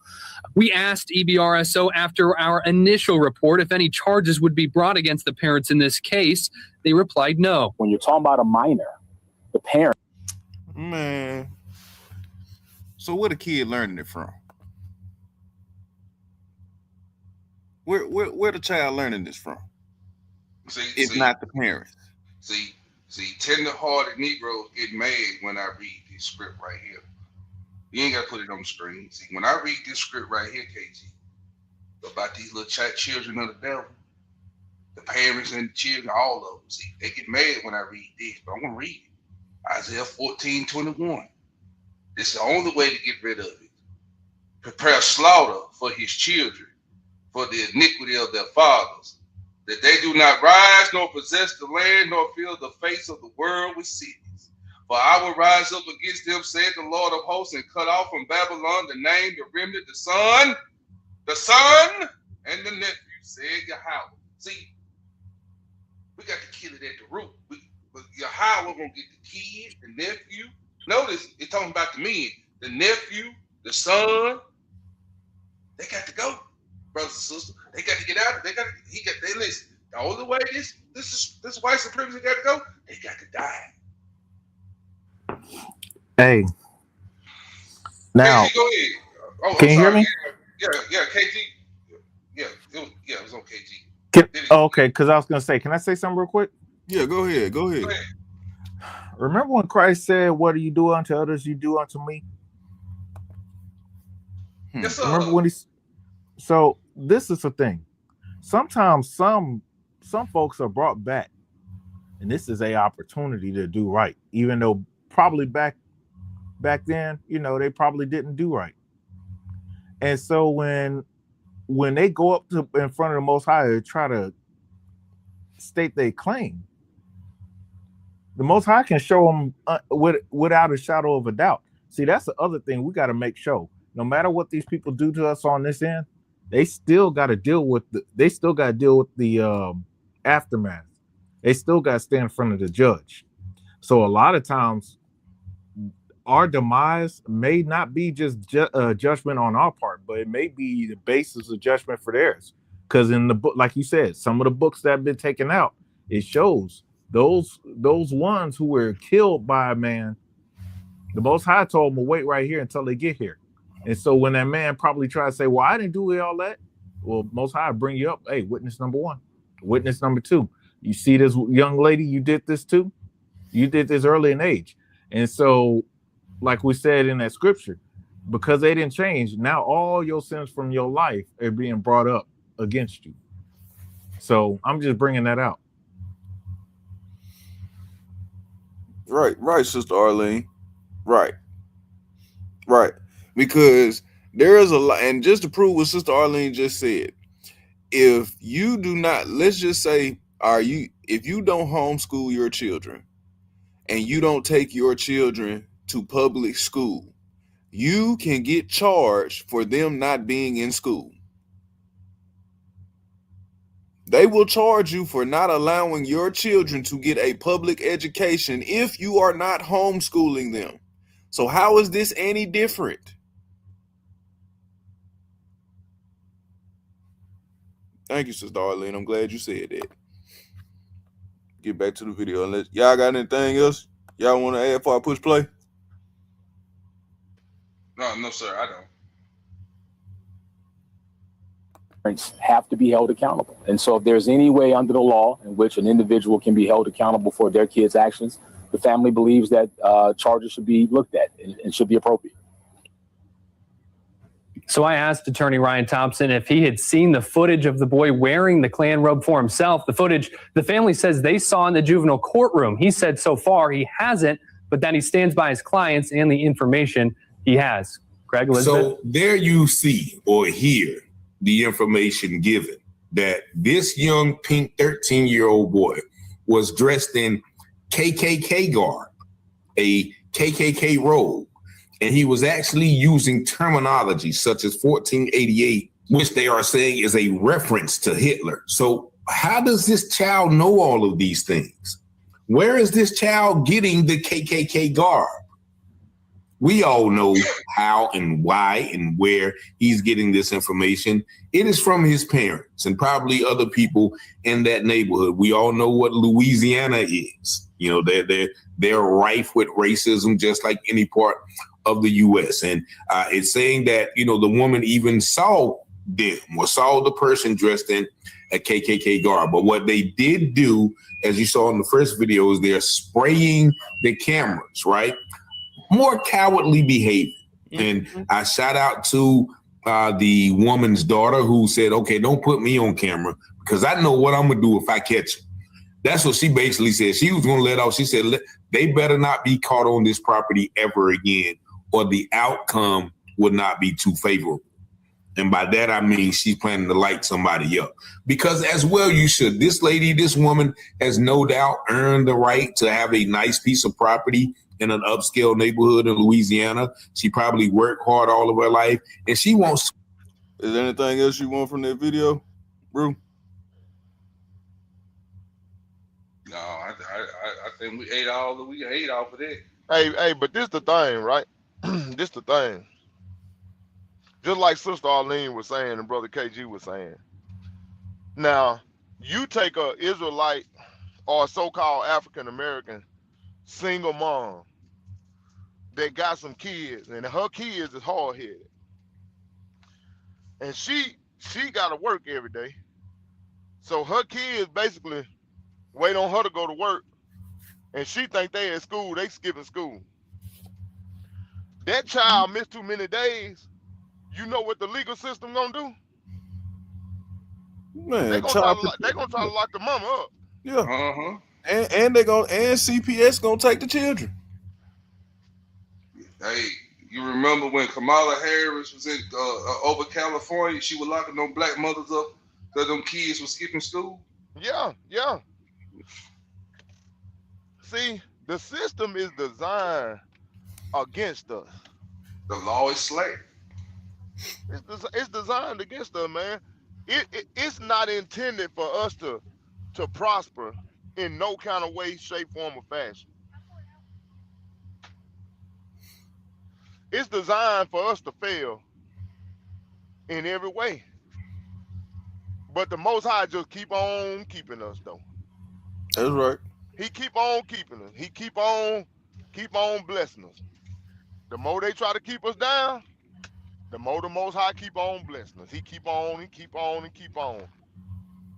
We asked EBRSO after our initial report if any charges would be brought against the parents in this case. They replied no. When you're talking about a minor, the parent. Man. So where the kid learning it from? Where the child learning this from? If not the parents. See, tender-hearted Negroes get mad when I read this script right here. You ain't got to put it on the screen. See, when I read this script right here, KG, about these little children of the devil, the parents and the children, all of them, see, they get mad when I read this, but I'm going to read it. Isaiah 14:21. This is the only way to get rid of it. Prepare slaughter for his children, for the iniquity of their fathers, that they do not rise nor possess the land nor fill the face of the world with cities. For I will rise up against them, said the Lord of hosts, and cut off from Babylon the name, the remnant, the son, and the nephew, said Yahweh. See, we got to kill it at the root. Yahweh gonna get the kid, the nephew. Notice it's talking about the men, the nephew, the son. They got to go. Brothers and sisters, they got to get out. They listen. The only way this white supremacy got to go, they got to die. Hey, now, KG, go ahead. Oh, can you hear me? Yeah, KG. Yeah, it was on KG. Okay, because I was gonna say, can I say something real quick? Yeah, go ahead. Remember when Christ said, "What do you do unto others, you do unto me"? Yes, sir. Remember when he? So this is the thing. Sometimes some folks are brought back, and this is a opportunity to do right, even though probably back then, they probably didn't do right. And so when they go up in front of the Most High to try to state their claim, the Most High can show them without a shadow of a doubt. See, that's the other thing we got to make sure. No matter what these people do to us on this end, they still got to deal with the aftermath. They still got to stand in front of the judge. So a lot of times, our demise may not be just judgment on our part, but it may be the basis of judgment for theirs. Because in the book, like you said, some of the books that have been taken out, it shows those ones who were killed by a man, the Most High told them to wait right here until they get here. And so when that man probably tried to say, well, I didn't do all that. Well, Most High bring you up. Hey, witness number one, witness number two. You see this young lady, you did this too. You did this early in age. And so, like we said in that scripture, because they didn't change, now all your sins from your life are being brought up against you. So I'm just bringing that out. Right, Sister Arlene. Right. Because there is a lot, and just to prove what Sister Arlene just said, if you do not, let's just say, if you don't homeschool your children and you don't take your children to public school, you can get charged for them not being in school. They will charge you for not allowing your children to get a public education if you are not homeschooling them. So how is this any different? Thank you, Sister Arlene. I'm glad you said that. Get back to the video. Unless y'all got anything else? Y'all want to add before I push play? No, sir, I don't. Parents have to be held accountable. And so if there's any way under the law in which an individual can be held accountable for their kids' actions, the family believes that charges should be looked at and should be appropriate. So I asked attorney Ryan Thompson if he had seen the footage of the boy wearing the Klan robe for himself. The footage the family says they saw in the juvenile courtroom. He said so far he hasn't, but that he stands by his clients and the information he has. Greg, Elizabeth? So there you see or hear the information given that this young pink 13-year-old boy was dressed in KKK garb, a KKK robe, and he was actually using terminology such as 1488, which they are saying is a reference to Hitler. So how does this child know all of these things? Where is this child getting the KKK garb? We all know how and why and where he's getting this information. It is from his parents and probably other people in that neighborhood. We all know what Louisiana is. You know, they're rife with racism, just like any part of the U.S. And it's saying that, you know, the woman even saw them or saw the person dressed in a KKK garb. But what they did do, as you saw in the first video, is they're spraying the cameras, right? More cowardly behavior. And I shout out to the woman's daughter who said, okay, don't put me on camera because I know what I'm going to do if I catch him. That's what she basically said. She was going to let off. She said, they better not be caught on this property ever again, or the outcome would not be too favorable. And by that, I mean, she's planning to light somebody up. Because as well, you should. This lady, this woman has no doubt earned the right to have a nice piece of property in an upscale neighborhood in Louisiana. She probably worked hard all of her life, and she wants. Is there anything else you want from that video, bro? No, I think we ate all of it. Hey, but this the thing, right? This the thing. Just like Sister Arlene was saying and Brother KG was saying. Now, you take a Israelite or a so-called African American single mom that got some kids, and her kids is hard-headed, and she got to work every day, so her kids basically wait on her to go to work, and she think they at school, they skipping school. That child missed too many days. You know what the legal system gonna do? Man, they gonna try to lock the mama up. Yeah. And they and CPS gonna take the children. Hey, you remember when Kamala Harris was in over California? She was locking them black mothers up because them kids were skipping school. Yeah. See, the system is designed against us. The law is slack. It's designed against us, man. It's not intended for us to prosper in no kind of way, shape, form, or fashion. It's designed for us to fail in every way. But the Most High just keep on keeping us, though. That's right. He keep on keeping us. He keep on blessing us. The more they try to keep us down, the more the Most High keep on blessing us. He keep on and keep on and keep on.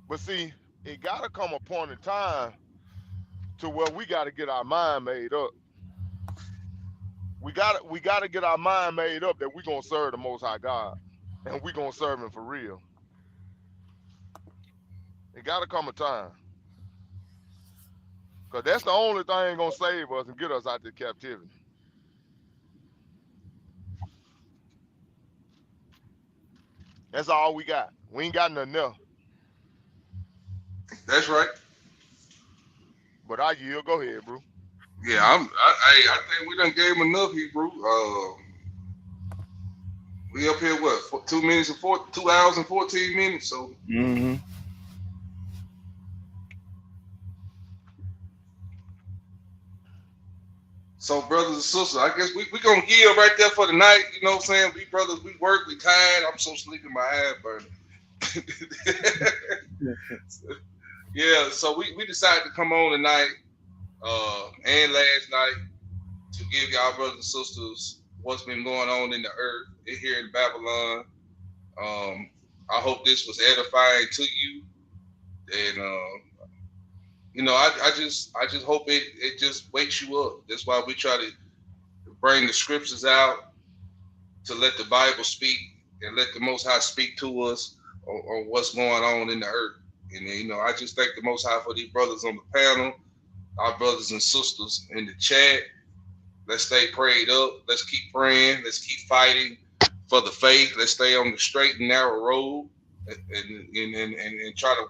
But see, it gotta come a point in time to where we gotta get our mind made up. We gotta get our mind made up that we're gonna serve the Most High God, and we're gonna serve Him for real. It gotta come a time, cause that's the only thing gonna save us and get us out of captivity. That's all we got. We ain't got nothing else. That's right. But I yield. Go ahead, bro. Yeah, I think we done gave him enough, Hebrew. We up here, what, 2 hours and 14 minutes, so. So, brothers and sisters, I guess we gonna give right there for the night. You know what I'm saying? We brothers, we work, we tired. I'm so sleepy, my head burning. Yeah, so we decided to come on tonight and last night to give y'all brothers and sisters what's been going on in the earth here in Babylon. I hope this was edifying to you, and I just hope it just wakes you up. That's why we try to bring the scriptures out to let the Bible speak and let the Most High speak to us on what's going on in the earth. And I just thank the Most High for these brothers on the panel, our brothers and sisters in the chat. Let's stay prayed up. Let's keep praying. Let's keep fighting for the faith. Let's stay on the straight and narrow road and try to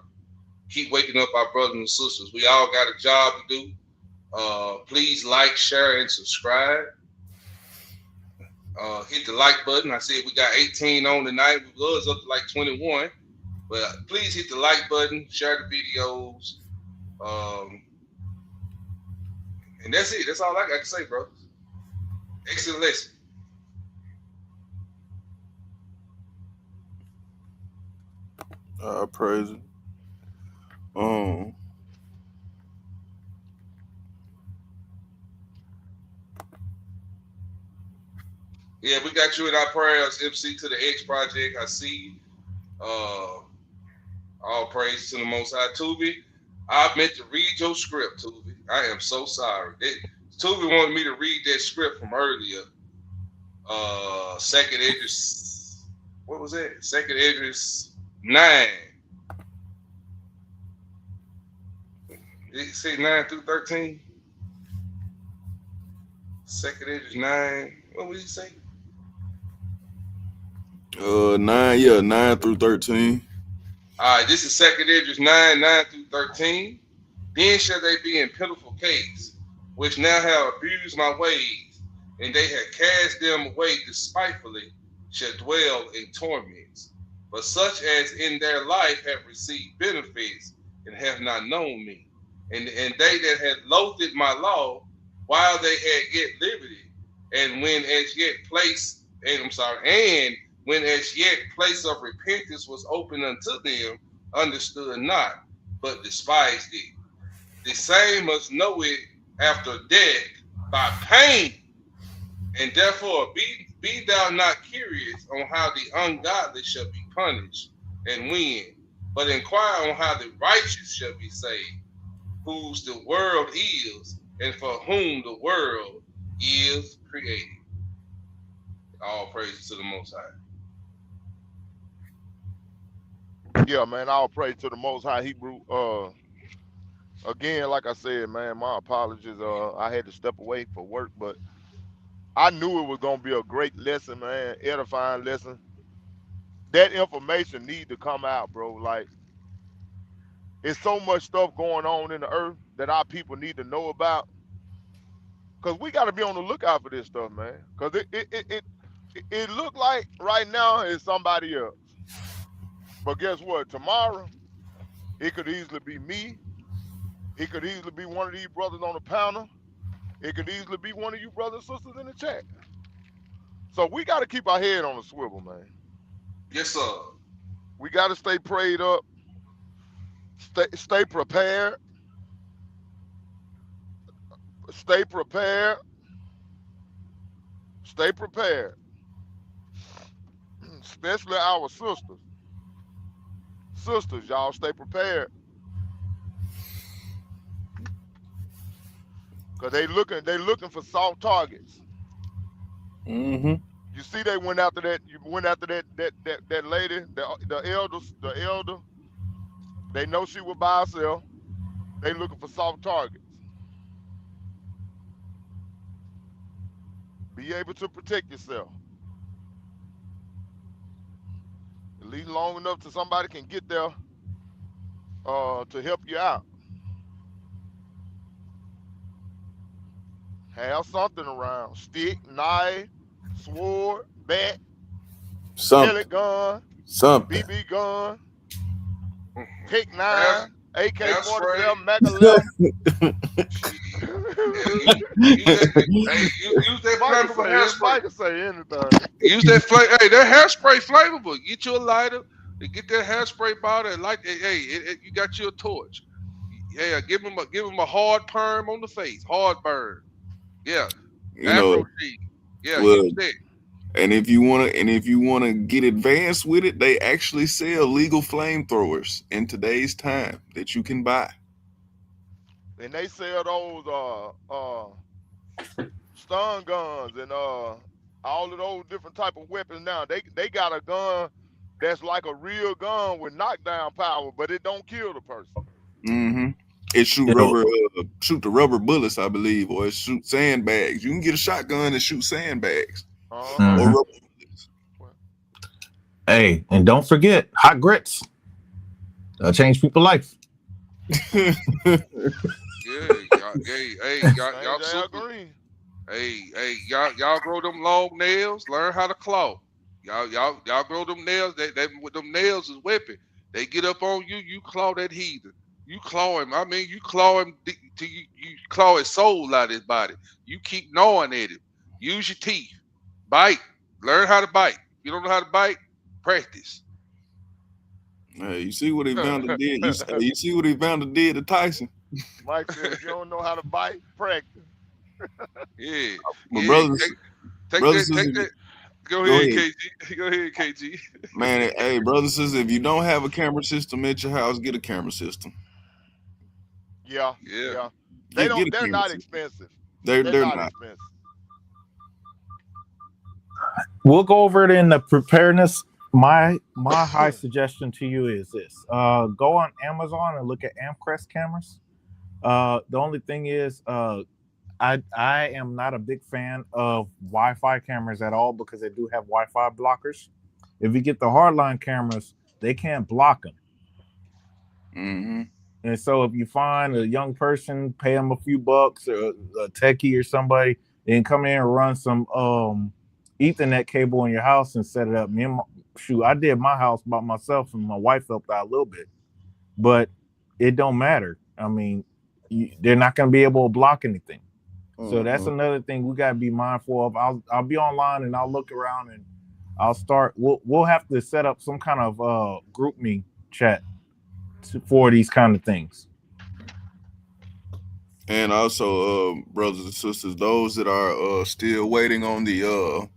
keep waking up our brothers and sisters. We all got a job to do. Please like, share, and subscribe. Hit the like button. I said we got 18 on tonight. We was up to like 21. But please hit the like button, share the videos. And that's it. That's all I got to say, bro. Excellent lesson. Praise it. Yeah, we got you in our prayers, MC to the X Project. I see. All praise to the Most High. Tubi, I meant to read your script, Tubi. I am so sorry. Tubi wanted me to read that script from earlier. Second Esdras, what was that? Second Esdras 9. Did it say 9 through 13? Second Esdras 9. What would he say? 9 through 13. All right, this is Second Esdras 9 through 13. Then shall they be in pitiful case, which now have abused my ways, and they have cast them away despitefully, shall dwell in torments. But such as in their life have received benefits and have not known me, and they that had loathed my law while they had yet liberty, and when as yet place of repentance was open unto them, understood not, but despised it. The same must know it after death by pain, and therefore be thou not curious on how the ungodly shall be punished and when, but inquire on how the righteous shall be saved, whose the world is, and for whom the world is created. All praises to the Most High. Yeah, man, all praise to the Most High. Hebrew. Again, like I said, man, my apologies. I had to step away for work, but I knew it was gonna be a great lesson, man, edifying lesson. That information need to come out, bro. Like, it's so much stuff going on in the earth that our people need to know about. Cause we got to be on the lookout for this stuff, man. Cause it look like right now it's somebody else. But guess what? Tomorrow, it could easily be me. It could easily be one of these brothers on the panel. It could easily be one of you brothers and sisters in the chat. So we got to keep our head on the swivel, man. Yes, sir. We got to stay prayed up. Stay prepared. Stay prepared. Stay prepared. Especially our sisters. Sisters, y'all stay prepared. Cause they looking for soft targets. Mm-hmm. You see, they went after that. You went after that lady, the elder. They know she was by herself. They looking for soft targets. Be able to protect yourself. At least long enough so somebody can get there to help you out. Have something around. Stick, knife, sword, bat, pellet gun, BB gun, Pick 9, AK-47, Mac 11. Use that flammable hairspray. Can say anything. Use that hey, that hairspray flammable. Get you a lighter. Get that hairspray bottle and light. Hey, you got you a torch. Yeah, give him a hard perm on the face, hard burn. Yeah, You know, Afro shave. Yeah, well, use that. and if you wanna get advanced with it, they actually sell legal flamethrowers in today's time that you can buy. And they sell those stun guns and all of those different type of weapons now. They got a gun that's like a real gun with knockdown power, but it don't kill the person. Mm-hmm. It shoot the rubber bullets, I believe, or it shoot sandbags. You can get a shotgun and shoot sandbags. Mhm. Or rubber. Hey, and don't forget hot grits. That'll change people's life. Yeah, y'all super. Y'all grow them long nails. Learn how to claw. Y'all grow them nails. They with them nails is whipping. They get up on you. You claw that heathen. You claw him. I mean, you claw him till you claw his soul out of his body. You keep gnawing at him. Use your teeth. Bite. Learn how to bite. If you don't know how to bite, practice. Hey, you see what Evander did? You see what Evander did to Tyson? Mike said, if you don't know how to bite, practice. Yeah. My Yeah, brothers, take brothers, that. Go ahead, KG. Go ahead, KG. Man, hey, brothers, if you don't have a camera system at your house, get a camera system. Yeah. They're They're not expensive. They're not not. expensive. We'll go over it in the preparedness. My high suggestion to you is this: go on Amazon and look at Amcrest cameras. The only thing is, I am not a big fan of Wi-Fi cameras at all because they do have Wi-Fi blockers. If you get the hardline cameras, they can't block them. Mm-hmm. And so if you find a young person, pay them a few bucks, or a techie or somebody, and come in and run some Ethernet cable in your house and set it up. I did my house by myself, and my wife helped out a little bit, but it don't matter. I mean, they're not going to be able to block anything. So that's another thing we got to be mindful of. I'll be online and I'll look around and I'll start. We'll have to set up some kind of group me chat for these kind of things. And also, brothers and sisters, those that are still waiting on the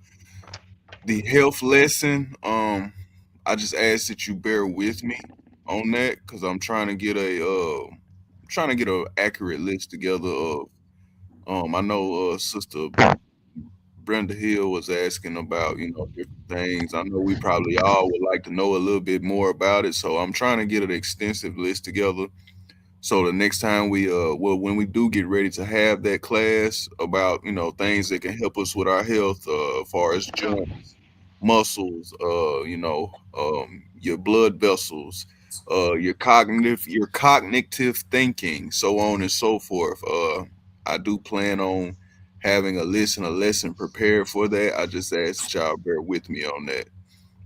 health lesson, I just ask that you bear with me on that because I'm trying to get an accurate list together of. I know Sister Brenda Hill was asking about different things. I know we probably all would like to know a little bit more about it, so I'm trying to get an extensive list together. So the next time when we do get ready to have that class about things that can help us with our health, as far as joints, muscles, your blood vessels, your cognitive thinking, so on and so forth. I do plan on having a list and a lesson prepared for that. I just ask that y'all bear with me on that.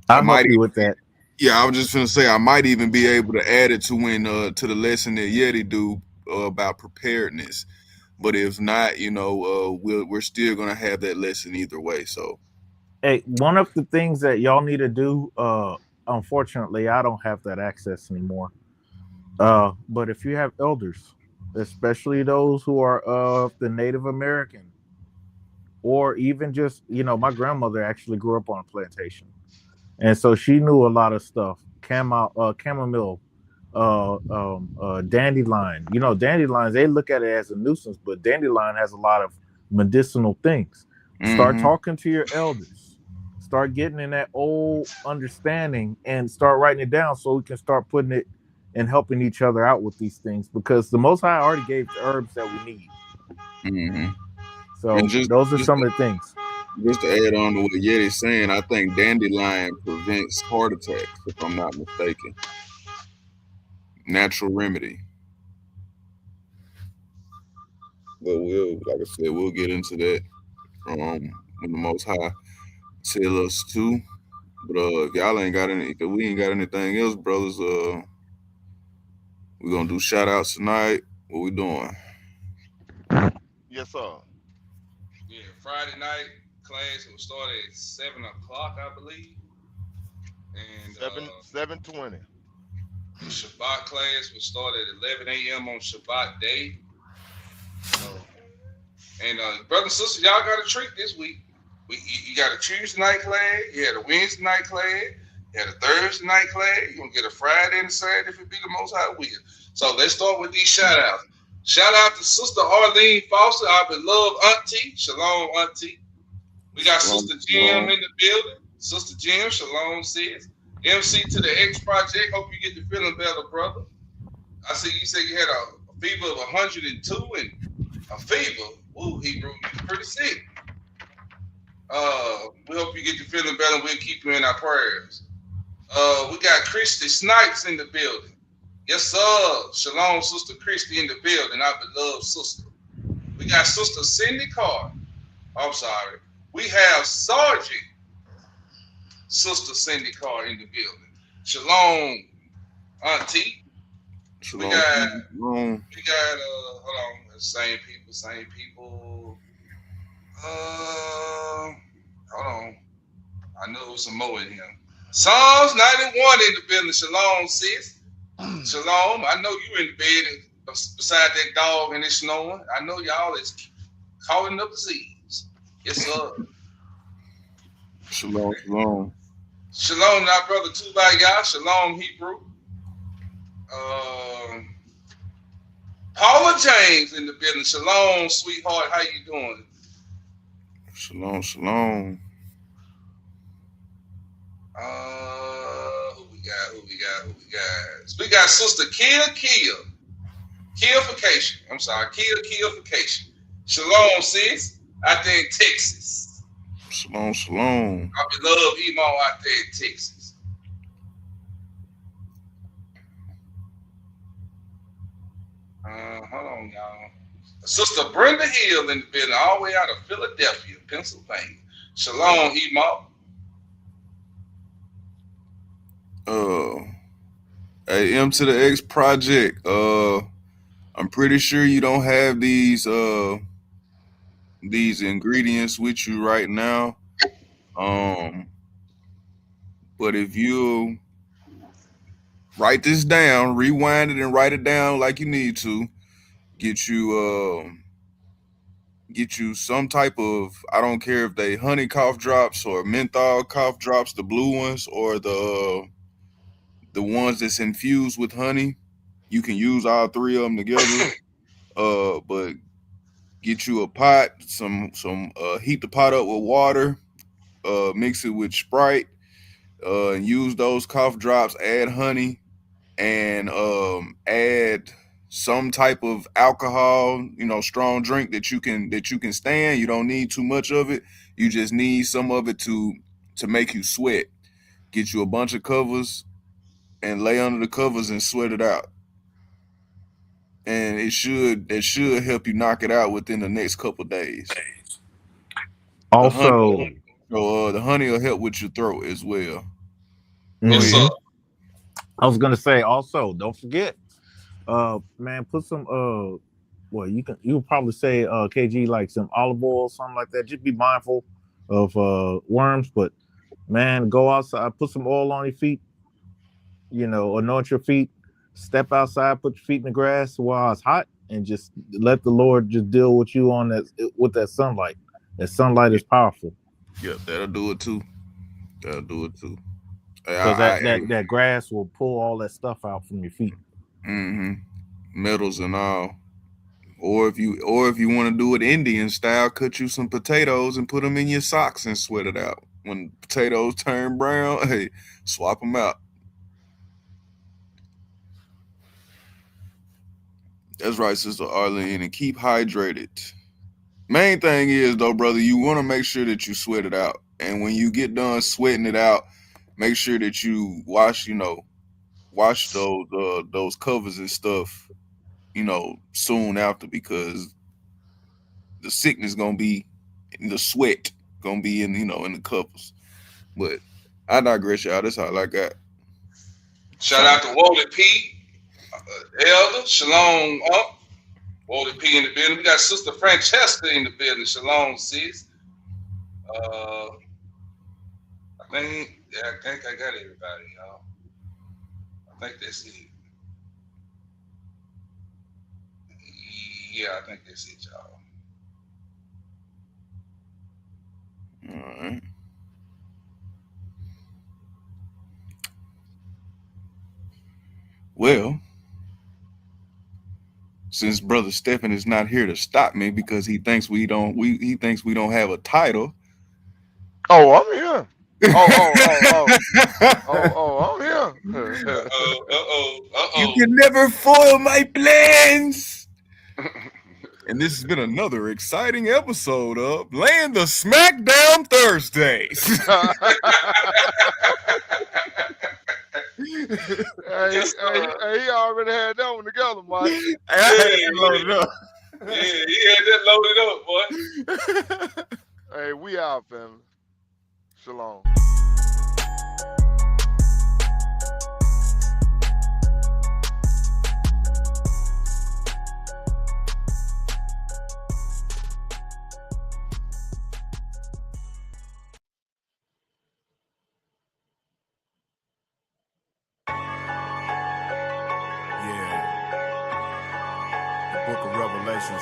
I'll help you with that. Yeah, I was just gonna say I might even be able to add it to the lesson that Yeti do about preparedness. But if not, we're still gonna have that lesson either way. So, hey, one of the things that y'all need to do, unfortunately, I don't have that access anymore. But if you have elders, especially those who are of the Native American, or even just, my grandmother actually grew up on a plantation. And so she knew a lot of stuff, chamomile, dandelion. Dandelions, they look at it as a nuisance, but dandelion has a lot of medicinal things. Start talking to your elders. Start getting in that old understanding and start writing it down so we can start putting it and helping each other out with these things, because the Most High already gave the herbs that we need. Mm-hmm. So those are some of the things. Just to add on to what Yeti's saying, I think dandelion prevents heart attacks, if I'm not mistaken. Natural remedy. But like I said, we'll get into that when the Most High tell us to. But if y'all ain't got if we ain't got anything else, brothers, we're gonna do shout outs tonight. What we doing? Yes, sir. Yeah, Friday night class will start at 7 o'clock, I believe. And 7:20. The Shabbat class will start at 11 a.m. on Shabbat day. And brothers and sisters, y'all got a treat this week. You got a Tuesday night class, you had a Wednesday night class, you had a Thursday night class, you're going to get a Friday and a Saturday if it be the Most High will. So let's start with these shout outs. Shout out to Sister Arlene Foster, our beloved auntie. Shalom, auntie. We got Sister Jim in the building. Sister Jim, shalom, sis. MC to the X Project. Hope you get the feeling better, brother. I see you said you had a fever of 102 and a fever. Ooh, Hebrew, you're pretty sick. We hope you get the feeling better. We'll keep you in our prayers. We got Christy Snipes in the building. Yes, sir. Shalom, Sister Christy in the building, our beloved sister. We got Sister Cindy Carr. I'm sorry. We have Sergeant Sister Cindy Carr in the building. Shalom, auntie. Shalom. We got hold on, same people. Hold on. I know there's some more in here. Psalms 91 in the building. Shalom, sis. Shalom. I know you in the bed beside that dog and it's snowing. I know y'all is calling up the seas. Yes, sir. Shalom, shalom. Shalom, now, brother Tubaya. Shalom, Hebrew. Paula James in the building. Shalom, sweetheart. How you doing? Shalom, shalom. Who we got? We got Sister Killfication. I'm sorry, Killfication. Shalom, sis. Out there in Texas. Shalom, shalom. I beloved Emo out there in Texas. Hold on, y'all. Sister Brenda Hill in the building, all the way out of Philadelphia, Pennsylvania. Shalom, Emo. Hey, M to the X Project. I'm pretty sure you don't have these ingredients with you right now. But if you write this down, rewind it and write it down like you need to, get you some type of, I don't care if they honey cough drops or menthol cough drops, the blue ones, or the ones that's infused with honey. You can use all three of them together. But get you a pot, heat the pot up with water, mix it with Sprite, and use those cough drops, add honey, and add some type of alcohol, strong drink that you can stand. You don't need too much of it. You just need some of it to make you sweat. Get you a bunch of covers and lay under the covers and sweat it out. And it should help you knock it out within the next couple of days. Also, the honey will help with your throat as well. Mm-hmm. I was gonna say also, don't forget, man, put some you'll probably say KG, like some olive oil or something like that. Just be mindful of worms, but man, go outside, put some oil on your feet, anoint your feet, step outside, put your feet in the grass while it's hot, and just let the Lord just deal with you with that sunlight. That sunlight is powerful. Yeah, that'll do it too. Because that grass will pull all that stuff out from your feet. Mm-hmm. Metals and all. Or if you want to do it Indian style, cut you some potatoes and put them in your socks and sweat it out. When potatoes turn brown, hey, swap them out. That's right, Sister Arlene, and keep hydrated. Main thing is, though, brother, you want to make sure that you sweat it out. And when you get done sweating it out, make sure that you wash those covers and stuff, soon after, because the sickness gonna be in the sweat, gonna be in the covers. But I digress, y'all. That's all I got. Shout out to Wally P. Elder, shalom up. Wally P in the building. We got Sister Francesca in the building. Shalom, sis. I think I got everybody, y'all. I think that's it. Yeah, I think that's it, y'all. All right. Well, since Brother Stephen is not here to stop me because he thinks we don't have a title. Oh, I'm here. I'm here. You can never foil my plans. And this has been another exciting episode of Land of Smackdown Thursdays. He already had that one together, Mike. I had it loaded up. Yeah, he had that loaded up, boy. Hey, we out, family. Shalom.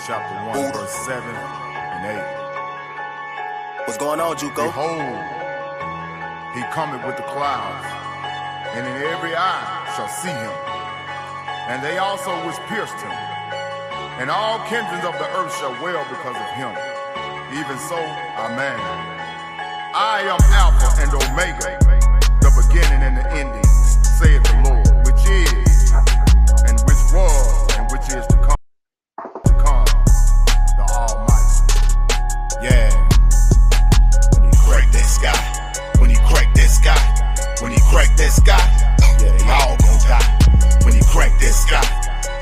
Chapter 1, verse 7 and 8. What's going on, Juco? Behold, he cometh with the clouds, and in every eye shall see him, and they also which pierced him, and all kindreds of the earth shall wail because of him. Even so, amen. I am Alpha and Omega, the beginning and the ending, saith the Lord, which is, and which was, and which is to come. Yeah. When he crack that sky, when he crack that sky, when he crack that sky, yeah, they all gon' die. When he crack that sky,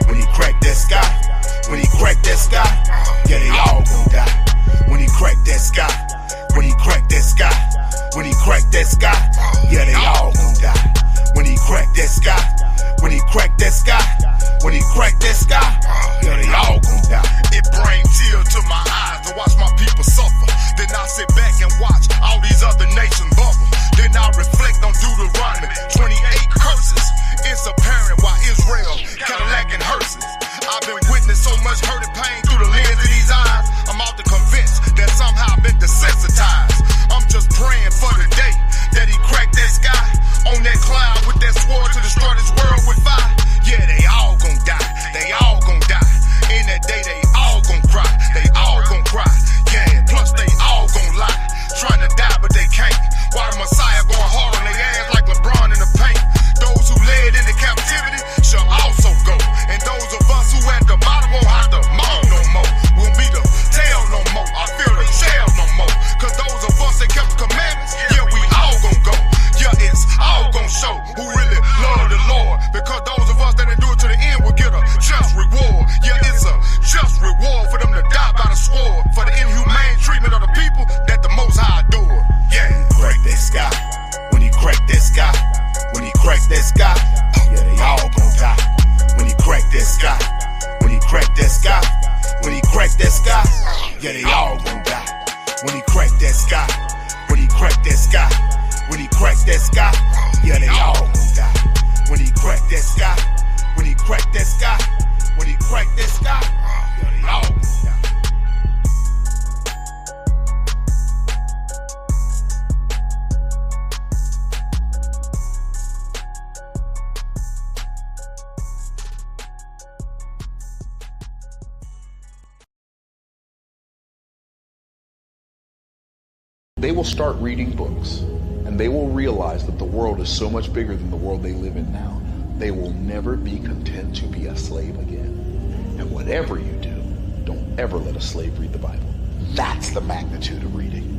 when he crack that sky, when he crack that sky, yeah, they all gon' die. When he crack that sky, when he crack that sky, when he crack that sky, yeah, they all gon' die. When he crack that sky, when he crack that sky, when he crack that sky, yeah, they all gon' die. It brings tears to my eyes to watch my people suffer. Then I sit back and watch all these other nations bubble. Then I reflect on Deuteronomy 28 curses. It's apparent why Israel Cadillac and hearses. I've been witnessing so much hurt and pain through the lens of these eyes. I'm often convinced that somehow I've been desensitized. I'm just praying for the day that he cracked that sky on that cloud with that sword to destroy this world with fire. Yeah, they all gon' die. They all gon' die. In that day, they all gon' cry. They all gon' cry. Yeah, plus they all gon' lie. Trying to die, but they can't. Why the Messiah going hard on their ass like LeBron in the paint? Those who led into captivity shall also go. And those of us who at the bottom won't have to moan no more. Won't be the tail no more. I feel the shell no more. Cause those of us that kept the commandments, yeah, we all gon' go. Yeah, it's all gon' show who really love the Lord. Because those of us that endure to the end will get a just reward. Yeah, it's a just reward for them to die by the sword. For the inhumane treatment of the people that the Most High adore. Yeah, crack that sky. When he crack that sky, when he crack that sky, yeah, they all gon' die. When he crack that sky, when he crack that sky, when he crack that sky, yeah, they all gon' die. When he crack that sky, when he crack that sky, when he crack that sky, yeah, they all gon' die. When he crack that sky, when he crack that sky, when he crack that sky, yeah, they all gon' die. They will start reading books, and they will realize that the world is so much bigger than the world they live in now. They will never be content to be a slave again. And whatever you do, don't ever let a slave read the Bible. That's the magnitude of reading.